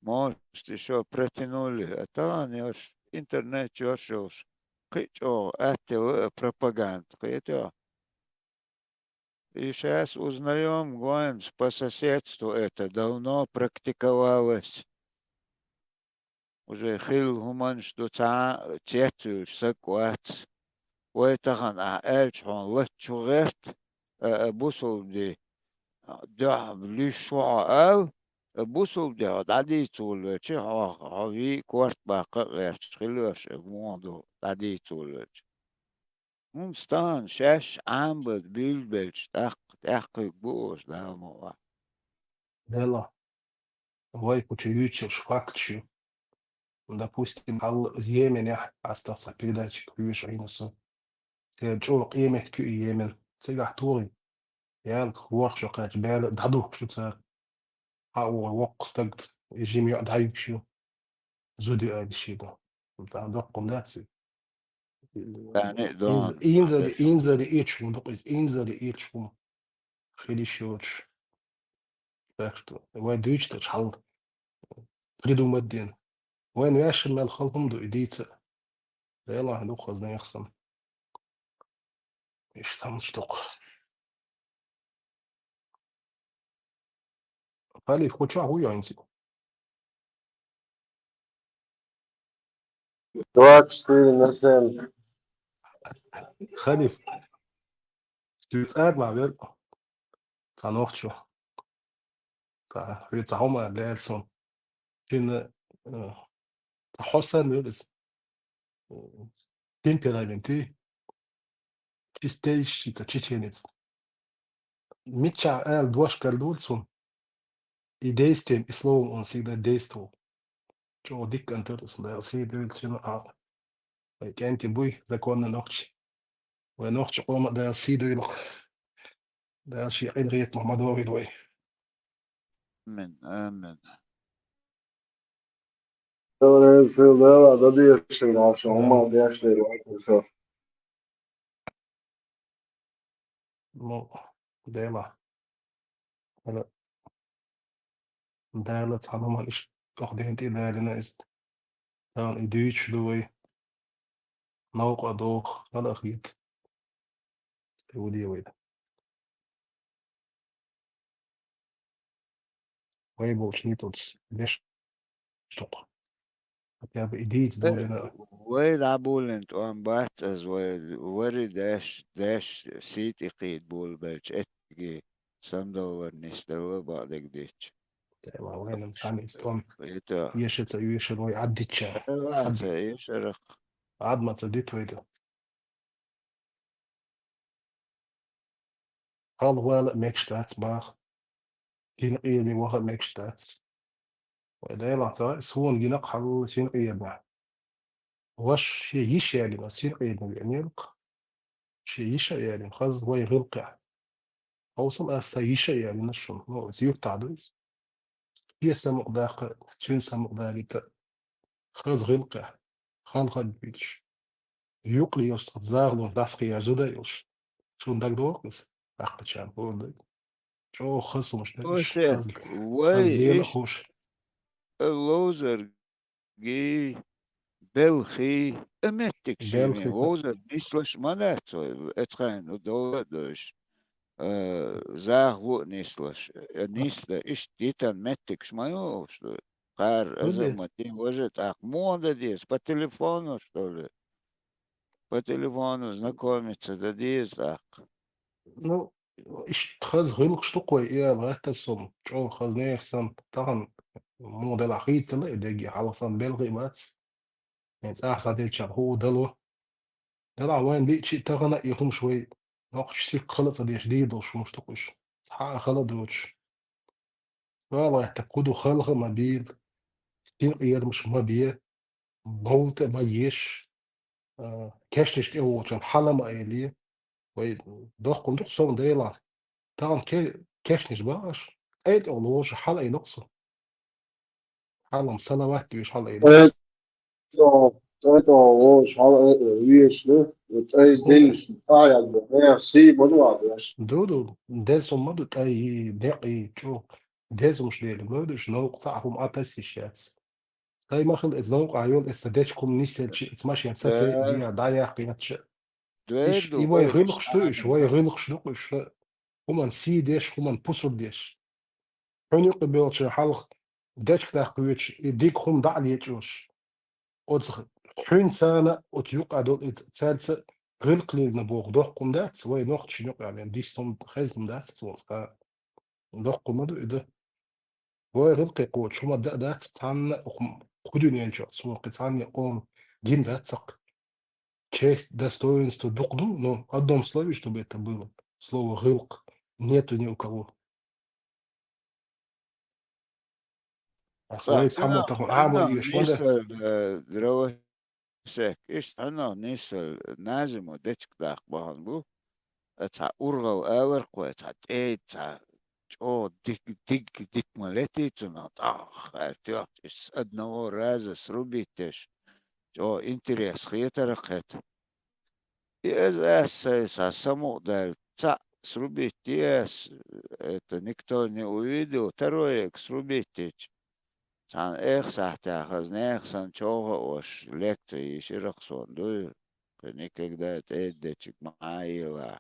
موش شو بريتينولي تغن يوش إنترنت شوش قيتو أتو пропаганд قيتو и сейчас узнаем, Гуанс, по соседству это давно практиковалось. Уже хил гуман, что цецу саквац. ويتغن أعالج هون لتشغرت بوصل دي ده ليش وعال بوصل دي عدي تول شيء هاوي كورت باقي غير خلوش موضوع عدي تول مستان شاش عمبد بيلبلش تحقق بوش ده الموضوع Дела. Вай кучевичер шфакчи. Допустим, ал Йемен остался передатчик виш Инесу. Джо قيمة كي يمن سيجا طوري يال خوار شقات بال دعدو شو صار هاو وق استقد يجيم يقعد هايك شو زودي هذا الشيء ده بتاع دقم داتسي يعني دون إنزل إيش مدقز إنزل إيش خلي شوش так что وين دويش تشحل придумать день وين ياشر مال خلطم دو إديتsa يلا هنوخ خزنا يخصم إيش там штук قالي خوشا هو ينسي 24/7. خليف تسأل مع بير صنوخشو صح في تصحوما لالسون كنا تحسن بيرس темпераменты чистейший чеченец Митча эл двошка лульцун и действием и словом он всегда действовал чего дик антурс да сидел сину кенти буй законно ночь ونوخش قوم دا سيدو دا شي عين غيت محمد وي آمن Öğrenciler da diyorsun akşam ama dersleri var. Ну, دايما هلا دالت عموما إيش واخدين تي دالنا إست دان إديش دوي نوق أدوخ هلا خيط ودي ويدا ويبو شنيتوتس ليش شتوق хотя бы إديتس دولنا ويلعبوا انت وان باتز وري داش سيت يقيد بول بلش اتجي $100 نستوى بعدك ديتش دايما وين مسامي استوم بيتا يشت يشت ويعدي تشا لانسا يشرق عاد ما تديت ويدا قال ولا ميكشتات باخ جين قيمي وها ميكشتات ودايما سواء سون جينق حلو سين قيمة واش يشي يعني مسير يعني لك شي يشي يعني خلاص هو يغلق أوصل أسيشي يعني نشون هو زيوت تعدز هي سمق داق تشين سمق داقيت خلاص غلق خالق بيتش يوقلي يوش تزاغلو داسقي يزودا يوش شون داك دوقس أخد شان هو شو خص مش نش وشك خاص ليلة ويش خوش اللوزر جي بلخي امتك شيمي بالخي ووزر نيسلش مناتو اتخان ودوش زاغو نيسلش نيسلا اش تيتان متك شمايوش قار ازا ودي متين وجت اخ مودا ديس по телефону что ли по телефону знакомиться да дис ах ну إيش خاص غلق شتوقوي إيه لغاية تصم شو خاص نيخسن طبعا موديل أخيط لا يدقي على صن بلغي مات يعني ساعة ساعتين شهر هو دلو دلع وين ليك شيء تغنى يهم شوي ناقش شيء خلط دي جديد وشو مش تقوش حق خلط دوش والله يحتكودو خلق ما بيل كتير إير مش ما بيه بولت ما يش كاش نشتي هو عشان حالة ما إليه وي دوخ كنت صوم ديلا طبعا كاش نشبعش أيد أولوش حالة ينقصه حالة مسلا واحد يش حالة ينقص Então, hoje, isso, aí هو deles, é assim, mano, دودو دازو مدو تاي دقي شو دازو مش ديل مدوش نوق صعهم أتاس الشات تاي ما خل إزنوق عيون استداشكم نيسل شيء تماشي ساتي دي ضايع قيمتش إيش دويدو إيوا ويش يغلق شتو إيش هو يغلق شتو إيش هما نسي ديش هما نبوسر ديش حوني قبل شي حلق داش كتا قويتش يديك خم ضع ليتوش أوتخ حين سنة أتيوقع دول تسالسة غلق لي نبوغ دوح قم دات وي نوخت شنوق يعني ديستم خزم دات توسقا دوح قم دو إده هو غلق يقوت شو ما دات تان خدوني ينشو سوق تان يقوم جين دات سق честь, достоинство докду, но в одном слове, чтобы это было. Слово «гылк» нету ни у кого. А صح كويس حمو طبعا عامل أنا إيش مدت نيسل دروسك إيش أنا نيسل نازم وديتك داق بهان بو تا أورغل ألرق وتا تي تا جو ديك مالتي تنا طاخ ارتياح إيش أدنو راز سروبيتش جو انتريس خيترقت إز أس سمو دال تا سروبيتيس نكتوني ويدو ترويك سروبيتش San эксахтахаз нехсан чога ош лекции широксон ду никогда эддечик маила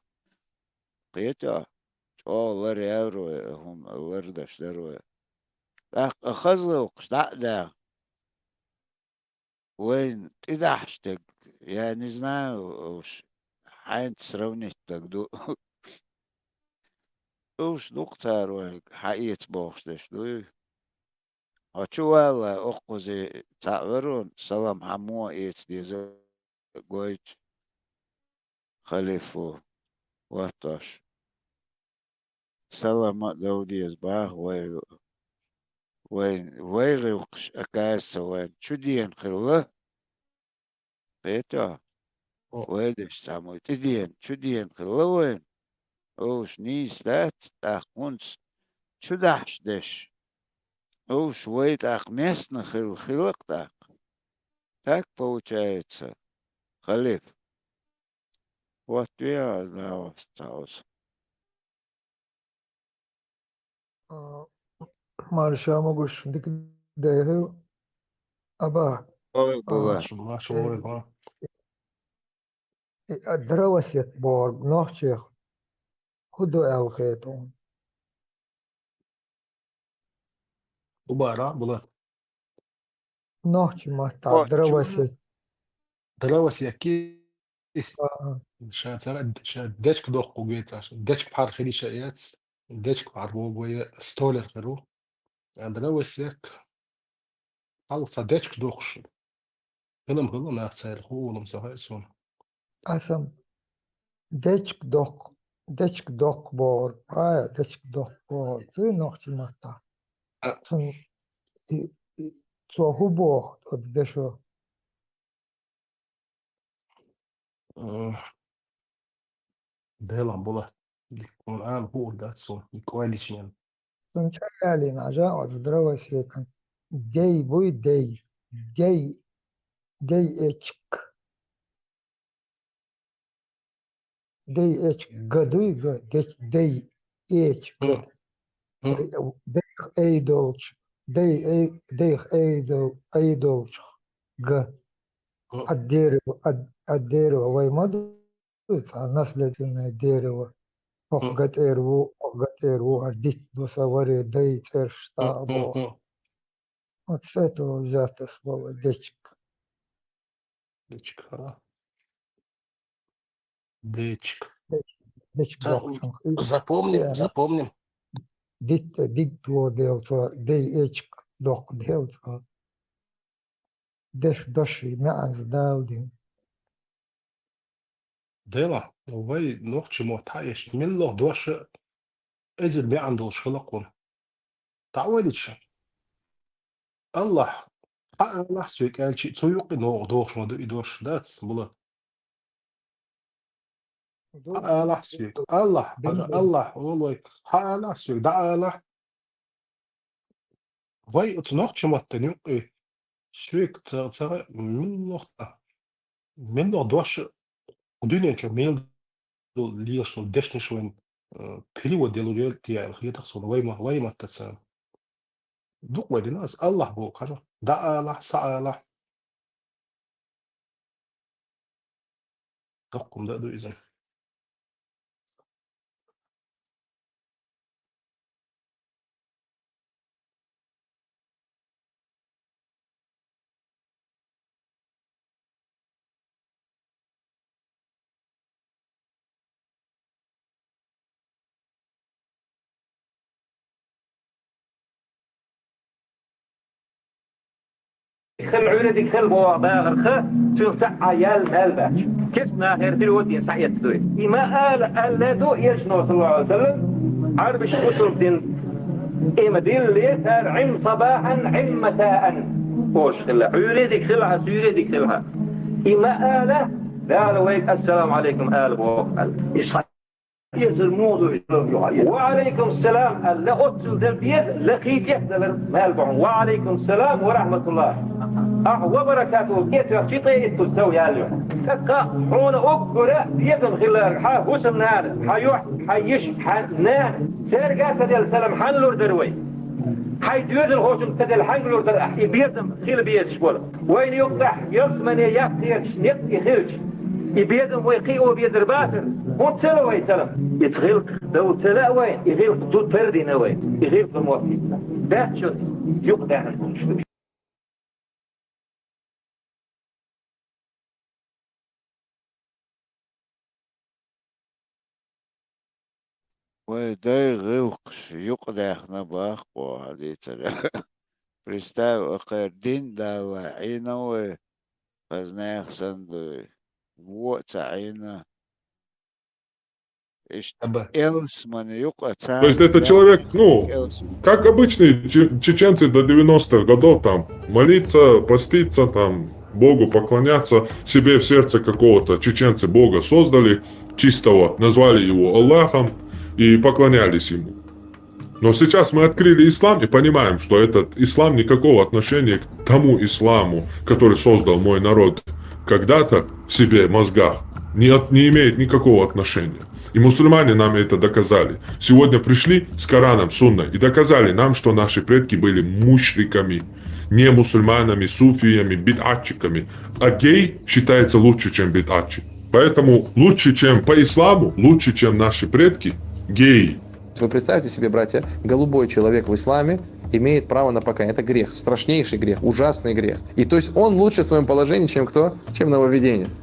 قيتا لر евро هم لر دشترو أخذوا قشطع ده وين تدحشتك я не знаю уж حين сравнить так ду уж доктор حقيقة بوخشتش ду Очувала оқузи تعبرون سلام حمو إيت ديزو قويت خليفو واتش سلام دوديز باه وين ويغيوقش أكاس وين شدين خلا بيتا ويدش سامو تدين شدين خلا وين أوش نيس لات تاخونس شدحش دش أوش ويت أخ местно خلق так получается خليف вот я да остался Marşa moguş dik dehe aba Ой, была. ما شو هو drawasjet borg nochtje hudo elgeton وبارا بلا nochtje mata Вот, чё drawasjet دراوس يكي شاد داشك دوق وجيت داشك بحال خلي شايات داشك بحال بوغويا ستولر خيرو دراوس يك خلص داشك دوقش هلم ناخسير هو مسهيسون asam dechk dok borg dechk dok borg tu nochtje mata sun zo hubo od desho Dela bola. الآن هو داتسون كواليشن. Сначала нажа от здравого секунд. Дей бой дей. Дей эчк. Дей эчк. Гадуй га. Дей эч гад. Дейх эйдолч. Дейх эйдолч. Га. От дерева ваймаду. Наследственное дерево. Охгатэрву, ардит бусавари, дей церштабо. Вот с этого взято слово дечк. Дечка. Дечк. Дечк дохчунг. Запомним. Дит дво делто, дей эчк дох делто. Деш доши мяз далдин. Дела, وي نوخش تعيش من له دوش إزل بي عنده شلقون تعودش الله حق الله سويك قال شيء سويق نوع دوش ما دوش دات بلا حق الله سويك الله والله حق الله سويك دع الله وي اتنوخش متنيق إيه سويك تغير من له دوش ودنيا جميل ليش دشني شوين بلي وديلو تيا الخير تحصل ويما تتسام دوق ودي ناس الله بوك هذا دع الله سع الله دقم ده دو إذن خل عيونك خل بوابا الخ شو عيال هالبا كيفنا غير دلوقتي سعيت دوي ما قال لا دو يجنو صلى الله عليه وسلم عرب الشكوسر دين إما دين ليسر عم صباحا عم مساء وش خل عيونك خلها سيريدك خلها إما قال لا لويك السلام عليكم آل بوقال يزر الموضوع وعليكم السلام لا أتصل ذلبيت لقيت يحدل مالبعون وعليكم السلام ورحمة الله وبركاته كيف يخشيطي التسوي اليوم تبقى حون أكبر يدن خلال حسن نار حيوح حيش حنان سيرقات تدل سلام حنلور دروي حيدوز الهوشم تدل حنلور در يبيدم خيل بيش ولا وين يقطع يصمن يفتيش نق يخرج يبيدم ويقي وبيدر باتر هو تسلو ويسلم يتغلق دو تلا وين يغلق دو فردي نوين يغلق الموفي ده شو يقطع عنكم وده غلقش يقدح نباخ وهذه представь قردين دالة عينه وفزناخ سندو وعينه То есть это человек, как обычные чеченцы до 90-х годов, там, молиться, поститься, там, Богу поклоняться, себе в сердце какого-то чеченцы Бога создали, чистого, назвали его Аллахом и поклонялись ему. Но сейчас мы открыли ислам и понимаем, что этот ислам никакого отношения к тому исламу, который создал мой народ когда-то в себе мозгах, не имеет никакого отношения. И мусульмане нам это доказали. Сегодня пришли с Кораном, Сунной и доказали нам, что наши предки были мушриками, не мусульманами, суфиями, бид'атчиками. А гей считается лучше, чем бид'атчик. Поэтому лучше, чем по исламу, лучше, чем наши предки, геи. Вы представьте себе, братья, голубой человек в исламе имеет право на покаяние. Это грех, страшнейший грех, ужасный грех. И то есть он лучше в своем положении, чем кто? Чем нововведенец.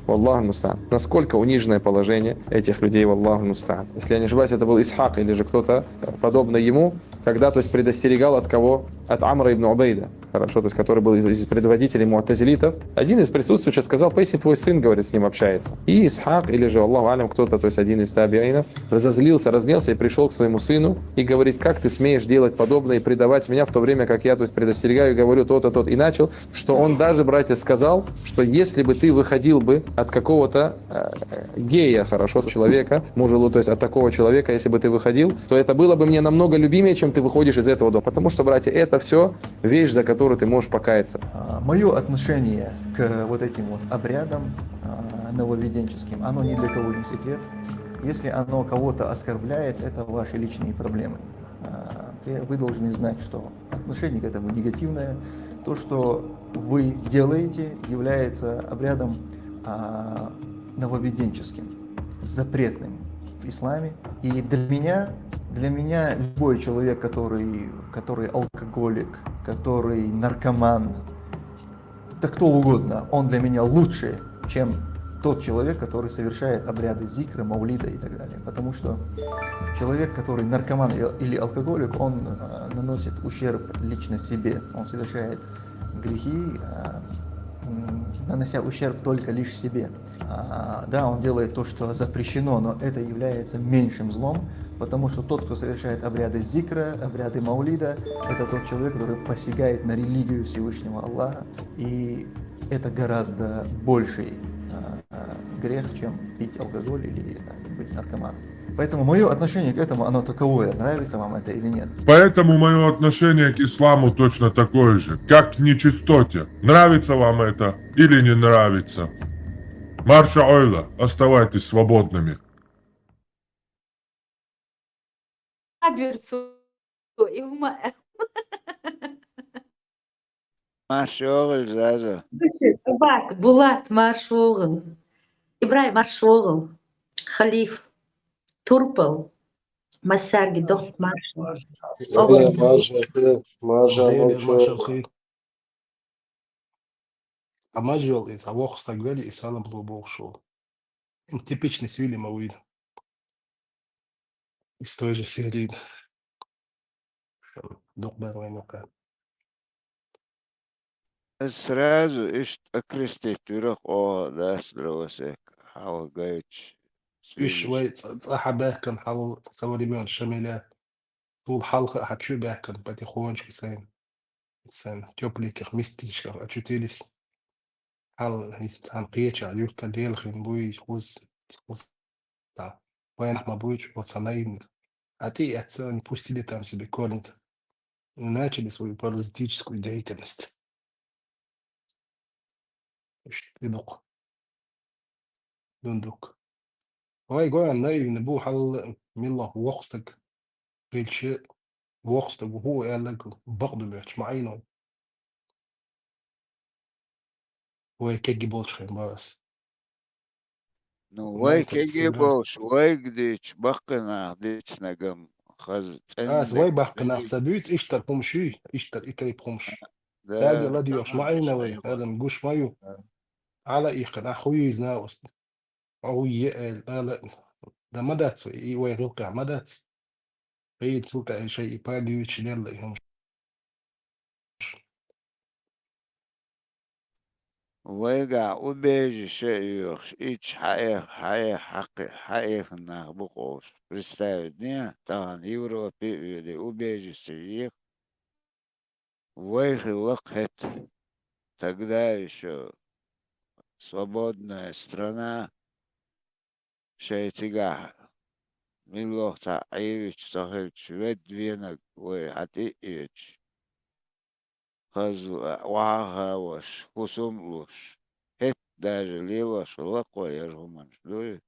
Валлаху муста'ан. Насколько униженное положение этих людей, валлаху муста'ан. Если я не ошибаюсь, это был Исхак или же кто-то подобный ему, когда, то есть, предостерегал от кого? От Амра ибн Убейда. Хорошо, то есть, который был из предводителей му'тазилитов. Один из присутствующих сказал: поясни, твой сын, говорит, с ним общается. И Исхак, или же, Аллаху алям, кто-то, то есть один из табиинов, разозлился, разнелся и пришел к своему сыну и говорит: как ты смеешь делать подобное и предавать меня в то время, как я, то есть, предостерегаю и говорю то-то, тот. И начал, что он даже, братья, сказал, что если бы ты выходил бы от какого-то гея, хорошо, человека, мужа, то есть от такого человека, если бы ты выходил, то это было бы мне намного любимее, чем ты выходишь из этого дома. Потому что, братья, это все вещь, за которую ты можешь покаяться. Мое отношение к вот этим вот обрядам нововведенческим, оно ни для кого не секрет. Если оно кого-то оскорбляет, это ваши личные проблемы. Вы должны знать, что отношение к этому негативное. То, что вы делаете, является обрядом нововведенческим, запретным в исламе. И для меня любой человек, который алкоголик, который наркоман, да кто угодно, он для меня лучше, чем тот человек, который совершает обряды зикра, маулида и так далее. Потому что человек, который наркоман или алкоголик, он наносит ущерб лично себе. Он совершает грехи, нанося ущерб только лишь себе. Да, он делает то, что запрещено, но это является меньшим злом, потому что тот, кто совершает обряды зикра, обряды маулида, это тот человек, который посягает на религию Всевышнего Аллаха, и это гораздо больший грех, чем пить алкоголь или быть наркоманом. Поэтому мое отношение к этому, оно таковое, нравится вам это или нет. Поэтому мое отношение к исламу точно такое же, как к нечистоте. Нравится вам это или не нравится? Марша Ойла, оставайтесь свободными. Машогл, Заза. Bak, Bulat Marshogel, Ibrahim Marshogel, Khalif, Turpel, Masargi, Doch Marshogel. Дели Машалхи. А Мажел из Авох Стагвели и Салам Блубов шел. Типичный свили Мауид. Из той же серии. Дух Берлайнука. Сразу окрестить вверх, да, здравствуйте, Хава Гайч. إيش شوي صح باكن حلو تصوري بيون شميلة طول حلقة حتشو باكن باتي خوانش كسين سان تيوبليك خميستيش أتشوتيليس حل هيسان قيتش عليو تديل خين بوي خوز تا وين ما بويش وصنايم أتي أتسان пустили там себе корнет начали свою паразитическую деятельность. Дундук. Дундук. Вай гоан наивный бу حل ميلا وقتك قيل وقتك وهو قال لك برضه بيحكي معينه هو كيجي بولش بس Ну, ما вай انت بتستمرار кегебош, вай гдич, баккана, гдич нагам, хаз سواي цендек, بحق ناخذ بيت اشتر بومشي اشتر إتري بومش سادي да, الله ديوش таман معينا وي шайба. هذا مجوش مايو على إيقنا خوي زناوس أو يقل لا ده مدات إي وي غلقع مدات قيد سوتا أي شيء يبالي يتشلل لهم ويقع وبيجي شيء يخش إيش حقيقة نخبقوش представить طبعا Европе или убежище их выхлопет тогда еще свободная страна шейтига милох таивич сахельч ведвенок вы атиич хазу вахаваш хусумлуш хет даже леваш лаква я жуман шлюй